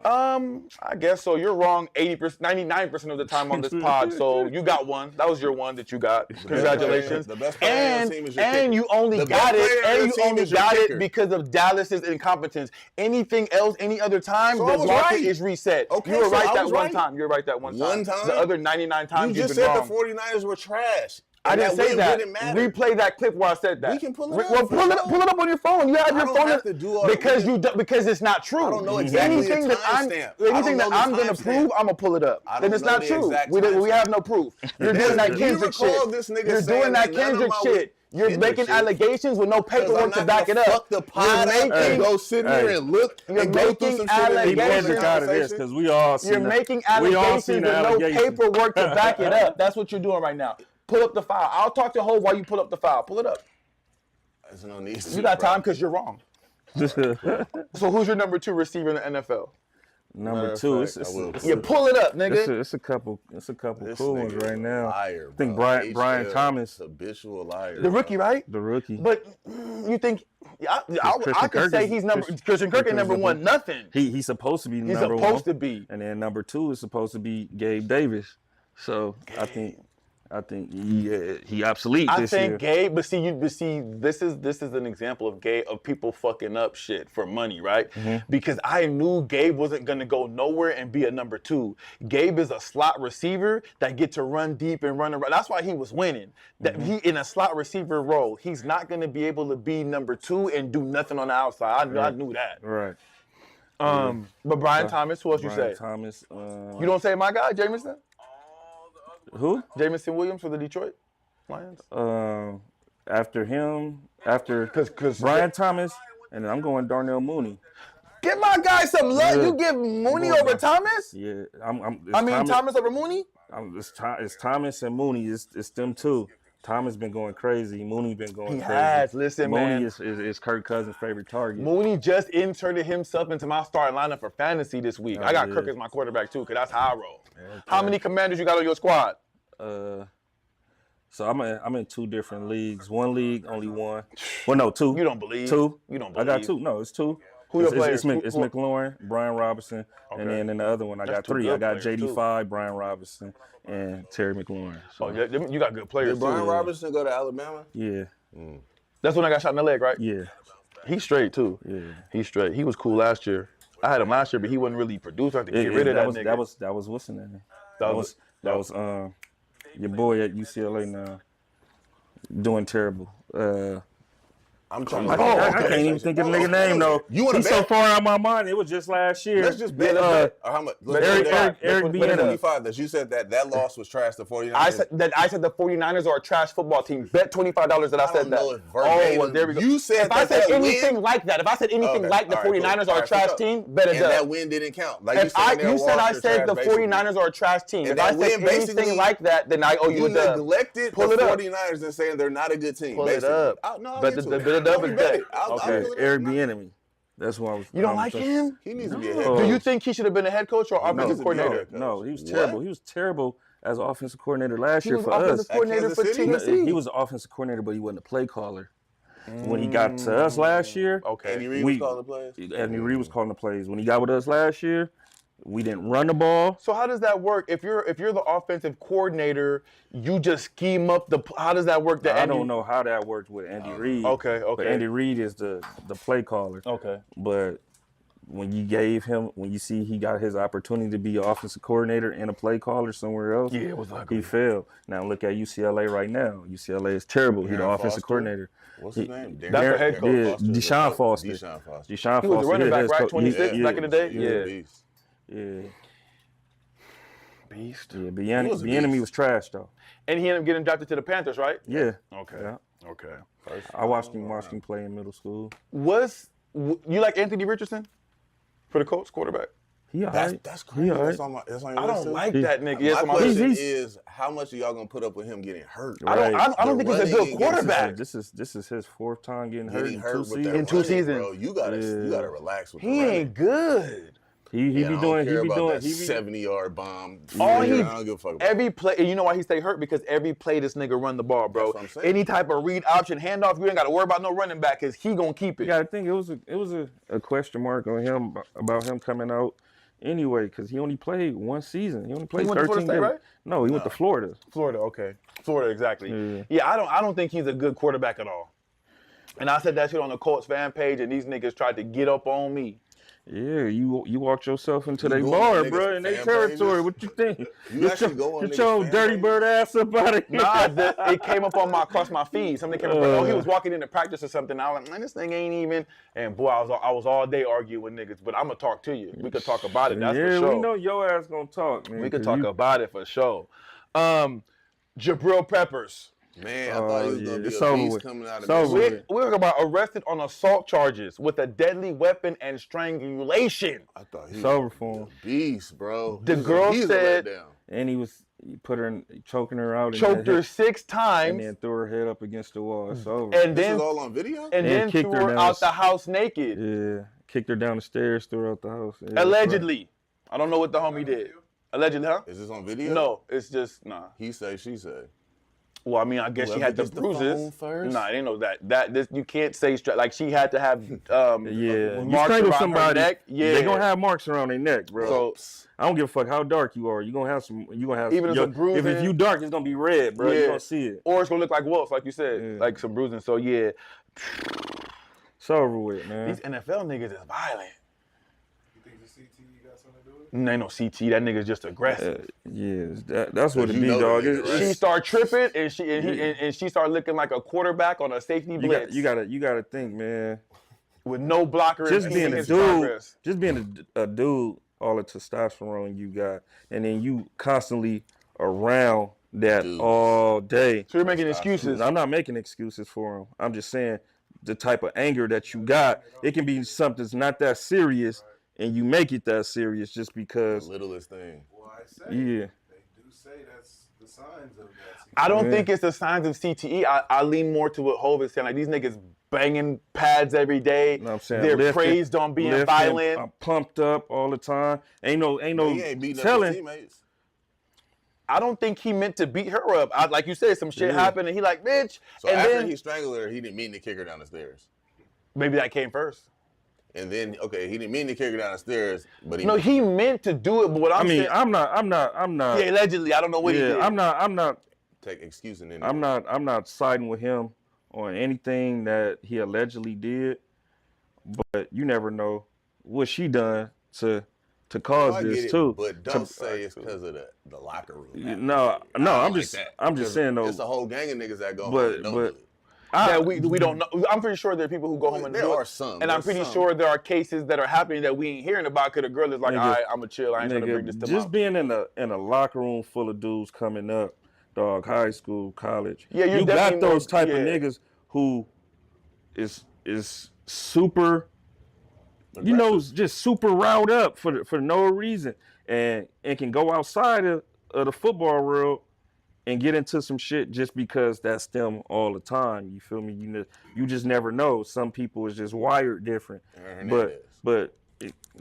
Speaker 4: That's fine.
Speaker 5: I guess so. You're wrong 80%, 99% of the time on this pod. So you got one. That was your one that you got. Congratulations.
Speaker 4: The best player on the team is your
Speaker 5: And
Speaker 4: kicker.
Speaker 5: you only
Speaker 4: The best
Speaker 5: got
Speaker 4: player
Speaker 5: it.
Speaker 4: on
Speaker 5: And
Speaker 4: the
Speaker 5: you
Speaker 4: team
Speaker 5: only
Speaker 4: is your
Speaker 5: got
Speaker 4: kicker.
Speaker 5: it because of Dallas's incompetence. Anything else, any other time,
Speaker 4: So I
Speaker 5: the
Speaker 4: was
Speaker 5: market
Speaker 4: right.
Speaker 5: is reset.
Speaker 4: Okay,
Speaker 5: you were
Speaker 4: so
Speaker 5: right
Speaker 4: I
Speaker 5: that
Speaker 4: was
Speaker 5: one
Speaker 4: right.
Speaker 5: time. You're right that one time.
Speaker 4: One time?
Speaker 5: The other 99 times
Speaker 4: You
Speaker 5: you've
Speaker 4: just
Speaker 5: been
Speaker 4: said
Speaker 5: wrong.
Speaker 4: the 49ers were trash.
Speaker 5: I
Speaker 4: And
Speaker 5: didn't say
Speaker 4: win
Speaker 5: that.
Speaker 4: didn't matter.
Speaker 5: Replay that clip where I said that.
Speaker 4: We can pull it up
Speaker 5: Well,
Speaker 4: for
Speaker 5: pull it
Speaker 4: sure.
Speaker 5: up. Pull it up on your phone. You have
Speaker 4: I
Speaker 5: your
Speaker 4: don't
Speaker 5: phone
Speaker 4: have to do all that.
Speaker 5: because it's not true.
Speaker 4: I don't know exactly the
Speaker 5: anything that I'm
Speaker 4: timestamp. I don't
Speaker 5: anything
Speaker 4: know
Speaker 5: that I'm
Speaker 4: the
Speaker 5: gonna
Speaker 4: timestamp.
Speaker 5: prove, I'm gonna pull it up.
Speaker 4: I
Speaker 5: Then
Speaker 4: don't
Speaker 5: it's
Speaker 4: know
Speaker 5: not
Speaker 4: the
Speaker 5: true.
Speaker 4: exact
Speaker 5: We
Speaker 4: timestamp.
Speaker 5: have no proof. You're doing that
Speaker 4: Do you
Speaker 5: Kendrick
Speaker 4: recall
Speaker 5: shit.
Speaker 4: this nigga
Speaker 5: You're
Speaker 4: saying
Speaker 5: doing that
Speaker 4: that none of
Speaker 5: Kendrick
Speaker 4: my
Speaker 5: shit. You're
Speaker 4: Kendrick
Speaker 5: making
Speaker 4: shit?
Speaker 5: allegations with no paperwork to back it up.
Speaker 4: Fuck the pod
Speaker 5: You're
Speaker 4: up and go sit here and look
Speaker 5: You're
Speaker 4: and go through
Speaker 5: making
Speaker 4: some shit.
Speaker 2: Keep
Speaker 5: allegations.
Speaker 2: Kendrick out of this because we all seen
Speaker 5: You're
Speaker 2: the-
Speaker 5: making
Speaker 2: we all
Speaker 5: allegations
Speaker 2: seen
Speaker 5: with
Speaker 2: the
Speaker 5: no
Speaker 2: allegations.
Speaker 5: paperwork to back it up. That's what you're doing right now. Pull up the file. I'll talk to Hov while you pull up the file. Pull it up.
Speaker 4: There's no need.
Speaker 5: You got time because you're wrong. So who's your number 2 receiver in the NFL?
Speaker 2: Number
Speaker 4: Matter
Speaker 2: 2,
Speaker 4: of
Speaker 2: it's,
Speaker 4: fact,
Speaker 2: it's,
Speaker 4: I will.
Speaker 2: it's,
Speaker 5: You pull it up,
Speaker 2: it's,
Speaker 5: nigga.
Speaker 2: a, it's a couple
Speaker 4: This
Speaker 2: cool ones
Speaker 4: nigga
Speaker 2: right
Speaker 4: is a
Speaker 2: now.
Speaker 4: liar,
Speaker 2: I think
Speaker 4: bro.
Speaker 2: Brian
Speaker 4: HL,
Speaker 2: Thomas,
Speaker 4: habitual liar.
Speaker 5: The rookie, right?
Speaker 2: the rookie.
Speaker 5: But you think I
Speaker 2: Christian
Speaker 5: could
Speaker 2: Kirk
Speaker 5: say
Speaker 2: is-
Speaker 5: he's number
Speaker 2: Christian
Speaker 5: Christian Kirk ain't
Speaker 2: Kirk is
Speaker 5: number 1 nothing.
Speaker 2: He's supposed to be
Speaker 5: He's
Speaker 2: number
Speaker 5: supposed
Speaker 2: 1.
Speaker 5: to be.
Speaker 2: And then number 2 is supposed to be Gabe Davis. So I think he obsolete
Speaker 5: I
Speaker 2: this
Speaker 5: think
Speaker 2: year.
Speaker 5: Gabe, but see, this is an example of Gabe of people fucking up shit for money, right? Because I knew Gabe wasn't gonna go nowhere and be a number 2. Gabe is a slot receiver that get to run deep and run around. That's why he was winning. That he in a slot receiver role, he's not gonna be able to be number 2 and do nothing on the outside. I knew that.
Speaker 2: Right.
Speaker 5: But Brian Thomas, who else you
Speaker 2: Brian
Speaker 5: say?
Speaker 2: Thomas.
Speaker 5: You don't say my guy, Jameson?
Speaker 2: Who?
Speaker 5: Jameson Williams for the Detroit Lions?
Speaker 2: After him, after
Speaker 5: Cause
Speaker 2: Brian Thomas, and then I'm going Darnell Mooney.
Speaker 5: Give my guy some love.
Speaker 2: Yeah.
Speaker 5: You give Mooney
Speaker 2: Going
Speaker 5: over
Speaker 2: by-
Speaker 5: Thomas?
Speaker 2: Yeah,
Speaker 5: Thomas over Mooney?
Speaker 2: It's Thomas and Mooney. It's them two. Thomas been going crazy. Mooney been going
Speaker 5: He
Speaker 2: crazy.
Speaker 5: has. Listen,
Speaker 2: Mooney
Speaker 5: man.
Speaker 2: is Kirk Cousins' favorite target.
Speaker 5: Mooney just inserted himself into my starting lineup for fantasy this week. I got
Speaker 2: yeah.
Speaker 5: Kirk as my quarterback too, because that's how I roll. How many commanders you got on your squad?
Speaker 2: So I'm in 2 different leagues. One league, only one. Well, no, 2.
Speaker 5: You don't believe.
Speaker 2: 2.
Speaker 5: You don't
Speaker 2: I got
Speaker 5: believe.
Speaker 2: 2. No, it's 2.
Speaker 5: Who your
Speaker 2: it's,
Speaker 5: players?
Speaker 2: It's
Speaker 5: Who-
Speaker 2: McLaurin, Brian Robinson, and
Speaker 5: Okay.
Speaker 2: then in the other one I
Speaker 5: That's
Speaker 2: got
Speaker 5: 2
Speaker 2: 3. I
Speaker 5: good
Speaker 2: got
Speaker 5: players, too.
Speaker 2: JD5, Brian Robinson, and Terry McLaurin. So,
Speaker 5: Oh, yeah, you got good players
Speaker 4: Did Brian
Speaker 5: too.
Speaker 4: Robinson go to Alabama?
Speaker 2: yeah,
Speaker 5: That's when I got shot in the leg, right?
Speaker 2: yeah,
Speaker 5: He's straight too.
Speaker 2: yeah.
Speaker 5: He's straight. He was cool last year. I had him last year, but he wasn't really produced. I had to get rid of that nigga.
Speaker 2: That was what's in there.
Speaker 5: That
Speaker 2: That was your boy at UCLA now, doing terrible.
Speaker 4: I'm trying to.
Speaker 2: I can't even think of the nigga name though.
Speaker 4: You want to
Speaker 2: He's
Speaker 4: bet?
Speaker 2: so far out of my mind. It was just last year.
Speaker 4: Let's just bet. Or how much?
Speaker 2: Eric B.
Speaker 4: 25. That you said that loss was trash. The 49ers.
Speaker 5: I said the 49ers are a trash football team. Bet $25 that I said
Speaker 4: don't
Speaker 5: that.
Speaker 4: know if verbatim.
Speaker 5: well, there we go.
Speaker 4: You said
Speaker 5: if I
Speaker 4: that
Speaker 5: said
Speaker 4: that
Speaker 5: anything
Speaker 4: win-
Speaker 5: like that, if I said anything
Speaker 4: Okay,
Speaker 5: like the
Speaker 4: all right,
Speaker 5: 49ers
Speaker 4: cool.
Speaker 5: are
Speaker 4: All
Speaker 5: a trash
Speaker 4: right,
Speaker 5: team, bet it
Speaker 4: And that
Speaker 5: does.
Speaker 4: win didn't count. Like
Speaker 5: You said I
Speaker 4: Washed
Speaker 5: said the
Speaker 4: trash, basically.
Speaker 5: 49ers are a trash team.
Speaker 4: And
Speaker 5: If I
Speaker 4: that
Speaker 5: said
Speaker 4: win
Speaker 5: anything
Speaker 4: basically-
Speaker 5: like that, then I owe you
Speaker 4: You
Speaker 5: a dub.
Speaker 4: neglected
Speaker 5: Pull
Speaker 4: the
Speaker 5: it up.
Speaker 4: 49ers and saying they're not a good team.
Speaker 5: Pull it
Speaker 4: basically.
Speaker 5: up.
Speaker 4: I'll
Speaker 5: But
Speaker 4: get
Speaker 5: the
Speaker 4: to it.
Speaker 5: bit of dub is
Speaker 4: I'll
Speaker 5: bet.
Speaker 4: I'll
Speaker 5: Okay.
Speaker 4: pull it up.
Speaker 2: Eric Bieniemy. That's why I was.
Speaker 5: You don't like him?
Speaker 4: He needs to be a
Speaker 2: No.
Speaker 4: head
Speaker 2: Do
Speaker 5: Do
Speaker 4: coach.
Speaker 5: you think he should have been a head coach or offensive coordinator?
Speaker 2: No, he was
Speaker 4: What?
Speaker 2: terrible. He was terrible as offensive coordinator last
Speaker 5: He
Speaker 2: year
Speaker 5: was
Speaker 2: for
Speaker 5: offensive
Speaker 2: us.
Speaker 5: coordinator
Speaker 4: Kansas
Speaker 5: for
Speaker 4: City?
Speaker 5: Tennessee.
Speaker 2: He was the offensive coordinator, but he wasn't a play caller. When he got to us last year,
Speaker 5: Okay.
Speaker 4: Andy Reid
Speaker 2: we-
Speaker 4: was calling the plays?
Speaker 2: Andy Reid was calling the plays. When he got with us last year, we didn't run the ball.
Speaker 5: So how does that work? If you're the offensive coordinator, you just scheme up the. How does that work?
Speaker 2: I don't know how that worked with Andy Reid.
Speaker 5: Okay,
Speaker 2: But
Speaker 5: okay.
Speaker 2: Andy Reid is the play caller.
Speaker 5: Okay.
Speaker 2: But when you see he got his opportunity to be an offensive coordinator and a play caller somewhere else,
Speaker 5: Yeah, it was ugly.
Speaker 2: he failed. Now look at UCLA right now. UCLA is terrible. He's the
Speaker 4: Darren
Speaker 2: offensive
Speaker 4: Foster?
Speaker 2: coordinator.
Speaker 4: What's his name?
Speaker 5: That's the head coach.
Speaker 2: Yeah, Deshaun Foster.
Speaker 4: Deshaun Foster.
Speaker 2: Deshaun
Speaker 5: He was
Speaker 2: Foster,
Speaker 5: the running
Speaker 2: yeah,
Speaker 5: back,
Speaker 2: his
Speaker 5: right?
Speaker 2: coach.
Speaker 5: 26 back in the day?
Speaker 4: He was a
Speaker 5: Yeah.
Speaker 4: beast.
Speaker 2: Yeah.
Speaker 5: Beast.
Speaker 2: Yeah,
Speaker 4: He was a
Speaker 2: Bieniemy
Speaker 4: beast.
Speaker 2: was trash though.
Speaker 5: And he ended up getting drafted to the Panthers, right?
Speaker 2: Yeah.
Speaker 5: Okay.
Speaker 2: Yeah.
Speaker 5: Okay.
Speaker 2: I watched him play in middle school.
Speaker 5: You like Anthony Richardson for the Colts quarterback?
Speaker 2: He all
Speaker 4: That's
Speaker 2: right.
Speaker 4: that's
Speaker 2: He
Speaker 4: crazy.
Speaker 2: all right.
Speaker 4: That's on your
Speaker 5: I
Speaker 4: list,
Speaker 5: don't
Speaker 4: too?
Speaker 5: like that nigga. Yes,
Speaker 4: My
Speaker 5: on my
Speaker 4: question
Speaker 5: list.
Speaker 4: is, how much are y'all gonna put up with him getting hurt?
Speaker 2: Right.
Speaker 5: I don't think he's a
Speaker 4: running
Speaker 5: good
Speaker 4: against
Speaker 5: quarterback.
Speaker 2: This is his fourth time getting hurt
Speaker 4: Getting
Speaker 2: in
Speaker 4: hurt
Speaker 2: 2
Speaker 4: with
Speaker 2: seasons.
Speaker 4: that
Speaker 5: In 2
Speaker 4: running,
Speaker 5: seasons.
Speaker 4: bro. You gotta relax with the
Speaker 5: He
Speaker 4: running.
Speaker 5: ain't good.
Speaker 2: He
Speaker 4: Yeah,
Speaker 2: be
Speaker 4: I
Speaker 2: doing
Speaker 4: don't
Speaker 2: he
Speaker 4: care
Speaker 2: be
Speaker 4: about
Speaker 2: doing
Speaker 4: that
Speaker 2: he be
Speaker 4: 70-yard bomb.
Speaker 5: All
Speaker 4: I
Speaker 5: he
Speaker 4: don't give a fuck about
Speaker 5: every play, and you know why he stay hurt? Because every play this nigga run the ball, bro.
Speaker 4: That's what I'm saying.
Speaker 5: Any type of read option handoff, you ain't got to worry about no running back because he gonna keep
Speaker 2: You
Speaker 5: it.
Speaker 2: got to think it was a question mark on him about him coming out anyway because he only played 1 season. He only played
Speaker 5: went to
Speaker 2: 13
Speaker 5: Florida State,
Speaker 2: games.
Speaker 5: right?
Speaker 2: No, he went to Florida.
Speaker 5: Florida, okay. Florida, exactly.
Speaker 2: Yeah.
Speaker 5: Yeah, I don't think he's a good quarterback at all. And I said that shit on the Colts fan page, and these niggas tried to get up on me.
Speaker 2: Yeah, you walked yourself into
Speaker 4: You
Speaker 2: their
Speaker 4: go
Speaker 2: bar,
Speaker 4: on niggas'
Speaker 2: bro, in their
Speaker 4: fan
Speaker 2: territory.
Speaker 4: pages?
Speaker 2: What you think?
Speaker 4: You actually go on
Speaker 2: Get
Speaker 4: niggas'
Speaker 2: your
Speaker 4: fan
Speaker 2: dirty
Speaker 4: pages?
Speaker 2: bird ass up out of here.
Speaker 5: Nah, it came up across my feed. Something came up. Oh, he was walking into practice or something. I was like, man, this thing ain't even. And boy, I was all day arguing with niggas. But I'm gonna talk to you. We could talk about it. That's for
Speaker 2: Yeah,
Speaker 5: sure.
Speaker 2: we know your ass gonna talk, man.
Speaker 5: We could
Speaker 2: 'cause
Speaker 5: talk about it for sure. Jabril Peppers.
Speaker 4: Man, I thought he was
Speaker 2: yeah,
Speaker 4: gonna be
Speaker 2: it's
Speaker 4: a
Speaker 2: over
Speaker 4: beast
Speaker 2: with.
Speaker 4: coming out of
Speaker 2: It's over
Speaker 4: Michigan.
Speaker 2: with.
Speaker 5: We're about arrested on assault charges with a deadly weapon and strangulation.
Speaker 4: I thought he
Speaker 2: It's
Speaker 4: was
Speaker 2: over for him.
Speaker 4: a beast, bro.
Speaker 5: The girl
Speaker 4: He's
Speaker 5: said-
Speaker 4: a letdown.
Speaker 2: And he put her choking her out,
Speaker 5: Choked her 6
Speaker 2: and
Speaker 5: times,
Speaker 2: then threw her head up against the wall. It's over.
Speaker 5: and
Speaker 4: This
Speaker 5: then
Speaker 4: is all on video?
Speaker 5: and
Speaker 2: And
Speaker 5: then
Speaker 2: kicked
Speaker 5: threw
Speaker 2: her
Speaker 5: her
Speaker 2: down
Speaker 5: out
Speaker 2: the-
Speaker 5: the house naked.
Speaker 2: Yeah, kicked her down the stairs, threw her out the house. Yeah, that's
Speaker 5: Allegedly. I don't know what the homie did. Allegedly, huh?
Speaker 4: Is this on video?
Speaker 5: No, it's just nah.
Speaker 4: He say, she say.
Speaker 5: Well, I mean, I guess she
Speaker 4: Whoever
Speaker 5: had the
Speaker 4: gets the
Speaker 5: bruises.
Speaker 4: phone first?
Speaker 5: Nah, I didn't know that. This you can't say like she had to have
Speaker 2: Yeah, you
Speaker 5: marks
Speaker 2: strangle
Speaker 5: around
Speaker 2: somebody.
Speaker 5: her neck. Yeah,
Speaker 2: They gonna have marks around their neck, bro.
Speaker 5: So
Speaker 2: I don't give a fuck how dark you are. You gonna have some. You gonna have
Speaker 5: Even
Speaker 2: some,
Speaker 5: if it's bruising-
Speaker 2: if you dark, it's gonna be red, bro.
Speaker 5: Yeah.
Speaker 2: You gonna see it.
Speaker 5: or it's gonna look like wolves, like you said,
Speaker 2: Yeah.
Speaker 5: like some bruising. So yeah,
Speaker 2: It's over with, man.
Speaker 5: these NFL niggas is violent.
Speaker 1: You think the CTE got something to do with it?
Speaker 5: Ain't no CT. That nigga's just aggressive.
Speaker 2: That's what it
Speaker 4: You
Speaker 2: be,
Speaker 4: know the
Speaker 2: dog.
Speaker 4: nigga, right?
Speaker 5: She start tripping and she start looking like a quarterback on a safety
Speaker 2: You
Speaker 5: blitz
Speaker 2: you gotta think, man.
Speaker 5: with no blocker.
Speaker 2: Just
Speaker 5: impeding
Speaker 2: being a
Speaker 5: his
Speaker 2: dude,
Speaker 5: progress.
Speaker 2: just being a dude, all the testosterone you got, and then you constantly around that
Speaker 4: Dudes.
Speaker 2: all day.
Speaker 5: So you're making excuses.
Speaker 2: I'm not making excuses for him. I'm just saying the type of anger that you got, it can be something that's not that serious, and you make it that serious just
Speaker 4: The
Speaker 2: because.
Speaker 4: littlest thing.
Speaker 1: Well, I say
Speaker 2: Yeah.
Speaker 1: they do say that's the signs of that.
Speaker 5: I don't
Speaker 2: Yeah.
Speaker 5: think it's the signs of CTE. I lean more to what Hov is saying. Like these niggas banging pads every day.
Speaker 2: You know what I'm saying?
Speaker 5: They're
Speaker 2: Lifting,
Speaker 5: praised on being
Speaker 2: lifting,
Speaker 5: violent.
Speaker 2: pumped up all the time. Ain't no
Speaker 4: He ain't beating up his
Speaker 2: telling.
Speaker 4: teammates.
Speaker 5: I don't think he meant to beat her up. Like you said, some shit
Speaker 2: Yeah.
Speaker 5: happened and he like, bitch.
Speaker 4: So
Speaker 5: and
Speaker 4: after
Speaker 5: then
Speaker 4: he strangled her, he didn't mean to kick her down the stairs.
Speaker 5: maybe that came first.
Speaker 4: And then, okay, he didn't mean to kick her down the stairs, but he
Speaker 5: No, he meant to do it, but what
Speaker 2: I
Speaker 5: I'm
Speaker 2: mean,
Speaker 5: saying,
Speaker 2: I'm not.
Speaker 5: yeah, allegedly, I don't know what he did.
Speaker 2: I'm not
Speaker 4: take excusing in
Speaker 2: I'm not siding with him on anything that he allegedly did, but you never know what she done to cause
Speaker 4: I get
Speaker 2: this
Speaker 4: it,
Speaker 2: too.
Speaker 4: but don't say it's because of the locker room.
Speaker 2: No,
Speaker 4: I don't
Speaker 2: I'm
Speaker 4: like
Speaker 2: just
Speaker 4: that.
Speaker 2: I'm just saying though.
Speaker 4: It's a whole gang of niggas that go
Speaker 2: But-
Speaker 4: home and don't
Speaker 2: but-
Speaker 4: do it.
Speaker 5: That we don't know. I'm pretty sure there are people who go home and
Speaker 4: There
Speaker 5: do
Speaker 4: are
Speaker 5: it.
Speaker 4: some.
Speaker 5: And I'm
Speaker 4: There's
Speaker 5: pretty
Speaker 4: some.
Speaker 5: sure there are cases that are happening that we ain't hearing about because the girl is like,
Speaker 2: Nigga,
Speaker 5: all right, I'm going to chill. I ain't trying to bring
Speaker 2: Nigga,
Speaker 5: this to
Speaker 2: just
Speaker 5: my...
Speaker 2: being in a locker room full of dudes coming up, dog, high school, college.
Speaker 5: Yeah, you're
Speaker 2: you got
Speaker 5: definitely
Speaker 2: those
Speaker 5: more-
Speaker 2: type
Speaker 5: yeah.
Speaker 2: of niggas who is super, you know, just super riled up for no reason, and can go outside of the football world and get into some shit just because that's them all the time. You feel me? You just never know. Some people is just wired different.
Speaker 4: Aaron
Speaker 2: But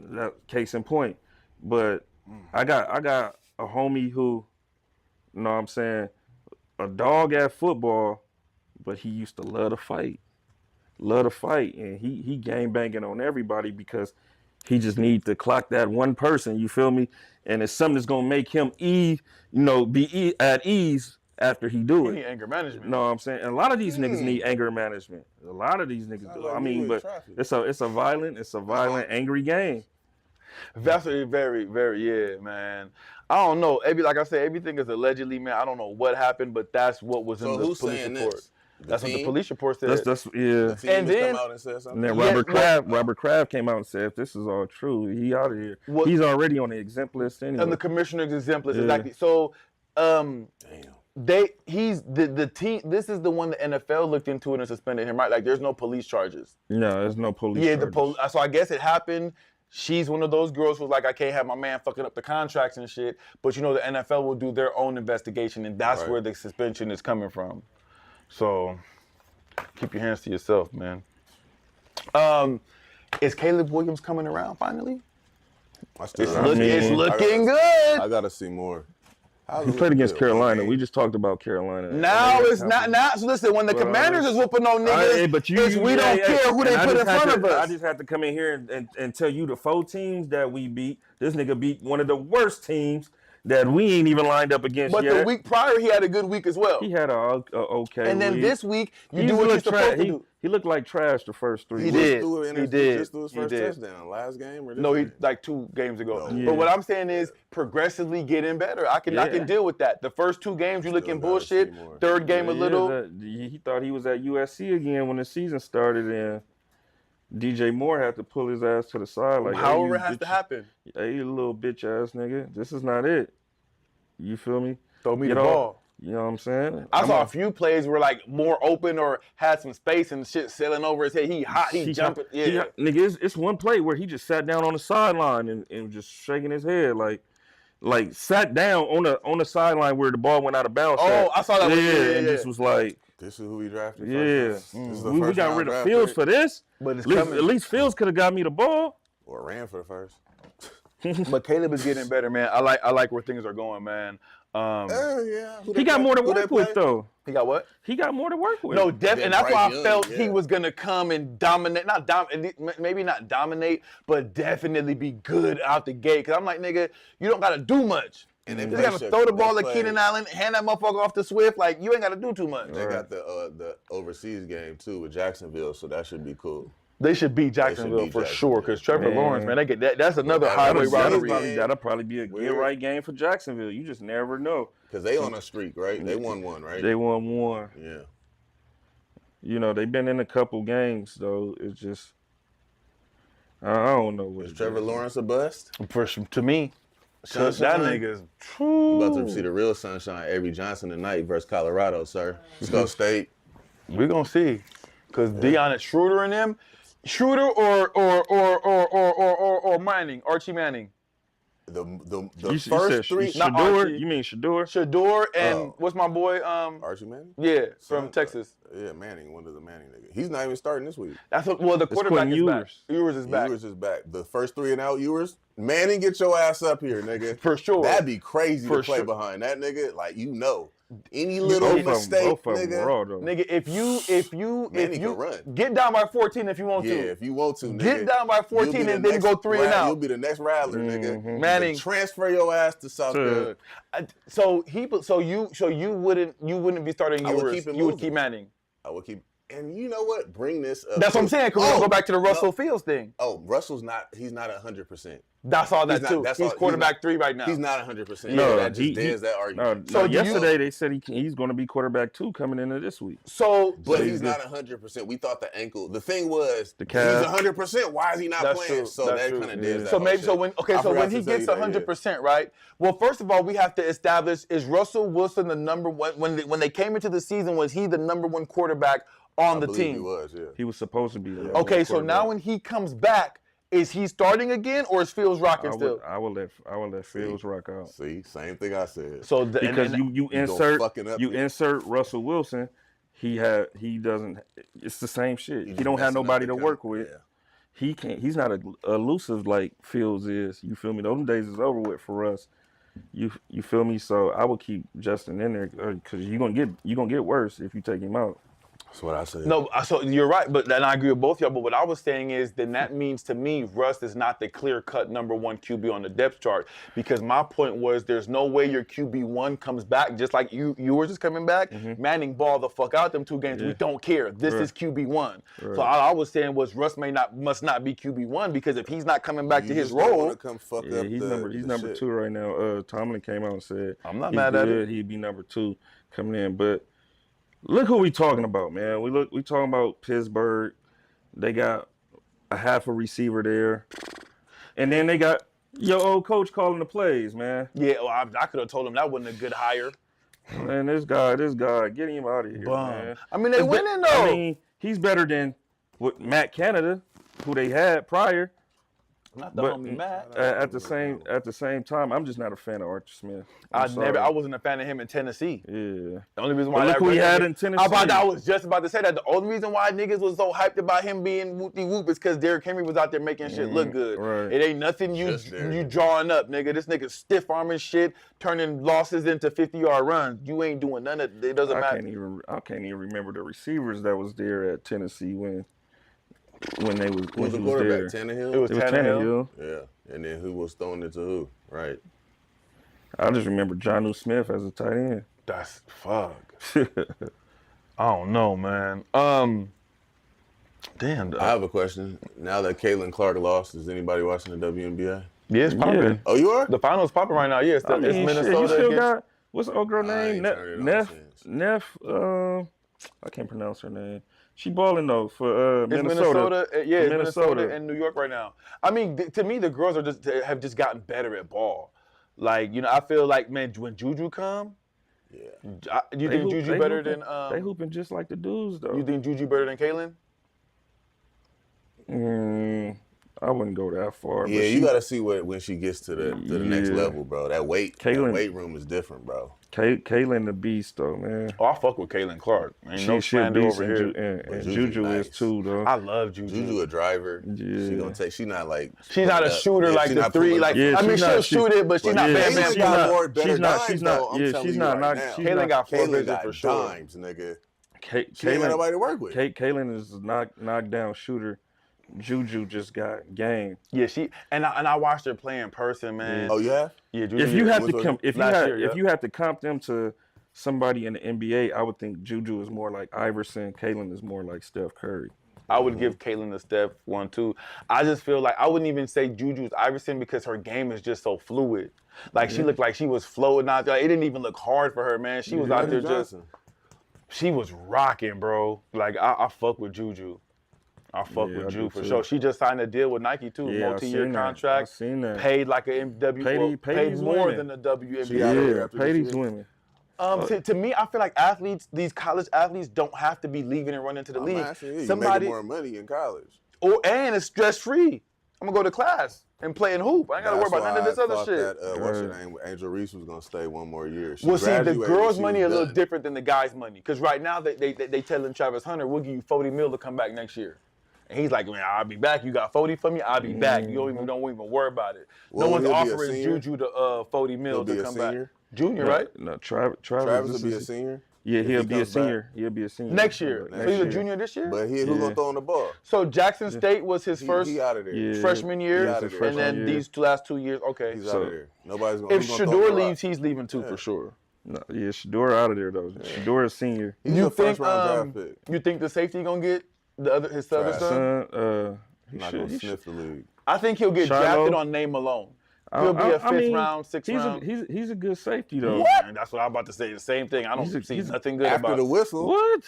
Speaker 2: that case in point. But I got a homie who, you know what I'm saying, a dog at football, but he used to love to fight. And he gang banging on everybody because he just need to clock that one person, you feel me? And it's something that's gonna make him be at ease after he do
Speaker 5: You
Speaker 2: it.
Speaker 5: need anger management.
Speaker 2: You know what I'm saying? And a lot of these niggas need anger management. A lot of these niggas
Speaker 4: Sound
Speaker 2: do.
Speaker 4: like
Speaker 2: I
Speaker 4: you
Speaker 2: mean,
Speaker 4: in
Speaker 2: but
Speaker 4: traffic.
Speaker 2: it's a violent, angry game.
Speaker 5: That's a very, very, yeah, man. I don't know. Like I said, everything is allegedly, man. I don't know what happened, but that's what was
Speaker 4: So
Speaker 5: in the
Speaker 4: who's
Speaker 5: police
Speaker 4: saying
Speaker 5: report.
Speaker 4: this?
Speaker 5: That's what the
Speaker 4: team?
Speaker 5: police report said.
Speaker 2: That's yeah.
Speaker 4: The team
Speaker 5: And
Speaker 4: has
Speaker 5: then-
Speaker 4: come out and said something.
Speaker 2: And then
Speaker 5: Yeah,
Speaker 2: Robert Kraft came out and said, if this is all true, he out of here.
Speaker 5: What-
Speaker 2: He's already on the exempt list anyway.
Speaker 5: And the commissioner's exempt list,
Speaker 2: Yeah.
Speaker 5: exactly. So,
Speaker 4: Damn.
Speaker 5: he's the team. This is the one the NFL looked into it and suspended him, right? Like, there's no police charges.
Speaker 2: No, there's no police.
Speaker 5: Yeah, the
Speaker 2: charges.
Speaker 5: So I guess it happened. She's one of those girls who's like, I can't have my man fucking up the contracts and shit. But you know, the NFL will do their own investigation, and that's
Speaker 4: Right.
Speaker 5: where the suspension is coming from. So keep your hands to yourself, man. Is Caleb Williams coming around finally?
Speaker 4: I still
Speaker 5: It's,
Speaker 4: gotta see
Speaker 5: it's
Speaker 4: more.
Speaker 5: looking
Speaker 4: I
Speaker 5: good.
Speaker 4: gotta see more.
Speaker 2: He played against Carolina. We just talked about Carolina.
Speaker 5: Now it's not now. So listen, when the Commanders is whooping on niggas, we don't care who they put in front of us.
Speaker 2: I just have to come in here and tell you the 4 teams that we beat. This nigga beat one of the worst teams that we ain't even lined up against
Speaker 5: But
Speaker 2: yet.
Speaker 5: the week prior, he had a good week as well.
Speaker 2: He had a okay
Speaker 5: And then
Speaker 2: week.
Speaker 5: this week, you
Speaker 2: He
Speaker 5: do what you're
Speaker 2: looked
Speaker 5: supposed to do.
Speaker 2: He looked like trash the first 3
Speaker 5: He
Speaker 2: weeks.
Speaker 5: did.
Speaker 4: He
Speaker 5: did.
Speaker 4: Just threw his
Speaker 5: He
Speaker 4: first
Speaker 5: did.
Speaker 4: touchdown last game or this
Speaker 5: No, he
Speaker 4: game?
Speaker 5: like 2 games ago.
Speaker 4: No.
Speaker 2: Yeah.
Speaker 5: But what I'm saying is progressively getting better. I
Speaker 2: Yeah.
Speaker 5: can deal with that. The first 2 games you looking
Speaker 4: gotta see
Speaker 5: bullshit.
Speaker 4: more.
Speaker 5: 3rd game a little.
Speaker 2: He thought he was at USC again when the season started, and DJ Moore had to pull his ass to the side. Like,
Speaker 5: However
Speaker 2: hey,
Speaker 5: it has to happen.
Speaker 2: Hey, you little bitch ass nigga. This is not it. You feel me?
Speaker 5: Throw me
Speaker 2: You
Speaker 5: the
Speaker 2: know,
Speaker 5: ball.
Speaker 2: You know what I'm saying?
Speaker 5: I saw a few plays where like more open or had some space and shit sailing over his head. He hot, he jumping. Yeah.
Speaker 2: Nigga, it's one play where he just sat down on the sideline and just shaking his head like sat down on the sideline where the ball went out of bounds.
Speaker 5: Oh, I saw that one. Yeah,
Speaker 2: and just was like,
Speaker 4: This is who we drafted.
Speaker 2: yeah,
Speaker 4: First. This is the
Speaker 2: we
Speaker 4: first
Speaker 2: got
Speaker 4: round
Speaker 2: rid of
Speaker 4: draft
Speaker 2: Fields
Speaker 4: pick.
Speaker 2: for this.
Speaker 5: But it's
Speaker 2: At least,
Speaker 5: coming.
Speaker 2: at least Fields could have got me the ball.
Speaker 4: Or ran for the first.
Speaker 5: But Caleb is getting better, man. I like where things are going, man.
Speaker 4: Yeah.
Speaker 2: He got more to work with though.
Speaker 5: He got what?
Speaker 2: He got more to work with.
Speaker 5: No,
Speaker 4: Yeah,
Speaker 5: and that's why I
Speaker 4: Bryce Young,
Speaker 5: felt
Speaker 4: yeah.
Speaker 5: he was gonna come and dominate. Maybe not dominate, but definitely be good out the gate. Cause I'm like, nigga, you don't gotta do much.
Speaker 4: And
Speaker 5: You
Speaker 4: they
Speaker 5: just gotta
Speaker 4: play
Speaker 5: throw the
Speaker 4: Shaq-
Speaker 5: ball
Speaker 4: they
Speaker 5: to
Speaker 4: play-
Speaker 5: Keenan Allen, hand that motherfucker off to Swift. Like you ain't gotta do too much.
Speaker 4: They got the overseas game too with Jacksonville, so that should be cool.
Speaker 5: They should beat Jacksonville
Speaker 4: beat
Speaker 5: for
Speaker 4: Jacksonville.
Speaker 5: sure. Cause Trevor
Speaker 2: Man.
Speaker 5: Lawrence, man, they get that. That's another
Speaker 4: That'll-
Speaker 5: highway
Speaker 4: that'll
Speaker 5: rivalry.
Speaker 4: probably-
Speaker 2: That'll probably be a
Speaker 4: Weird.
Speaker 2: get right game for Jacksonville. You just never know.
Speaker 4: Because they on a streak, right? They won one, right?
Speaker 2: They won one.
Speaker 4: Yeah.
Speaker 2: You know, they've been in a couple games though. It's just I don't know what
Speaker 4: Is
Speaker 2: it
Speaker 4: Trevor
Speaker 2: is.
Speaker 4: Lawrence a bust?
Speaker 5: To me, cause that
Speaker 4: Sunshine?
Speaker 5: nigga's.
Speaker 4: You about to see the real sunshine. Avery Johnson tonight versus Colorado, sir. Let's go State.
Speaker 5: We gonna see, cause Deion is Schroeder in them, Schroeder or Manning, Archie Manning,
Speaker 4: The
Speaker 2: You
Speaker 4: first 3.
Speaker 5: Not
Speaker 2: Shador?
Speaker 5: Archie.
Speaker 2: You mean Shador?
Speaker 5: Shador and
Speaker 4: Oh.
Speaker 5: what's my boy?
Speaker 4: Archie Manning?
Speaker 5: Yeah, from
Speaker 4: Son,
Speaker 5: Texas.
Speaker 4: Yeah, Manning. One of the Manning niggas. He's not even starting this week.
Speaker 5: That's what. Well, the quarterback
Speaker 2: Quentin
Speaker 5: is back.
Speaker 2: Ewers.
Speaker 5: Ewers is back
Speaker 4: Ewers is back. The first 3 and out Ewers. Manning, get your ass up here, nigga.
Speaker 5: for sure.
Speaker 4: That'd be crazy
Speaker 5: For
Speaker 4: to play
Speaker 5: sure.
Speaker 4: behind that nigga. Like, any little
Speaker 2: Both of
Speaker 4: mistake,
Speaker 2: them
Speaker 4: nigga.
Speaker 2: raw though.
Speaker 5: Nigga, if you
Speaker 4: Manning can run.
Speaker 5: get down by 14 if you want
Speaker 4: Yeah,
Speaker 5: to.
Speaker 4: if you want to, nigga.
Speaker 5: Get down by 14
Speaker 4: you'll be
Speaker 5: and
Speaker 4: the
Speaker 5: then
Speaker 4: next
Speaker 5: go 3 and out.
Speaker 4: You'll be the next Rattler, nigga.
Speaker 5: Manning.
Speaker 4: Transfer your ass to South Carolina.
Speaker 5: So you wouldn't be starting
Speaker 4: I would
Speaker 5: Ewers.
Speaker 4: keep it
Speaker 5: You would
Speaker 4: moving.
Speaker 5: keep Manning.
Speaker 4: I would keep. And you know what? Bring this up.
Speaker 5: That's what I'm saying. Cause we're gonna go back to the Russell
Speaker 4: no.
Speaker 5: Fields thing.
Speaker 4: Oh, Russell's not. He's not 100%.
Speaker 5: That's all that
Speaker 4: He's not-
Speaker 5: too.
Speaker 4: that's
Speaker 5: He's
Speaker 4: all-
Speaker 5: quarterback 3 right now.
Speaker 4: He's not 100%.
Speaker 2: No,
Speaker 4: that just
Speaker 2: he-
Speaker 4: deads that argument.
Speaker 2: No,
Speaker 5: So do you-
Speaker 2: yesterday they said he's going to be quarterback 2 coming into this week.
Speaker 5: So
Speaker 4: But
Speaker 2: he's
Speaker 4: he's
Speaker 2: good.
Speaker 4: not 100%. We thought the ankle. The thing was,
Speaker 2: The
Speaker 4: he's
Speaker 2: calf.
Speaker 4: 100%. Why is he not
Speaker 5: That's
Speaker 4: playing?
Speaker 5: true.
Speaker 4: So
Speaker 5: That's
Speaker 4: that
Speaker 5: true.
Speaker 4: kind of
Speaker 2: Yeah.
Speaker 4: deads that
Speaker 5: So
Speaker 4: whole
Speaker 5: maybe
Speaker 4: shit.
Speaker 5: so when
Speaker 4: I
Speaker 5: so
Speaker 4: forgot
Speaker 5: when
Speaker 4: to
Speaker 5: he
Speaker 4: tell you
Speaker 5: gets
Speaker 4: that, yeah.
Speaker 5: 100%, right? Well, first of all, we have to establish is Russell Wilson the number one when they came into the season, was he the number 1 quarterback on
Speaker 4: I
Speaker 5: the
Speaker 4: believe
Speaker 5: team?
Speaker 4: He was, yeah.
Speaker 2: He was supposed to be the
Speaker 5: Okay, so
Speaker 2: quarterback.
Speaker 5: now when he comes back, is he starting again or is Fields rocking still?
Speaker 2: I will let Fields rock out.
Speaker 4: See, same thing I said.
Speaker 5: So
Speaker 2: Because you
Speaker 4: gonna
Speaker 2: insert
Speaker 4: fucking up
Speaker 2: you
Speaker 4: here.
Speaker 2: insert Russell Wilson, he doesn't. It's the same shit. He
Speaker 4: just
Speaker 2: don't have
Speaker 4: messing up
Speaker 2: nobody
Speaker 4: the
Speaker 2: to
Speaker 4: com-
Speaker 2: work with.
Speaker 4: Yeah.
Speaker 2: He can't. He's not elusive like Fields is. You feel me? Those days is over with for us. You feel me? So I would keep Justin in there because you're gonna get worse if you take him out.
Speaker 4: That's what I said.
Speaker 5: No, so you're right, but then I agree with both y'all. But what I was saying is, then that means to me, Russ is not the clear-cut number 1 QB on the depth chart. Because my point was, there's no way your QB1 comes back just like yours is coming back. Manning ball the fuck out them 2 games.
Speaker 2: Yeah.
Speaker 5: We don't care. This
Speaker 2: Right.
Speaker 5: is QB1.
Speaker 2: Right.
Speaker 5: So all I was saying was, Russ must not be QB1 because if he's not coming back
Speaker 4: You
Speaker 5: to his
Speaker 4: just don't
Speaker 5: role,
Speaker 4: wanna come fuck
Speaker 2: Yeah,
Speaker 4: up
Speaker 2: he's
Speaker 4: the
Speaker 2: number
Speaker 4: shit.
Speaker 2: 2 right now. Tomlin came out and said
Speaker 5: I'm not
Speaker 2: he's
Speaker 5: mad at
Speaker 2: good.
Speaker 5: it.
Speaker 2: He'd be number 2 coming in, but Look who we talking about, man. We talking about Pittsburgh. They got a half a receiver there, and then they got your old coach calling the plays, man.
Speaker 5: Yeah, well, I could have told him that wasn't a good hire.
Speaker 2: Man, this guy, get him out of here, man.
Speaker 5: I mean, they winning though.
Speaker 2: I mean, he's better than what Matt Canada, who they had prior.
Speaker 5: Not the
Speaker 2: But
Speaker 5: homie Matt.
Speaker 2: at the same time, I'm just not a fan of Arthur Smith.
Speaker 5: I wasn't a fan of him in Tennessee.
Speaker 2: Yeah.
Speaker 5: The only reason why
Speaker 2: Look who he had in Tennessee.
Speaker 5: I was just about to say that. The only reason why niggas was so hyped about him being whoop-de-whoop is because Derrick Henry was out there making shit look good.
Speaker 2: Right.
Speaker 5: It ain't nothing you drawing up, nigga. This nigga stiff arming shit, turning losses into 50-yard runs. You ain't doing none of it. It doesn't matter.
Speaker 2: I can't even remember the receivers that was there at Tennessee when he was
Speaker 4: the
Speaker 2: there.
Speaker 4: quarterback? Tannehill?
Speaker 5: It was Tannehill.
Speaker 4: Yeah. And then who was throwing it to who? Right.
Speaker 2: I just remember Jonnu Smith as a tight end.
Speaker 5: That's fuck. I don't know, man. Damn.
Speaker 4: I have a question. Now that Caitlin Clark lost, is anybody watching the WNBA?
Speaker 5: Yeah, it's popping.
Speaker 2: Yeah.
Speaker 4: Oh, you are?
Speaker 5: The finals popping right now. Yeah, it's,
Speaker 2: I mean,
Speaker 5: it's
Speaker 2: shit,
Speaker 5: Minnesota.
Speaker 2: you still
Speaker 5: against-
Speaker 2: got what's the old girl
Speaker 4: I
Speaker 2: name?
Speaker 4: ain't turned it on since.
Speaker 2: Neff. I can't pronounce her name. She balling though for
Speaker 5: It's
Speaker 2: Minnesota.
Speaker 5: Yeah, it's Minnesota
Speaker 2: Minnesota.
Speaker 5: and New York right now. I mean, to me, the girls have just gotten better at ball. Like, you know, I feel like, man, when Juju come,
Speaker 4: Yeah.
Speaker 5: you think Juju better than
Speaker 2: They hooping just like the dudes though.
Speaker 5: you think Juju better than Caitlin?
Speaker 2: I wouldn't go that far.
Speaker 4: Yeah,
Speaker 2: but
Speaker 4: you got to see when she gets to the next
Speaker 2: Yeah.
Speaker 4: level, bro. That weight room is different, bro.
Speaker 2: Caitlin the beast though, man.
Speaker 5: Oh, I fuck with Caitlin Clark. Ain't no
Speaker 2: She a
Speaker 5: slander
Speaker 2: beast
Speaker 5: over here.
Speaker 2: and
Speaker 4: Juju
Speaker 2: Juju
Speaker 4: nice.
Speaker 2: is too though.
Speaker 5: I love Juju.
Speaker 4: Juju a driver.
Speaker 2: Yeah.
Speaker 4: She gonna take. She not like.
Speaker 5: She's not a shooter like
Speaker 4: she
Speaker 5: the
Speaker 4: not
Speaker 5: three.
Speaker 4: pulling
Speaker 5: Like
Speaker 4: up.
Speaker 2: Yeah,
Speaker 5: I mean,
Speaker 2: she's
Speaker 5: she'll
Speaker 2: not-
Speaker 5: shoot it, but she's
Speaker 4: but
Speaker 5: not
Speaker 4: yeah,
Speaker 5: bam
Speaker 4: Caitlin
Speaker 5: bam.
Speaker 4: got
Speaker 5: bam.
Speaker 4: more better
Speaker 2: she's not-
Speaker 4: dimes,
Speaker 2: she's not-
Speaker 4: though, I'm
Speaker 2: yeah,
Speaker 4: telling
Speaker 2: she's
Speaker 4: you
Speaker 2: not-
Speaker 4: right
Speaker 2: not-
Speaker 4: now.
Speaker 2: she's
Speaker 5: Caitlin got four
Speaker 4: Caitlin
Speaker 5: vision
Speaker 4: got
Speaker 5: for sure.
Speaker 4: dimes, nigga. She ain't got
Speaker 2: Caitlin,
Speaker 4: nobody to work with.
Speaker 2: Caitlin is a knockdown shooter. Juju just got game.
Speaker 5: Yeah, I watched her play in person, man.
Speaker 4: Oh, yeah.
Speaker 5: Yeah, Juju.
Speaker 2: If you had to
Speaker 4: was
Speaker 2: come,
Speaker 5: last year, yeah.
Speaker 2: if you had to comp them to somebody in the NBA, I would think Juju is more like Iverson. Caitlin is more like Steph Curry.
Speaker 5: I would give Caitlin a step 1, 2. I just feel like I wouldn't even say Juju's Iverson because her game is just so fluid. Like she looked like she was floating out there. It didn't even look hard for her, man. She was out there
Speaker 4: Johnson.
Speaker 5: she was rocking, bro. Like I fuck with Juju. I fuck
Speaker 2: Yeah,
Speaker 5: with
Speaker 2: I
Speaker 5: Juju
Speaker 2: do
Speaker 5: for
Speaker 2: too.
Speaker 5: sure. She just signed a deal with Nike too,
Speaker 2: Yeah, I
Speaker 5: multi-year
Speaker 2: seen that.
Speaker 5: contract.
Speaker 2: I seen that.
Speaker 5: Paid like a MW,
Speaker 2: Paid
Speaker 5: paid
Speaker 2: these
Speaker 5: more
Speaker 2: women.
Speaker 5: than the WNBA.
Speaker 4: She out of here
Speaker 2: Yeah,
Speaker 4: after
Speaker 2: pay
Speaker 4: this
Speaker 2: these
Speaker 4: year?
Speaker 2: women.
Speaker 5: To me, I feel like athletes, these college athletes, don't have to be leaving and running to the
Speaker 4: I'm
Speaker 5: league.
Speaker 4: asking you, you
Speaker 5: Somebody,
Speaker 4: making more money in college.
Speaker 5: and it's stress free. I'm gonna go to class and play and hoop. I ain't gotta worry about none of this other shit.
Speaker 4: What's her name? Angel Reese was gonna stay one more year. She
Speaker 5: Well, see, the
Speaker 4: graduated,
Speaker 5: girls'
Speaker 4: she
Speaker 5: money
Speaker 4: was
Speaker 5: a little
Speaker 4: done.
Speaker 5: different than the guys' money. Because right now, they telling Travis Hunter, we'll give you $40 million to come back next year. And he's like, man, I'll be back. You got 40 for me? I'll be back. You don't even worry about it.
Speaker 4: Well,
Speaker 5: no one's
Speaker 4: he'll be a
Speaker 5: offering
Speaker 4: senior?
Speaker 5: Juju the $40 million
Speaker 4: He'll be
Speaker 5: to
Speaker 4: a
Speaker 5: come
Speaker 4: senior?
Speaker 5: back. Junior, right?
Speaker 2: No,
Speaker 4: Travis
Speaker 2: this
Speaker 4: will be a
Speaker 2: is-
Speaker 4: senior.
Speaker 2: Yeah,
Speaker 4: if
Speaker 2: he'll
Speaker 4: he
Speaker 2: be a
Speaker 4: comes back.
Speaker 2: senior. He'll be a senior
Speaker 5: Next year.
Speaker 2: Next
Speaker 5: So he's a
Speaker 2: year.
Speaker 5: junior this year?
Speaker 4: But who
Speaker 2: Yeah.
Speaker 4: gonna throw in the ball?
Speaker 5: So Jackson State was his first
Speaker 4: He out of there.
Speaker 2: Yeah.
Speaker 5: freshman year,
Speaker 4: He outta there.
Speaker 5: and then
Speaker 2: Freshman
Speaker 5: these last 2 years. Okay.
Speaker 4: He's
Speaker 2: So-
Speaker 4: out of there. Nobody's gonna.
Speaker 5: If
Speaker 4: who's gonna throw
Speaker 5: Shador
Speaker 4: him the rock?
Speaker 5: leaves, he's leaving too
Speaker 4: Yeah.
Speaker 5: for sure.
Speaker 2: No, yeah, Shador out of there though. Shador is senior.
Speaker 4: He's
Speaker 5: You
Speaker 4: a
Speaker 5: think
Speaker 4: first round draft pick.
Speaker 5: you think the safety gonna get his other
Speaker 4: Trash.
Speaker 5: son?
Speaker 2: He
Speaker 4: Not
Speaker 2: should.
Speaker 4: gonna
Speaker 2: He
Speaker 4: sniff the league.
Speaker 5: I think he'll get
Speaker 2: Shiloh?
Speaker 5: drafted on name alone. He'll be a fifth round, sixth round.
Speaker 2: He's a good safety though.
Speaker 5: What? That's what I'm about to say. The same thing. I don't see
Speaker 2: he's-
Speaker 5: nothing good
Speaker 4: After
Speaker 5: about
Speaker 4: the
Speaker 5: it.
Speaker 4: whistle,
Speaker 2: What?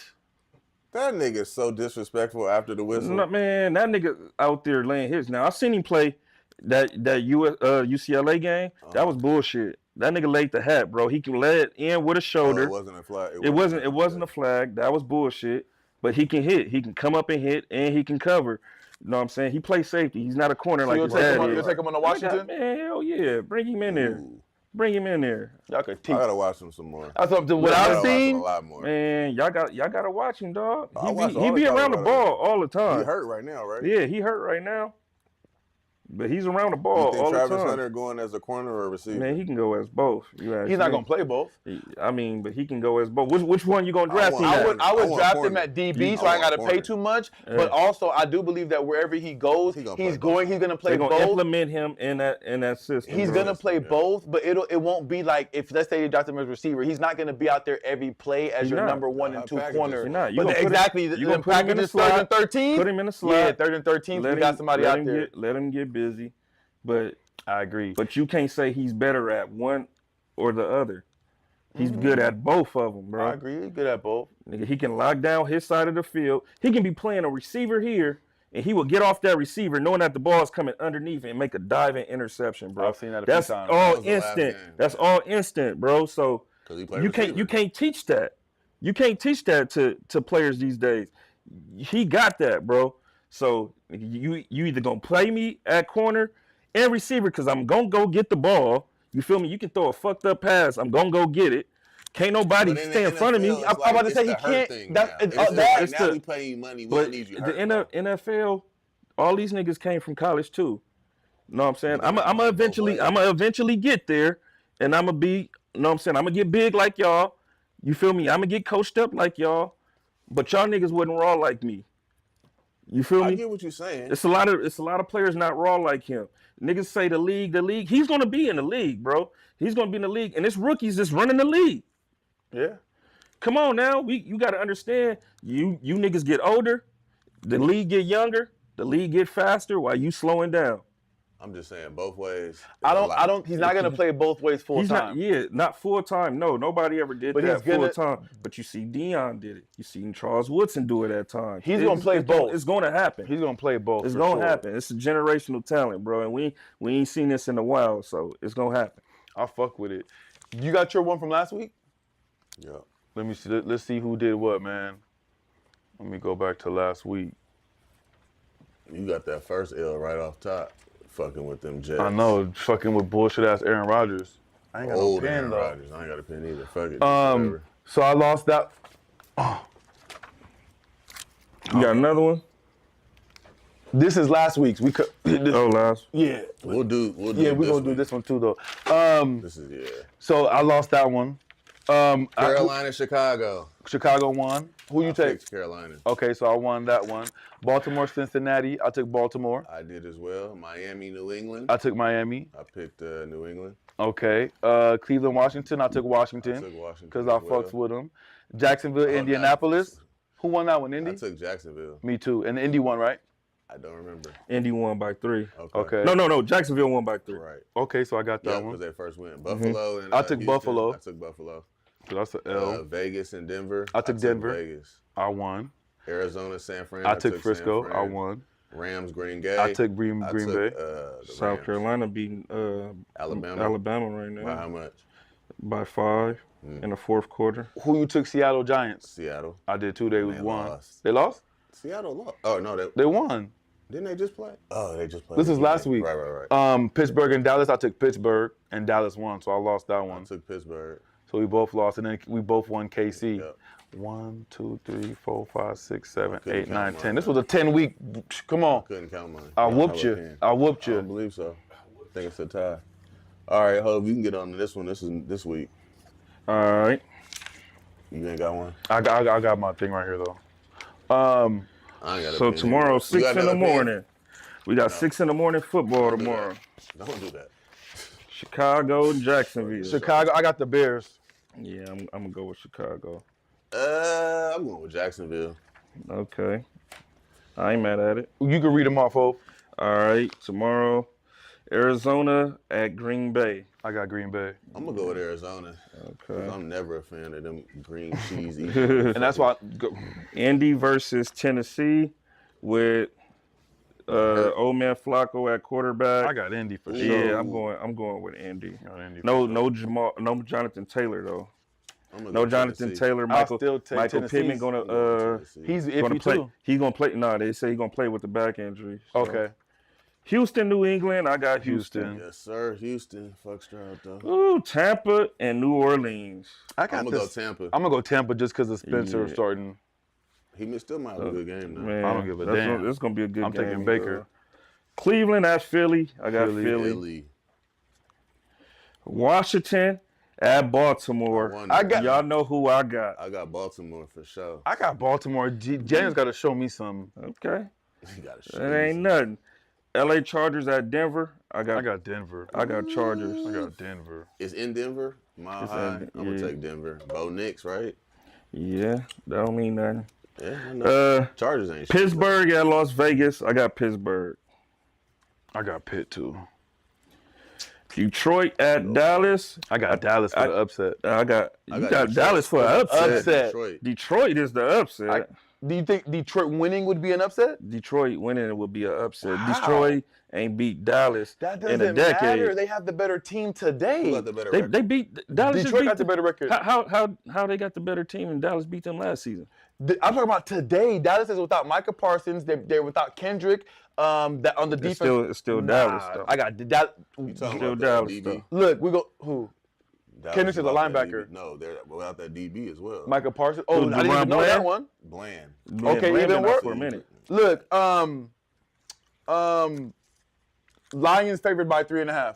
Speaker 4: that nigga's so disrespectful. After the whistle,
Speaker 2: No, man, that nigga out there laying hits. Now I seen him play that UCLA game. That was bullshit. That nigga laid the hat, bro. He can lay it in with a shoulder.
Speaker 4: it wasn't a flag.
Speaker 2: It wasn't a flag. That was bullshit. But he can hit. He can come up and hit, and he can cover. You know what I'm saying? He plays safety. He's not a corner
Speaker 5: So
Speaker 2: like
Speaker 5: you'll
Speaker 2: his
Speaker 5: take
Speaker 2: dad
Speaker 5: him on,
Speaker 2: is.
Speaker 5: you'll take him on to Washington?
Speaker 2: Man, hell yeah. Bring him in there.
Speaker 4: Ooh.
Speaker 2: Bring him in there.
Speaker 5: Y'all could teach.
Speaker 4: I gotta watch him some more.
Speaker 5: That's up to what
Speaker 4: I gotta
Speaker 5: I've
Speaker 4: watch him
Speaker 5: seen.
Speaker 4: a lot more.
Speaker 2: Man, y'all gotta watch him, dog.
Speaker 4: I watch
Speaker 2: He
Speaker 4: all
Speaker 2: be
Speaker 4: the
Speaker 2: around the
Speaker 4: Colorado
Speaker 2: ball all the time.
Speaker 4: He hurt right now, right?
Speaker 2: Yeah, he hurt right now. But he's around the
Speaker 4: You
Speaker 2: ball
Speaker 4: think
Speaker 2: all the
Speaker 4: Travis
Speaker 2: time.
Speaker 4: Hunter going as a corner or a receiver?
Speaker 2: Man, he can go as both. You ask
Speaker 5: He's not
Speaker 2: me.
Speaker 5: gonna play both.
Speaker 2: I mean, but he can go as both. Which one you gonna draft
Speaker 4: want-
Speaker 2: him
Speaker 5: I
Speaker 2: at?
Speaker 5: would
Speaker 4: I want
Speaker 5: draft him
Speaker 4: corner.
Speaker 5: at DB,
Speaker 4: I
Speaker 5: so I ain't
Speaker 4: want
Speaker 5: gotta pay
Speaker 4: corner.
Speaker 5: too much.
Speaker 2: Yeah.
Speaker 5: But also, I do believe that wherever he goes,
Speaker 4: He gonna
Speaker 5: he's
Speaker 4: play
Speaker 5: gonna play
Speaker 2: They're gonna
Speaker 5: both.
Speaker 2: implement him in that system.
Speaker 5: He's
Speaker 2: bro.
Speaker 5: gonna play both, but it won't be like if let's say they draft him as receiver, he's not gonna be out there every play as
Speaker 2: He's
Speaker 5: your
Speaker 2: not.
Speaker 5: number 1 and 2
Speaker 4: packages.
Speaker 5: corner.
Speaker 2: You're not. You
Speaker 5: But
Speaker 2: gonna put him-
Speaker 5: exactly,
Speaker 2: you
Speaker 5: the
Speaker 2: gonna put him in the
Speaker 5: packages 3rd and
Speaker 2: slot,
Speaker 5: 13.
Speaker 2: Put him in the slot.
Speaker 5: Yeah, 3rd and 13. We got somebody out there.
Speaker 2: Let him get busy. But
Speaker 5: I agree.
Speaker 2: you can't say he's better at one or the other. He's good at both of them, bro.
Speaker 5: I agree. He's good at both.
Speaker 2: Nigga, he can lock down his side of the field. He can be playing a receiver here, and he will get off that receiver knowing that the ball is coming underneath and make a diving interception, bro.
Speaker 5: I've seen that a few
Speaker 2: That's
Speaker 5: times.
Speaker 2: all
Speaker 4: That was the last
Speaker 2: instant.
Speaker 4: game.
Speaker 2: That's all instant, bro. So
Speaker 4: 'Cause he played
Speaker 2: you can't teach that. You can't teach that to players these days. He got that, bro. So you either gonna play me at corner and receiver because I'm gonna go get the ball. You feel me? You can throw a fucked up pass. I'm gonna go get it. Can't nobody
Speaker 4: But in
Speaker 2: stay
Speaker 4: the
Speaker 2: in front of me.
Speaker 4: NFL, it's
Speaker 5: I'm about to
Speaker 4: it's
Speaker 5: say he
Speaker 4: the hurt
Speaker 5: can't-
Speaker 4: thing
Speaker 5: that-
Speaker 4: now.
Speaker 5: it's-
Speaker 4: It's
Speaker 5: that-
Speaker 2: it's
Speaker 4: now
Speaker 2: the-
Speaker 4: we pay you money. We
Speaker 2: But
Speaker 4: don't need you
Speaker 2: the
Speaker 4: hurt. bro.
Speaker 2: NFL, all these niggas came from college too. Know what I'm saying? I'm eventually get there, and I'm gonna be. Know what I'm saying? I'm gonna get big like y'all. You feel me? I'm gonna get coached up like y'all. But y'all niggas wasn't raw like me. You feel
Speaker 4: I
Speaker 2: me?
Speaker 4: get what you're saying.
Speaker 2: It's a lot of players not raw like him. Niggas say the league. He's gonna be in the league, bro. He's gonna be in the league, and it's rookies that's running the league.
Speaker 5: Yeah.
Speaker 2: Come on now, you gotta understand. You niggas get older, the league get younger, the league get faster while you slowing down.
Speaker 4: I'm just saying both ways.
Speaker 5: I don't. He's not gonna play both ways full
Speaker 2: He's
Speaker 5: time.
Speaker 2: not full time. No, nobody ever did
Speaker 5: But
Speaker 2: that
Speaker 5: he's gonna-
Speaker 2: full time. But you see Dion did it. You seen Charles Woodson do it at times.
Speaker 5: He's gonna play both.
Speaker 2: It's gonna happen.
Speaker 5: He's gonna play both.
Speaker 2: It's
Speaker 5: for
Speaker 2: gonna
Speaker 5: sure.
Speaker 2: happen. It's a generational talent, bro, and we ain't seen this in a while, so it's gonna happen.
Speaker 5: I fuck with it. You got your one from last week?
Speaker 4: Yeah.
Speaker 5: Let me see. Let's see who did what, man. Let me go back to last week.
Speaker 4: You got that first L right off top, fucking with them Jets.
Speaker 5: I know, fucking with bullshit ass Aaron Rodgers. I ain't got
Speaker 4: Old
Speaker 5: no pen
Speaker 4: Aaron
Speaker 5: though.
Speaker 4: Rodgers. I ain't got a pen either. Fuck it. Whatever.
Speaker 5: So I lost that.
Speaker 2: You got another one?
Speaker 5: This is last week's. We could.
Speaker 2: Oh, last.
Speaker 5: Yeah.
Speaker 4: We'll do.
Speaker 5: Yeah, we're gonna do
Speaker 4: week.
Speaker 5: this one too though.
Speaker 4: This is yeah.
Speaker 5: So I lost that one.
Speaker 4: Carolina, Chicago.
Speaker 5: Chicago won. Who you
Speaker 4: I
Speaker 5: take?
Speaker 4: picked Carolina.
Speaker 5: Okay, so I won that one. Baltimore, Cincinnati. I took Baltimore.
Speaker 4: I did as well. Miami, New England.
Speaker 5: I took Miami.
Speaker 4: I picked New England.
Speaker 5: Okay. Cleveland, Washington. I took
Speaker 4: I
Speaker 5: Washington
Speaker 4: took Washington.
Speaker 5: because I
Speaker 4: as well.
Speaker 5: fucks with them. Jacksonville, Indianapolis. Who won that one?
Speaker 4: I
Speaker 5: Indy.
Speaker 4: took Jacksonville.
Speaker 5: Me too. And the Indy won, right?
Speaker 4: I don't remember.
Speaker 2: Indy won by 3.
Speaker 5: Okay.
Speaker 2: No. Jacksonville won by 3.
Speaker 4: Right.
Speaker 5: Okay, so I got
Speaker 4: Yeah,
Speaker 5: that
Speaker 4: because
Speaker 5: one.
Speaker 4: they first went. Buffalo and
Speaker 5: I took
Speaker 4: Houston.
Speaker 5: Buffalo.
Speaker 4: I took Buffalo.
Speaker 5: So that's an L.
Speaker 4: Vegas and Denver.
Speaker 5: I took Denver.
Speaker 4: Vegas.
Speaker 5: I won.
Speaker 4: Arizona, San Fran.
Speaker 5: I took
Speaker 4: San
Speaker 5: Frisco. I
Speaker 4: Fran.
Speaker 5: won.
Speaker 4: Rams, Green Bay.
Speaker 5: I took Green
Speaker 4: I
Speaker 5: Bay.
Speaker 4: took, the
Speaker 2: South
Speaker 4: Rams.
Speaker 2: Carolina beating Alabama right now
Speaker 4: By how much?
Speaker 2: by 5 in the fourth quarter.
Speaker 5: Who you took? Seattle Giants.
Speaker 4: Seattle.
Speaker 5: I did too. They
Speaker 4: They
Speaker 5: won.
Speaker 4: lost.
Speaker 5: They lost.
Speaker 4: Seattle lost. Oh no,
Speaker 5: They won.
Speaker 4: didn't they just play? Oh, they just played.
Speaker 5: This is last week.
Speaker 4: Right.
Speaker 5: Pittsburgh and Dallas. I took Pittsburgh and Dallas won, so I lost that
Speaker 4: I
Speaker 5: one.
Speaker 4: took Pittsburgh.
Speaker 5: So we both lost, and then we both won KC.
Speaker 4: Yep.
Speaker 5: 1, 2, 3, 4, 5, 6, 7,
Speaker 4: couldn't
Speaker 5: 8,
Speaker 4: count
Speaker 5: 9,
Speaker 4: mine.
Speaker 5: 10. This was a 10-week. Come on.
Speaker 4: Couldn't count mine.
Speaker 5: I
Speaker 4: don't
Speaker 5: whooped
Speaker 4: have a
Speaker 5: you.
Speaker 4: pen.
Speaker 5: I whooped
Speaker 4: I don't
Speaker 5: you.
Speaker 4: believe so. I think it's a tie. All right, Hov, you can get on to this one. This is this week.
Speaker 2: All right.
Speaker 4: You ain't got one?
Speaker 5: I got my thing right here though.
Speaker 4: I ain't got a
Speaker 2: So
Speaker 4: pen
Speaker 2: tomorrow,
Speaker 4: either.
Speaker 2: 6
Speaker 4: You got
Speaker 2: in the
Speaker 4: another pen?
Speaker 2: morning. We got 6 in the morning football
Speaker 4: Don't do
Speaker 2: tomorrow.
Speaker 4: that. Don't do that.
Speaker 2: Chicago and Jacksonville.
Speaker 5: Chicago. I got the Bears.
Speaker 2: Yeah, I'm gonna go with Chicago.
Speaker 4: I'm going with Jacksonville.
Speaker 2: Okay. I ain't mad at it.
Speaker 5: You can read them off, Hope.
Speaker 2: All right. Tomorrow, Arizona at Green Bay.
Speaker 5: I got Green Bay,
Speaker 4: I'm gonna go with Arizona.
Speaker 2: Okay.
Speaker 4: I'm never a fan of them green cheesy.
Speaker 5: and that's why.
Speaker 2: Indy versus Tennessee with old man Flacco at quarterback.
Speaker 5: I got Indy for sure.
Speaker 2: Yeah, I'm going with Indy.
Speaker 5: Got Indy for
Speaker 2: No
Speaker 5: sure.
Speaker 2: no Jonathan Taylor though.
Speaker 4: I'm gonna
Speaker 2: No
Speaker 4: go
Speaker 2: Jonathan
Speaker 4: Tennessee.
Speaker 2: Taylor. Michael
Speaker 5: still take
Speaker 2: Michael
Speaker 5: Tennessee.
Speaker 2: Pittman gonna
Speaker 4: Tennessee.
Speaker 5: He's
Speaker 2: gonna
Speaker 5: iffy
Speaker 2: play.
Speaker 5: too.
Speaker 2: He's gonna play. No, they say he's gonna play with the back injury. So.
Speaker 5: Okay.
Speaker 2: Houston, New England. I got Houston.
Speaker 5: Houston.
Speaker 4: Yes, sir. Houston. Fuck Stroud though.
Speaker 2: Ooh, Tampa and New Orleans.
Speaker 5: I
Speaker 4: I'm
Speaker 5: got
Speaker 4: gonna
Speaker 5: this.
Speaker 4: go Tampa.
Speaker 5: I'm gonna go Tampa just because of Spencer
Speaker 2: Yeah.
Speaker 5: starting.
Speaker 4: He still might have a good game though.
Speaker 2: Man,
Speaker 5: I don't give a damn.
Speaker 2: It's gonna be a good
Speaker 5: I'm
Speaker 2: game.
Speaker 5: taking Baker.
Speaker 2: bro. Cleveland at Philly. I got Philly.
Speaker 4: Philly.
Speaker 2: Washington at Baltimore.
Speaker 4: I
Speaker 5: got-
Speaker 2: Y'all know who I got.
Speaker 4: I got Baltimore for sure.
Speaker 5: I got Baltimore. James got to show me some.
Speaker 2: Okay.
Speaker 4: You gotta show
Speaker 2: That ain't nothing. LA Chargers at Denver. I got
Speaker 5: Denver.
Speaker 2: I got Chargers.
Speaker 5: I got Denver.
Speaker 4: It's in Denver. Mile
Speaker 2: It's
Speaker 4: high.
Speaker 2: in-
Speaker 4: I'm gonna
Speaker 2: yeah.
Speaker 4: take Denver. Bo Nix, right?
Speaker 2: Yeah, that don't mean nothing.
Speaker 4: Yeah, I know.
Speaker 2: Uh,
Speaker 4: Chargers ain't shit.
Speaker 2: Pittsburgh at Las Vegas. I got Pittsburgh.
Speaker 5: I got Pitt too.
Speaker 2: Detroit at Dallas.
Speaker 5: I got Dallas for the upset.
Speaker 2: You got
Speaker 4: Detroit
Speaker 2: Dallas for an upset.
Speaker 5: Upset.
Speaker 4: Detroit.
Speaker 2: Detroit is the upset.
Speaker 5: Do you think Detroit winning would be an upset?
Speaker 2: Detroit winning would be an upset.
Speaker 5: How?
Speaker 2: Detroit ain't beat Dallas
Speaker 5: That
Speaker 2: in
Speaker 5: doesn't
Speaker 2: a decade.
Speaker 5: matter. They have the better team today.
Speaker 4: Who got the better record?
Speaker 2: They beat Dallas.
Speaker 5: Detroit
Speaker 2: just
Speaker 5: got the
Speaker 2: beat
Speaker 5: better record.
Speaker 2: How they got the better team and Dallas beat them last season?
Speaker 5: I'm talking about today. Dallas is without Micah Parsons. They're without Kendrick. That on the defense.
Speaker 2: It's still Dallas though.
Speaker 5: I got Dallas.
Speaker 4: You talking
Speaker 2: Still
Speaker 4: about
Speaker 2: Dallas
Speaker 4: DB?
Speaker 2: though.
Speaker 5: Look, we go who?
Speaker 4: Dallas
Speaker 5: Kendrick is a
Speaker 4: without that
Speaker 5: linebacker.
Speaker 4: DB. No, they're without that DB as well.
Speaker 5: Micah Parsons. Oh,
Speaker 2: Who,
Speaker 5: I didn't even
Speaker 2: Deron
Speaker 5: know that
Speaker 2: Bland?
Speaker 5: one.
Speaker 4: Bland.
Speaker 5: Okay,
Speaker 2: Bland
Speaker 5: even
Speaker 2: been out
Speaker 5: worse.
Speaker 2: for a minute.
Speaker 5: Look, Lions favored by 3.5.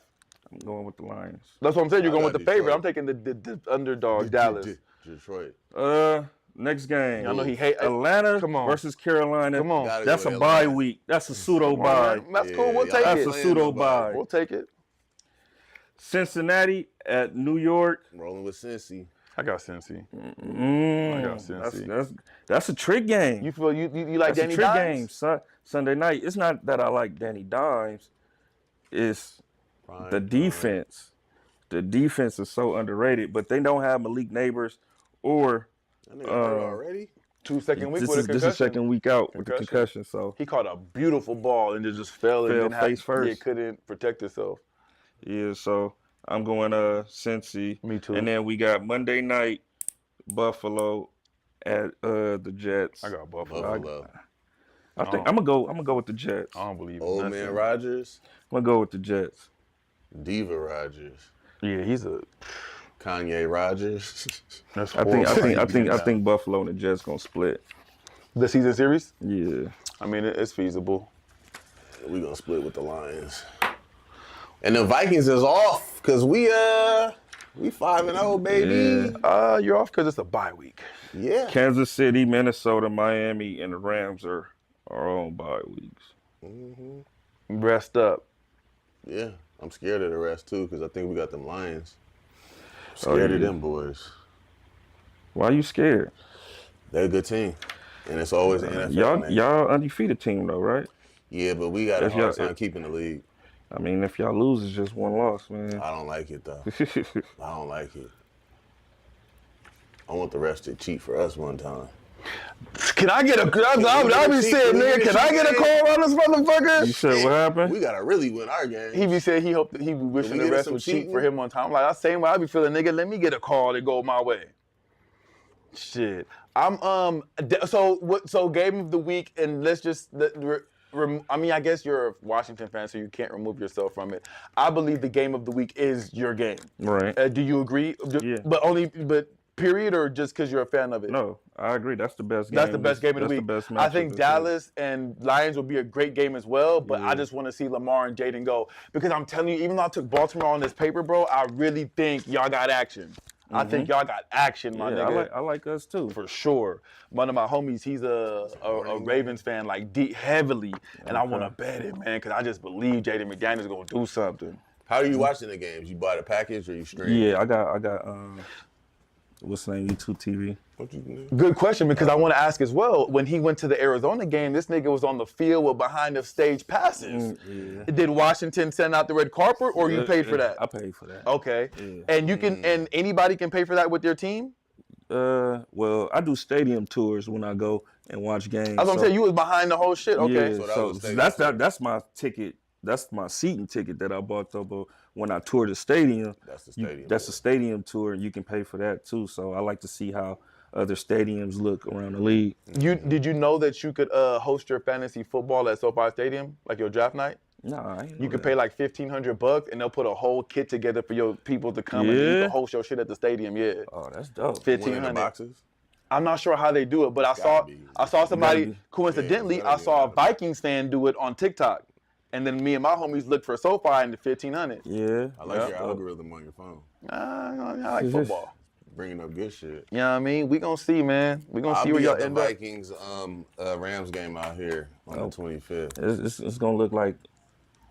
Speaker 2: I'm going with the Lions.
Speaker 5: That's what I'm saying. You're
Speaker 4: I
Speaker 5: going
Speaker 4: got
Speaker 5: with the favorite.
Speaker 4: Detroit.
Speaker 5: I'm taking the underdog, Dallas.
Speaker 4: Detroit.
Speaker 2: Next game.
Speaker 5: I know he hate
Speaker 2: Atlanta
Speaker 5: Come on.
Speaker 2: versus Carolina.
Speaker 5: Come on.
Speaker 4: Gotta
Speaker 2: That's
Speaker 4: go
Speaker 2: a
Speaker 4: with
Speaker 2: bye
Speaker 4: Atlanta.
Speaker 2: week. That's a pseudo
Speaker 5: Come on,
Speaker 2: bye.
Speaker 5: man. That's cool. We'll
Speaker 4: Yeah,
Speaker 5: take
Speaker 2: That's
Speaker 5: it.
Speaker 2: a pseudo bye.
Speaker 5: We'll take it.
Speaker 2: Cincinnati at New York.
Speaker 4: Rolling with Cincy.
Speaker 5: I got Cincy.
Speaker 2: I
Speaker 5: got Cincy.
Speaker 2: That's a trick game.
Speaker 5: You feel you like
Speaker 2: That's a
Speaker 5: Danny
Speaker 2: trick
Speaker 5: Dimes?
Speaker 2: game. Sunday night. It's not that I like Danny Dimes. It's the defense. The defense is so underrated, but they don't have Malik Neighbors or
Speaker 4: That nigga hurt already?
Speaker 5: Second week
Speaker 2: this
Speaker 5: with a
Speaker 2: is
Speaker 5: concussion.
Speaker 2: second week out with the
Speaker 5: Concussion.
Speaker 2: concussion. So
Speaker 5: He caught a beautiful ball and it just fell and
Speaker 2: Fell
Speaker 5: didn't
Speaker 2: face first.
Speaker 5: Yeah, couldn't protect itself.
Speaker 2: yeah, so I'm going Cincy.
Speaker 5: Me too.
Speaker 2: And then we got Monday night Buffalo at the Jets.
Speaker 5: I got Buffalo.
Speaker 4: Buffalo.
Speaker 2: I think I'm gonna go with the Jets.
Speaker 5: I don't believe in
Speaker 4: Old
Speaker 5: nothing.
Speaker 4: man Rogers.
Speaker 2: I'm gonna go with the Jets.
Speaker 4: Diva Rogers.
Speaker 5: Yeah, he's a.
Speaker 4: Kanye Rogers.
Speaker 5: That's
Speaker 2: I think Buffalo and the Jets gonna split.
Speaker 5: the season series.
Speaker 2: Yeah.
Speaker 5: I mean, it's feasible.
Speaker 4: We gonna split with the Lions. And the Vikings is off because we 5-0, baby.
Speaker 5: You're off because it's a bye week.
Speaker 4: Yeah.
Speaker 2: Kansas City, Minnesota, Miami, and the Rams are on bye weeks.
Speaker 5: Rest up.
Speaker 4: Yeah. I'm scared of the rest too because I think we got them Lions.
Speaker 2: Oh,
Speaker 4: Scared of
Speaker 2: yeah.
Speaker 4: them boys.
Speaker 2: Why are you scared?
Speaker 4: They're a good team. And it's always an NFL. man.
Speaker 2: Y'all undefeated team though, right?
Speaker 4: Yeah, but we got a
Speaker 2: If
Speaker 4: hard
Speaker 2: y'all-
Speaker 4: time keeping the league.
Speaker 2: I mean, if y'all lose, it's just one loss, man.
Speaker 4: I don't like it though. I don't like it. I want the rest to cheat for us one time.
Speaker 5: Can I get a? I be saying, nigga, can I get a call on this
Speaker 2: You
Speaker 5: motherfucker?
Speaker 2: said what happened?
Speaker 4: We gotta really win our game.
Speaker 5: He be saying he hoped that he be wishing
Speaker 4: we
Speaker 5: the
Speaker 4: get
Speaker 5: rest
Speaker 4: some
Speaker 5: would cheat
Speaker 4: cheating?
Speaker 5: for him one time. I'm like, that same way I be feeling, nigga. Let me get a call to go my way. Shit. So game of the week, and let's just I mean, I guess you're a Washington fan, so you can't remove yourself from it. I believe the game of the week is your game.
Speaker 2: Right.
Speaker 5: Do you agree?
Speaker 2: Yeah.
Speaker 5: But period, or just because you're a fan of it?
Speaker 2: No, I agree. That's the best game.
Speaker 5: That's the best game of the week.
Speaker 2: That's the best
Speaker 5: I
Speaker 2: matchup
Speaker 5: think
Speaker 2: this year.
Speaker 5: Dallas and Lions will be a great game as well, but I just want to see Lamar and Jayden go. Because I'm telling you, even though I took Baltimore on this paper, bro, I really think y'all got action. I think y'all got action, my
Speaker 2: Yeah,
Speaker 5: nigga.
Speaker 2: I like us too.
Speaker 5: For sure. One of my homies, he's a Ravens fan, like heavily, and I want to bet it, man, because I just believe Jaden McDaniels going to do something.
Speaker 4: How are you watching the games? You buy the package or you stream?
Speaker 2: Yeah, I got what's the name? YouTube TV.
Speaker 4: What you do?
Speaker 5: Good question, because I want to ask as well. When he went to the Arizona game, this nigga was on the field with behind the stage passes. Did Washington send out the red carpet, or you paid for that?
Speaker 2: I paid for that.
Speaker 5: Okay. And you can, and anybody can pay for that with their team?
Speaker 2: Well, I do stadium tours when I go and watch games.
Speaker 5: That's what I'm saying. You was behind the whole shit. Okay.
Speaker 2: Yeah,
Speaker 4: So that
Speaker 2: so
Speaker 4: was stadium
Speaker 2: that's my ticket. That's my seating ticket that I bought though. But when I tour the stadium,
Speaker 4: That's the stadium.
Speaker 2: that's a stadium tour, and you can pay for that too. So I like to see how other stadiums look around the league.
Speaker 5: Did you know that you could host your fantasy football at SoFi Stadium, like your draft night?
Speaker 2: Nah, I ain't know
Speaker 5: You could
Speaker 2: that.
Speaker 5: pay like $1,500, and they'll put a whole kit together for your people to come and you
Speaker 2: Yeah?
Speaker 5: can host your shit at the stadium. Yeah,
Speaker 2: Oh, that's dope.
Speaker 4: Winning the
Speaker 5: $1,500.
Speaker 4: boxes?
Speaker 5: I'm not sure how they do it, but I
Speaker 4: gotta
Speaker 5: saw
Speaker 4: be.
Speaker 5: somebody
Speaker 2: be.
Speaker 5: coincidentally.
Speaker 4: Yeah,
Speaker 5: I saw a
Speaker 4: gotta be.
Speaker 5: Vikings fan do it on TikTok, and then me and my homies looked for SoFi and the $1,500.
Speaker 2: Yeah.
Speaker 4: I like
Speaker 5: Yeah.
Speaker 4: your algorithm on your phone.
Speaker 5: I like football.
Speaker 4: Bringing up good shit.
Speaker 5: You know what I mean? We gonna see, man. We gonna
Speaker 4: I'll
Speaker 5: see where
Speaker 4: be
Speaker 5: y'all
Speaker 4: at the
Speaker 5: end up.
Speaker 4: Vikings Rams game out here on the 25th.
Speaker 2: It's gonna look like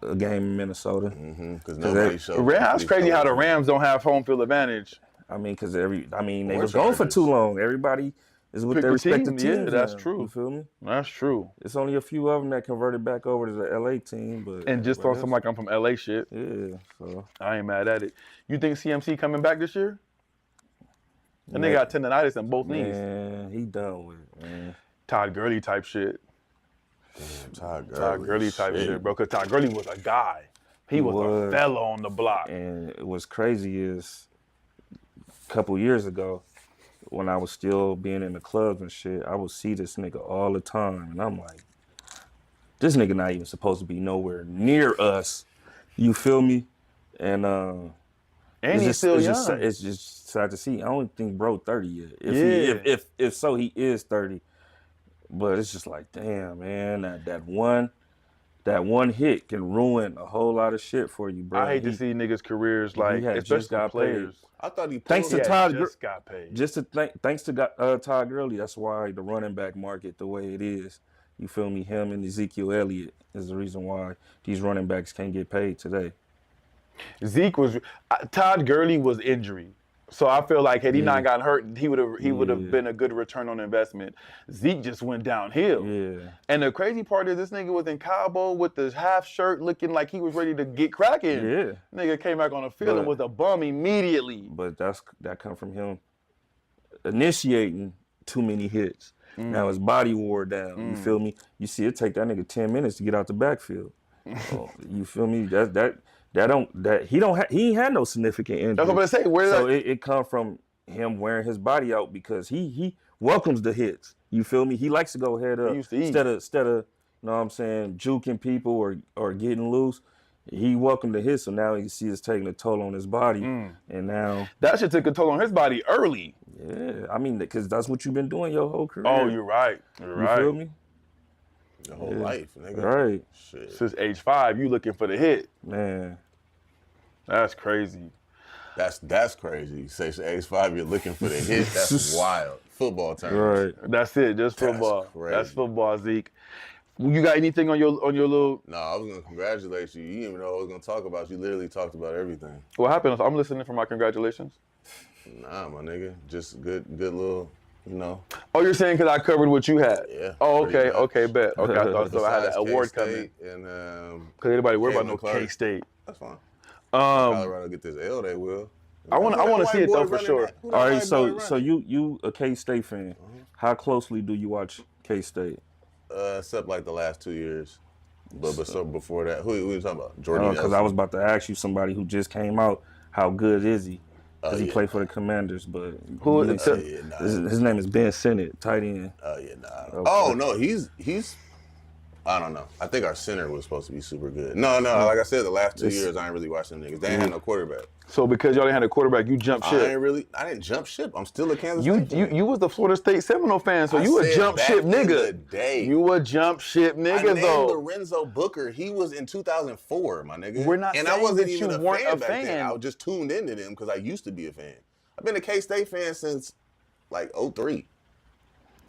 Speaker 2: a game in Minnesota.
Speaker 4: Because nobody showed.
Speaker 5: That's crazy how the Rams don't have home field advantage.
Speaker 2: I mean, because they
Speaker 4: We're
Speaker 2: was gone for
Speaker 4: Chargers.
Speaker 2: too long. Everybody is with
Speaker 5: Pick
Speaker 2: their
Speaker 5: the
Speaker 2: respective
Speaker 5: team. Yeah,
Speaker 2: teams.
Speaker 5: that's
Speaker 2: now,
Speaker 5: true.
Speaker 2: You feel me?
Speaker 5: That's true.
Speaker 2: It's only a few of them that converted back over to the LA team, but
Speaker 5: And just on some like I'm from LA shit.
Speaker 2: yeah. So
Speaker 5: I ain't mad at it. You think CMC coming back this year? And they
Speaker 2: Man.
Speaker 5: got tendonitis in both knees.
Speaker 2: man, he done with it, man.
Speaker 5: Todd Gurley type shit.
Speaker 4: Damn, Todd
Speaker 5: Todd Gurley type shit, bro. Because Todd Gurley was a guy. He was a fella on the block.
Speaker 2: And what's crazy is a couple years ago, when I was still being in the clubs and shit, I would see this nigga all the time, and I'm like, this nigga not even supposed to be nowhere near us. You feel me? And
Speaker 5: And he's still young.
Speaker 2: It's just sad to see. I don't think bro 30 yet. If so, he is 30. But it's just like, damn, man, that one hit can ruin a whole lot of shit for you, bro.
Speaker 5: I hate to see niggas' careers like,
Speaker 2: had
Speaker 5: especially
Speaker 2: just got
Speaker 5: players.
Speaker 4: I thought he
Speaker 2: Thanks to
Speaker 4: pulled-
Speaker 2: Todd
Speaker 5: just got paid.
Speaker 2: Thanks to Todd Gurley, that's why the running back market the way it is. You feel me? Him and Ezekiel Elliott is the reason why these running backs can't get paid today.
Speaker 5: Todd Gurley was injury. So I feel like had he not gotten hurt, he would have been a good return on investment. Zeke just went downhill.
Speaker 2: Yeah.
Speaker 5: And the crazy part is this nigga was in Cabo with the half shirt looking like he was ready to get cracking.
Speaker 2: Yeah.
Speaker 5: Nigga came back on the field and was a bum immediately.
Speaker 2: But that come from him initiating too many hits. Now his body wore down. You feel me? You see it take that nigga 10 minutes to get out the backfield. You feel me? He ain't had no significant injury.
Speaker 5: That's what I'm gonna say.
Speaker 2: So it come from him wearing his body out because he welcomes the hits. You feel me? He likes to go head up
Speaker 5: used to eat.
Speaker 2: instead of you know what I'm saying, juking people or getting loose. He welcomed the hits, so now you see it's taking a toll on his body. And now
Speaker 5: that shit took a toll on his body early.
Speaker 2: yeah, I mean, because that's what you've been doing your whole career.
Speaker 5: Oh, you're right. You're
Speaker 2: You
Speaker 5: right.
Speaker 2: feel me?
Speaker 4: Your whole life, nigga.
Speaker 2: Right.
Speaker 4: Shit.
Speaker 5: Since age 5, you looking for the hit.
Speaker 2: Man.
Speaker 5: That's crazy.
Speaker 4: That's crazy. Say age 5, you're looking for the hit. That's wild. Football terms.
Speaker 2: Right.
Speaker 5: That's it. Just football.
Speaker 4: crazy.
Speaker 5: That's football, Zeke. You got anything on your little?
Speaker 4: No, I was gonna congratulate you. You didn't even know what I was gonna talk about. You literally talked about everything.
Speaker 5: What happened? I'm listening for my congratulations.
Speaker 4: Nah, my nigga. Just good little, you know.
Speaker 5: Oh, you're saying because I covered what you had?
Speaker 4: Yeah.
Speaker 5: Oh,
Speaker 4: pretty
Speaker 5: okay,
Speaker 4: much.
Speaker 5: okay, bet. Okay, I thought so. I had an
Speaker 4: Besides
Speaker 5: award
Speaker 4: K-State
Speaker 5: coming.
Speaker 4: And
Speaker 5: Because anybody worry about no
Speaker 4: Caitlin Clark.
Speaker 5: K-State.
Speaker 4: that's fine.
Speaker 5: Um,
Speaker 4: Colorado get this L, they will.
Speaker 5: I want to see it though for sure.
Speaker 2: All right, so you a K-State fan. How closely do you watch K-State?
Speaker 4: Except like the last 2 years. But so before that, who you talking about? Jordan
Speaker 2: Because I was about to ask you somebody who just came out, how good is he? Because he
Speaker 4: yeah.
Speaker 2: played for the Commanders, but
Speaker 5: Who
Speaker 2: you
Speaker 5: is
Speaker 2: didn't
Speaker 5: it?
Speaker 2: say- his name is Ben Sinnott, tight end.
Speaker 4: Oh yeah, nah.
Speaker 2: Okay.
Speaker 4: Oh no, he's. I don't know. I think our center was supposed to be super good. No, like I said, the last 2 years I ain't really watched them niggas. They ain't had no quarterback.
Speaker 5: So because y'all didn't have a quarterback, you jumped ship.
Speaker 4: I didn't jump ship. I'm still a Kansas State fan.
Speaker 5: You was the Florida State Seminole fan, so
Speaker 4: I
Speaker 5: you a
Speaker 4: said
Speaker 5: jump
Speaker 4: back
Speaker 5: ship
Speaker 4: in
Speaker 5: nigga.
Speaker 4: the day.
Speaker 5: You a jump ship
Speaker 4: I
Speaker 5: nigga
Speaker 4: named
Speaker 5: though.
Speaker 4: Lorenzo Booker. He was in 2004, my nigga.
Speaker 5: We're not
Speaker 4: and I
Speaker 5: saying
Speaker 4: wasn't
Speaker 5: that
Speaker 4: even
Speaker 5: you
Speaker 4: a
Speaker 5: weren't
Speaker 4: fan
Speaker 5: a
Speaker 4: back then.
Speaker 5: fan.
Speaker 4: I was just tuned into them because I used to be a fan. I've been a K-State fan since like 03.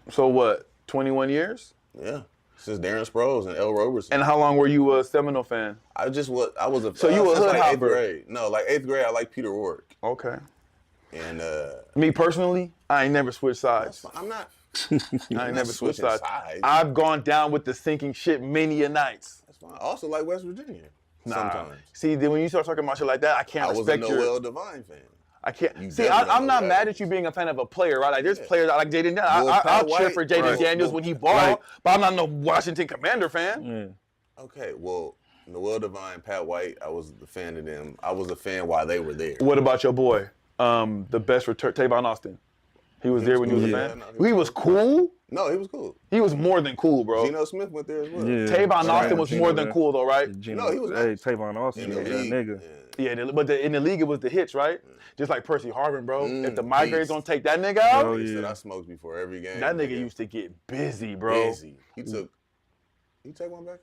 Speaker 5: So what? 21 years?
Speaker 4: Yeah. Since Darren Sproles and L. Roberson.
Speaker 5: And how long were you a Seminole fan?
Speaker 4: I was a
Speaker 5: So you a
Speaker 4: since
Speaker 5: hood
Speaker 4: like 8th
Speaker 5: hopper?
Speaker 4: grade. No, like 8th grade, I like Peter Warwick.
Speaker 5: Okay.
Speaker 4: And
Speaker 5: Me personally, I ain't never switched sides.
Speaker 4: I'm not.
Speaker 5: I ain't never switched
Speaker 4: switching
Speaker 5: sides.
Speaker 4: sides.
Speaker 5: I've gone down with the sinking ship many a nights.
Speaker 4: That's fine. I also like West Virginia. Sometimes.
Speaker 5: See, then when you start talking about shit like that, I can't
Speaker 4: I was a
Speaker 5: respect your.
Speaker 4: Noel Devine fan.
Speaker 5: I can't.
Speaker 4: You
Speaker 5: See,
Speaker 4: definitely
Speaker 5: I'm
Speaker 4: know
Speaker 5: not
Speaker 4: that.
Speaker 5: mad at you being a fan of a player, right? Like, there's players I like Jayden.
Speaker 4: Well, Pat
Speaker 5: I'll cheer
Speaker 4: White-
Speaker 5: for Jayden
Speaker 4: right.
Speaker 5: Daniels
Speaker 4: Well,
Speaker 5: when he balled,
Speaker 4: right.
Speaker 5: but I'm not no Washington Commander fan.
Speaker 4: Okay, well, Noel Devine, Pat White, I was a fan of them. I was a fan while they were there.
Speaker 5: What about your boy, the best return, Tavon Austin? He was there when you was a
Speaker 4: cool.
Speaker 5: fan?
Speaker 4: Yeah, no,
Speaker 5: He was cool?
Speaker 4: No, he was cool.
Speaker 5: He was more than cool, bro.
Speaker 4: Geno Smith went there as well.
Speaker 2: Yeah.
Speaker 5: Tavon Austin was
Speaker 2: Geno
Speaker 5: more than
Speaker 2: there.
Speaker 5: cool, though, right?
Speaker 4: No, he was
Speaker 2: Hey,
Speaker 4: nice.
Speaker 2: Tavon Austin,
Speaker 4: In the
Speaker 2: was that
Speaker 4: league,
Speaker 2: nigga.
Speaker 5: Yeah, but in the league, it was the hits, right? Just like Percy Harvin, bro. If the migraines
Speaker 4: beast.
Speaker 5: don't take that nigga out,
Speaker 2: Oh,
Speaker 4: He said
Speaker 2: yeah.
Speaker 4: I smoked before every game.
Speaker 5: that nigga used to get busy, bro.
Speaker 4: Busy. He take one back?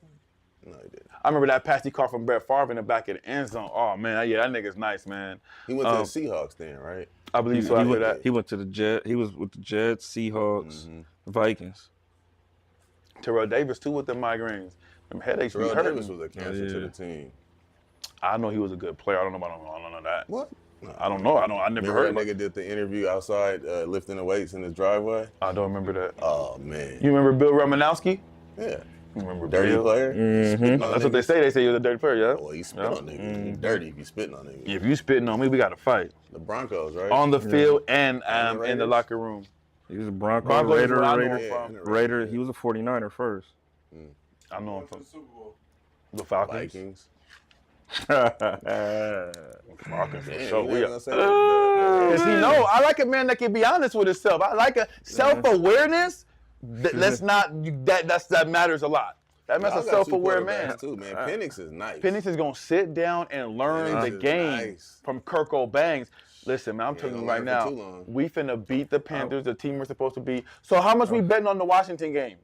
Speaker 4: No, he didn't.
Speaker 5: I remember that pass he caught from Brett Favre in the back of the end zone. Oh, man, yeah, that nigga's nice, man.
Speaker 4: He went to the Seahawks then, right?
Speaker 5: I believe so
Speaker 2: He
Speaker 5: after
Speaker 2: went,
Speaker 5: that.
Speaker 2: he went to the Jets. He was with the Jets, Seahawks, Vikings.
Speaker 5: Terrell Davis, too, with the migraines. Them headaches be
Speaker 4: Terrell
Speaker 5: hurting.
Speaker 4: Davis was a cancer to
Speaker 2: Yeah.
Speaker 4: the team.
Speaker 5: I know he was a good player. I don't know about him. I don't know that.
Speaker 4: What?
Speaker 5: I don't know. I never
Speaker 4: Remember
Speaker 5: heard
Speaker 4: that
Speaker 5: about
Speaker 4: nigga did the interview outside lifting the weights in his driveway?
Speaker 5: I don't remember that.
Speaker 4: Oh, man.
Speaker 5: You remember Bill Romanowski?
Speaker 4: Yeah.
Speaker 5: You remember
Speaker 4: Dirty
Speaker 5: Bill?
Speaker 4: player. Spitting on
Speaker 5: That's what they
Speaker 4: niggas.
Speaker 5: say. They say you're a dirty player, yeah?
Speaker 4: Well, you spit on niggas. You dirty if you spitting on niggas.
Speaker 5: If you spitting on me, we got to fight.
Speaker 4: The Broncos, right?
Speaker 5: On the field and
Speaker 4: the
Speaker 5: in the
Speaker 4: Raiders?
Speaker 5: locker room.
Speaker 2: He was a Bronco,
Speaker 5: Broncos is
Speaker 2: Raider,
Speaker 5: where I know
Speaker 2: Raider,
Speaker 5: him from.
Speaker 2: Raider. He was a 49er first.
Speaker 5: I know him
Speaker 1: Went to
Speaker 5: from
Speaker 1: the Super Bowl.
Speaker 5: the Falcons.
Speaker 4: Vikings.
Speaker 5: Falcons for
Speaker 4: Damn,
Speaker 5: sure.
Speaker 4: you
Speaker 5: We
Speaker 4: ain't
Speaker 5: are.
Speaker 4: gonna say that.
Speaker 5: Cause I like a man that can be honest with himself. I like a self-awareness. That matters a lot. That makes
Speaker 4: Y'all
Speaker 5: a
Speaker 4: got two
Speaker 5: self-aware
Speaker 4: quarterbacks,
Speaker 5: man.
Speaker 4: too, man. Penix is nice.
Speaker 5: Penix is gonna sit down and learn
Speaker 4: Penix
Speaker 5: the
Speaker 4: is
Speaker 5: game
Speaker 4: nice.
Speaker 5: from Kirk O'Banks. Listen, man, I'm
Speaker 4: He
Speaker 5: telling
Speaker 4: ain't
Speaker 5: you
Speaker 4: gonna
Speaker 5: right
Speaker 4: learn for
Speaker 5: now,
Speaker 4: too long.
Speaker 5: we finna beat the Panthers, the team we're supposed to beat. So how much we betting on the Washington game?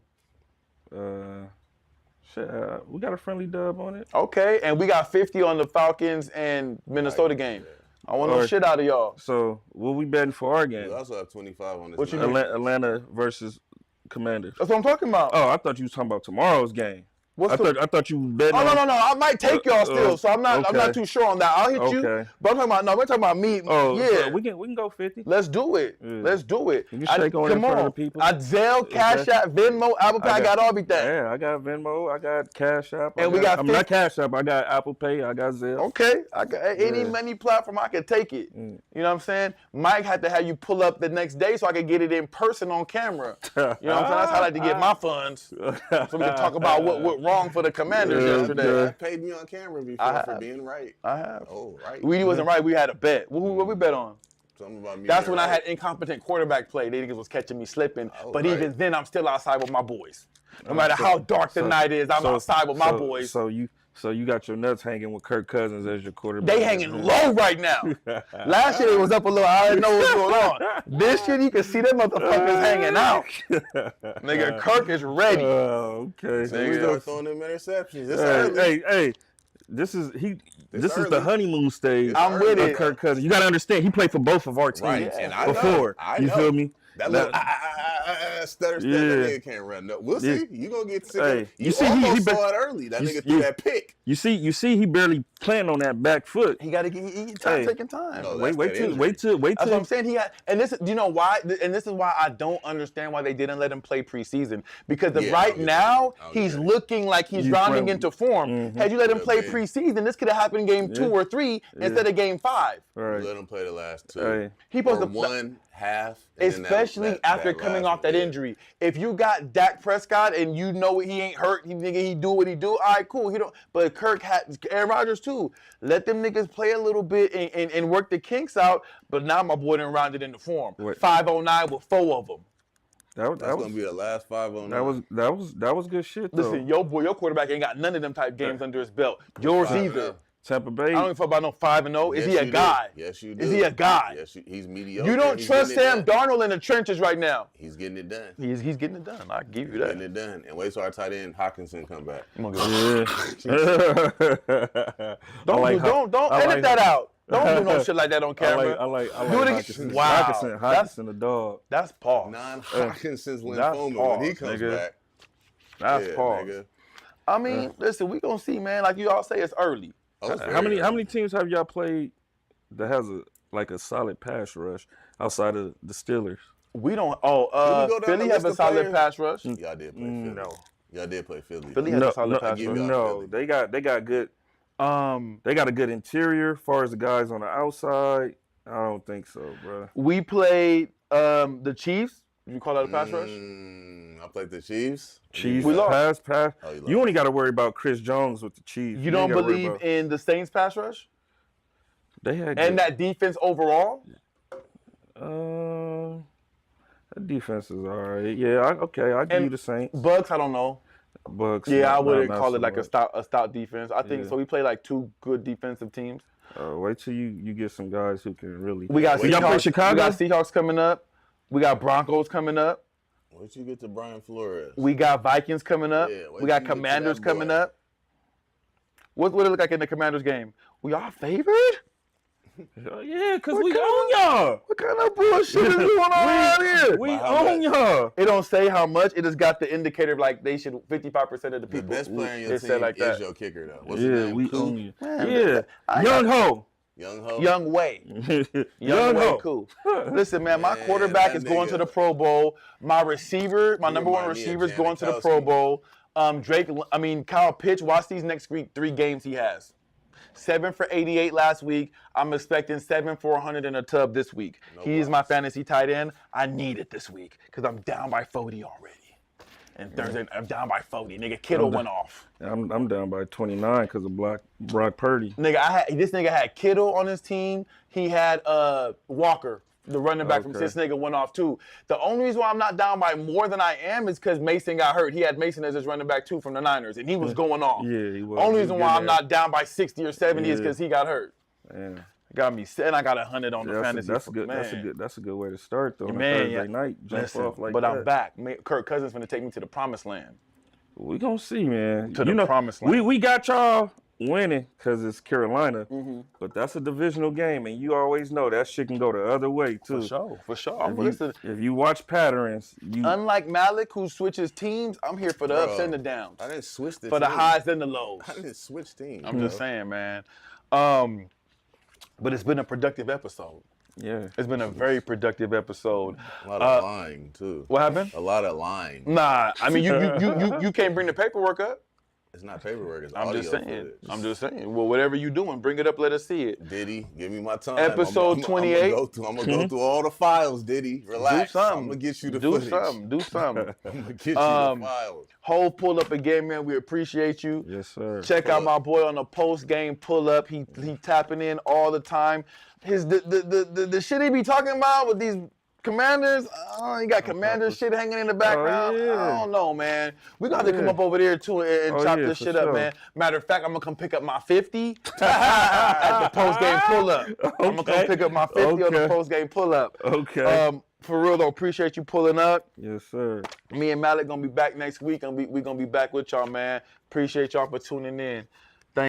Speaker 2: Shit, we got a friendly dub on it.
Speaker 5: Okay, and we got 50 on the Falcons and Minnesota game. I want no
Speaker 2: Alright.
Speaker 5: shit out of y'all.
Speaker 2: So what we betting for our game?
Speaker 4: We also have 25 on this.
Speaker 5: What you
Speaker 4: night.
Speaker 5: mean?
Speaker 2: Atlanta versus Commanders.
Speaker 5: That's what I'm talking about.
Speaker 2: Oh, I thought you was talking about tomorrow's game.
Speaker 5: What's
Speaker 2: I thought you was betting.
Speaker 5: Oh
Speaker 2: on,
Speaker 5: no! I might take y'all still, so I'm
Speaker 2: okay.
Speaker 5: not too sure on that. I'll hit you.
Speaker 2: Okay.
Speaker 5: But I'm talking about we're talking about me.
Speaker 2: Oh,
Speaker 5: yeah.
Speaker 2: so we can go 50.
Speaker 5: Let's do it.
Speaker 2: Yeah.
Speaker 5: Let's do it.
Speaker 2: You can shake on it in
Speaker 5: come
Speaker 2: front of
Speaker 5: on.
Speaker 2: the people.
Speaker 5: Zelle, Cash App, Venmo, Apple Pay. I got everything.
Speaker 2: Yeah, I got Venmo. I got Cash App.
Speaker 5: And we got
Speaker 2: I'm not Cash App. I got Apple Pay. I got Zelle.
Speaker 5: Okay, I got any money platform I can take it. You know what I'm saying? Mike had to have you pull up the next day so I could get it in person on camera. You know what I'm saying? That's how I like to get my funds, so we can talk about what went wrong for the Commanders yesterday.
Speaker 4: I paid me on camera before for being right.
Speaker 5: I have.
Speaker 4: Oh, right.
Speaker 5: We wasn't right. We had a bet. What we bet on?
Speaker 4: Something about me.
Speaker 5: That's
Speaker 4: being
Speaker 5: when I
Speaker 4: right.
Speaker 5: had incompetent quarterback play. They niggas was catching me slipping.
Speaker 4: Oh,
Speaker 5: But
Speaker 4: right.
Speaker 5: even then, I'm still outside with my boys. No matter how dark the night is, I'm outside with my boys.
Speaker 2: So you got your nuts hanging with Kirk Cousins as your quarterback.
Speaker 5: They hanging low right now. Last year it was up a little. I didn't know what was going on. This year you can see them motherfuckers hanging out. Nigga, Kirk is ready.
Speaker 2: Okay.
Speaker 4: So we start throwing them interceptions. It's early.
Speaker 2: Hey. This is the
Speaker 4: early.
Speaker 2: honeymoon stage.
Speaker 5: I'm with
Speaker 2: of
Speaker 5: it.
Speaker 2: Kirk Cousins. You got to understand, he played for both of our teams
Speaker 4: Right, and I know.
Speaker 2: before.
Speaker 4: I
Speaker 2: You
Speaker 4: know.
Speaker 2: feel me?
Speaker 4: That little stutter, that
Speaker 2: Yeah.
Speaker 4: nigga can't run. No, we'll see. You gonna get sick.
Speaker 2: Hey,
Speaker 4: Of,
Speaker 2: you
Speaker 4: you
Speaker 2: see,
Speaker 4: almost
Speaker 2: he
Speaker 4: saw it early. That
Speaker 2: you-
Speaker 4: nigga threw
Speaker 2: you-
Speaker 4: that pick.
Speaker 2: You see, he barely playing on that back foot.
Speaker 5: He got to get taking time.
Speaker 4: No,
Speaker 2: Wait
Speaker 4: that's that
Speaker 2: till
Speaker 4: injury.
Speaker 5: That's what I'm
Speaker 2: till.
Speaker 5: saying. He had, and this, you know why? And this is why I don't understand why they didn't let him play preseason. Because
Speaker 4: Yeah,
Speaker 5: right
Speaker 4: I don't get
Speaker 5: now
Speaker 4: that. I don't
Speaker 5: he's
Speaker 4: get that.
Speaker 5: looking like he's
Speaker 2: You
Speaker 5: rounding
Speaker 2: play-
Speaker 5: into form. Had you let him play
Speaker 4: Yeah.
Speaker 5: preseason, this could have happened in game 2 or 3 instead of game 5.
Speaker 2: Right.
Speaker 4: Let him play the last two.
Speaker 2: Hey.
Speaker 5: He
Speaker 4: Or
Speaker 5: supposed to
Speaker 4: one half. and then
Speaker 5: Especially after
Speaker 4: that
Speaker 5: coming
Speaker 4: last
Speaker 5: off that
Speaker 4: one, yeah.
Speaker 5: injury. If you got Dak Prescott and you know he ain't hurt, he do what he do, all right, cool. He don't. But Kirk had Aaron Rodgers too. Let them niggas play a little bit and work the kinks out. But now my boy done rounded into form.
Speaker 2: Wait.
Speaker 5: 509 with 4 of them.
Speaker 2: That
Speaker 4: That's
Speaker 2: was
Speaker 4: gonna be the last 5 on
Speaker 2: that was good shit though.
Speaker 5: Listen, your quarterback ain't got none of them type games under his belt. Yours
Speaker 4: 5-0.
Speaker 5: either.
Speaker 2: Tampa
Speaker 5: I
Speaker 2: Bay.
Speaker 5: don't give a fuck about no 5-0. Is
Speaker 4: Yes,
Speaker 5: he a
Speaker 4: you do.
Speaker 5: guy?
Speaker 4: Yes, you do.
Speaker 5: Is he a guy?
Speaker 4: Yes, he's mediocre.
Speaker 5: You don't
Speaker 4: He's
Speaker 5: trust
Speaker 4: getting
Speaker 5: Sam
Speaker 4: it done.
Speaker 5: Darnold in the trenches right now.
Speaker 4: He's getting it done.
Speaker 5: He's getting it done. I give you
Speaker 4: Getting
Speaker 5: that.
Speaker 4: it done. And wait till our tight end Hawkinson come back.
Speaker 5: I'm gonna go.
Speaker 2: Yeah.
Speaker 5: Don't edit that out. Don't do no shit like that on
Speaker 2: I
Speaker 5: camera.
Speaker 2: like
Speaker 5: Do it
Speaker 2: Hawkinson.
Speaker 5: again. Wow.
Speaker 2: Hawkinson, the dog.
Speaker 5: That's pause.
Speaker 4: Non-Hawkinson's
Speaker 5: That's
Speaker 4: lymphoma when he
Speaker 5: pause,
Speaker 4: comes
Speaker 5: nigga.
Speaker 4: back.
Speaker 5: That's
Speaker 4: Yeah,
Speaker 5: pause.
Speaker 4: nigga.
Speaker 5: I mean, listen, we gonna see, man. Like you all say, it's early.
Speaker 4: Oh, it's
Speaker 2: How
Speaker 4: very
Speaker 2: many
Speaker 4: early.
Speaker 2: teams have y'all played that has a solid pass rush outside of the Steelers?
Speaker 5: We don't.
Speaker 4: Did we go down
Speaker 5: Philly
Speaker 4: the
Speaker 5: has
Speaker 4: list
Speaker 5: a
Speaker 4: of
Speaker 5: solid
Speaker 4: players?
Speaker 5: pass rush.
Speaker 4: Y'all did play Philly.
Speaker 5: No.
Speaker 4: Y'all did play Philly.
Speaker 5: Philly has a solid pass
Speaker 4: give
Speaker 5: rush.
Speaker 4: y'all
Speaker 2: No,
Speaker 4: Philly.
Speaker 2: they got good. They got a good interior as far as the guys on the outside. I don't think so, bro.
Speaker 5: We played the Chiefs. You call that a pass rush?
Speaker 4: I played the Chiefs.
Speaker 2: Chiefs,
Speaker 5: We lost.
Speaker 2: pass.
Speaker 4: Oh, you
Speaker 2: You
Speaker 5: lost.
Speaker 2: only got to worry about Chris Jones with the Chiefs.
Speaker 5: You
Speaker 2: ain't
Speaker 5: don't
Speaker 2: gotta worry
Speaker 5: believe
Speaker 2: about-
Speaker 5: in the Saints pass rush
Speaker 2: they had
Speaker 5: and
Speaker 2: good-
Speaker 5: that defense overall?
Speaker 2: that defense is all right. Yeah, I give you the Saints.
Speaker 5: Bucks, I don't know.
Speaker 2: Bucks.
Speaker 5: Yeah, I
Speaker 2: not-
Speaker 5: wouldn't
Speaker 2: not
Speaker 5: call
Speaker 2: so
Speaker 5: it like
Speaker 2: much.
Speaker 5: a stout defense. I think
Speaker 2: Yeah.
Speaker 5: so. We play like 2 good defensive teams.
Speaker 2: Wait till you get some guys who can really.
Speaker 5: We got
Speaker 2: Y'all play
Speaker 5: Seahawks.
Speaker 2: Chicago?
Speaker 5: We got Seahawks coming up. We got Broncos coming up.
Speaker 4: Where'd you get to Brian Flores?
Speaker 5: We got Vikings coming up.
Speaker 4: Yeah, wait
Speaker 5: we got
Speaker 4: till you get to
Speaker 5: Commanders
Speaker 4: that
Speaker 5: coming
Speaker 4: boy.
Speaker 5: up. What it look like in the Commanders game? We all favored?
Speaker 2: Yeah, because we own y'all.
Speaker 5: What kind of bullshit is going on around here?
Speaker 2: We
Speaker 4: Wow,
Speaker 2: own y'all.
Speaker 5: It don't say how much. It just got the indicator of like they should 55% of the
Speaker 4: The
Speaker 5: people.
Speaker 4: best player in your
Speaker 5: it said
Speaker 4: team
Speaker 5: like
Speaker 4: is
Speaker 5: that.
Speaker 4: your kicker, though. What's his
Speaker 2: Yeah,
Speaker 4: name?
Speaker 2: we
Speaker 4: Coop?
Speaker 2: own you.
Speaker 5: Man,
Speaker 2: Yeah,
Speaker 5: I
Speaker 2: Young Ho.
Speaker 4: Young Ho.
Speaker 5: Young Way.
Speaker 2: Young
Speaker 5: Way
Speaker 2: Ho.
Speaker 5: cool. Listen, man, my
Speaker 4: Man,
Speaker 5: quarterback
Speaker 4: that
Speaker 5: is going to
Speaker 4: nigga.
Speaker 5: the Pro Bowl. My receiver, my
Speaker 4: He
Speaker 5: number one
Speaker 4: remind me of
Speaker 5: receiver is going to the
Speaker 4: Janikowski.
Speaker 5: Pro Bowl. Kyle Pitts, watch these next 3 games he has. 7 for 88 last week. I'm expecting 7 for 100 in a tub this week. He's my fantasy tight end. I need it this week because I'm down by 40 already. And Thursday, I'm down by 40. Nigga, Kittle went off.
Speaker 2: I'm down by 29 because of Brock Purdy.
Speaker 5: Nigga, this nigga had Kittle on his team. He had Walker, the running back from
Speaker 2: Okay.
Speaker 5: This nigga went off too. The only reason why I'm not down by more than I am is because Mason got hurt. He had Mason as his running back too from the Niners, and he was going off.
Speaker 2: Yeah, he was.
Speaker 5: Only
Speaker 2: He was
Speaker 5: reason why
Speaker 2: getting
Speaker 5: I'm
Speaker 2: there.
Speaker 5: not down by 60 or 70 is
Speaker 2: Yeah.
Speaker 5: because he got hurt.
Speaker 2: Yeah.
Speaker 5: Got me, and I got 100 on the fantasy.
Speaker 2: That's good.
Speaker 5: Man.
Speaker 2: That's a good way to start though. On
Speaker 5: Man,
Speaker 2: a Thursday
Speaker 5: yeah.
Speaker 2: night, jump
Speaker 5: Listen,
Speaker 2: off like
Speaker 5: but
Speaker 2: that.
Speaker 5: I'm back. Kirk Cousins finna take me to the promised land.
Speaker 2: We gonna see, man.
Speaker 5: To the promised land.
Speaker 2: We got y'all winning because it's Carolina,
Speaker 5: Mm-hmm.
Speaker 2: but that's a divisional game, and you always know that shit can go the other way too.
Speaker 5: For sure.
Speaker 2: If you watch patterns, you
Speaker 5: Unlike Malik, who switches teams, I'm here for the ups and the downs.
Speaker 4: I didn't switch the
Speaker 5: For the
Speaker 4: team.
Speaker 5: highs and the lows.
Speaker 4: I didn't switch teams.
Speaker 5: I'm just saying, man. But it's been a productive episode.
Speaker 2: yeah.
Speaker 5: It's been a very productive episode.
Speaker 4: A lot of lying too.
Speaker 5: What happened?
Speaker 4: A lot of lying.
Speaker 5: Nah, I mean you can't bring the paperwork up.
Speaker 4: It's not paperwork. It's
Speaker 5: I'm
Speaker 4: audio
Speaker 5: just saying.
Speaker 4: footage.
Speaker 5: I'm just saying. Well, whatever you doing, bring it up. Let us see it.
Speaker 4: Diddy, give me my time.
Speaker 5: Episode 28.
Speaker 4: I'm gonna go through all the files, Diddy. Relax.
Speaker 5: Do something.
Speaker 4: I'm gonna get you the
Speaker 5: Do
Speaker 4: footage.
Speaker 5: something. Do something.
Speaker 4: I'm gonna get you the files.
Speaker 5: Hove pull up again, man. We appreciate you.
Speaker 2: Yes, sir.
Speaker 5: Check out my boy on the post game pull up. He tapping in all the time. The shit he be talking about with these commanders. He got commander shit hanging in the background.
Speaker 2: yeah.
Speaker 5: I don't know, man. We got to come up over there too and chop this
Speaker 2: for
Speaker 5: shit up,
Speaker 2: sure.
Speaker 5: man. Matter of fact, I'm gonna come pick up my 50 at the post game pull up. I'm gonna come pick up my 50 on the
Speaker 2: Okay.
Speaker 5: post game pull up.
Speaker 2: Okay.
Speaker 5: For real though, appreciate you pulling up.
Speaker 2: Yes, sir.
Speaker 5: Me and Malik gonna be back next week, and we gonna be back with y'all, man. Appreciate y'all for tuning in.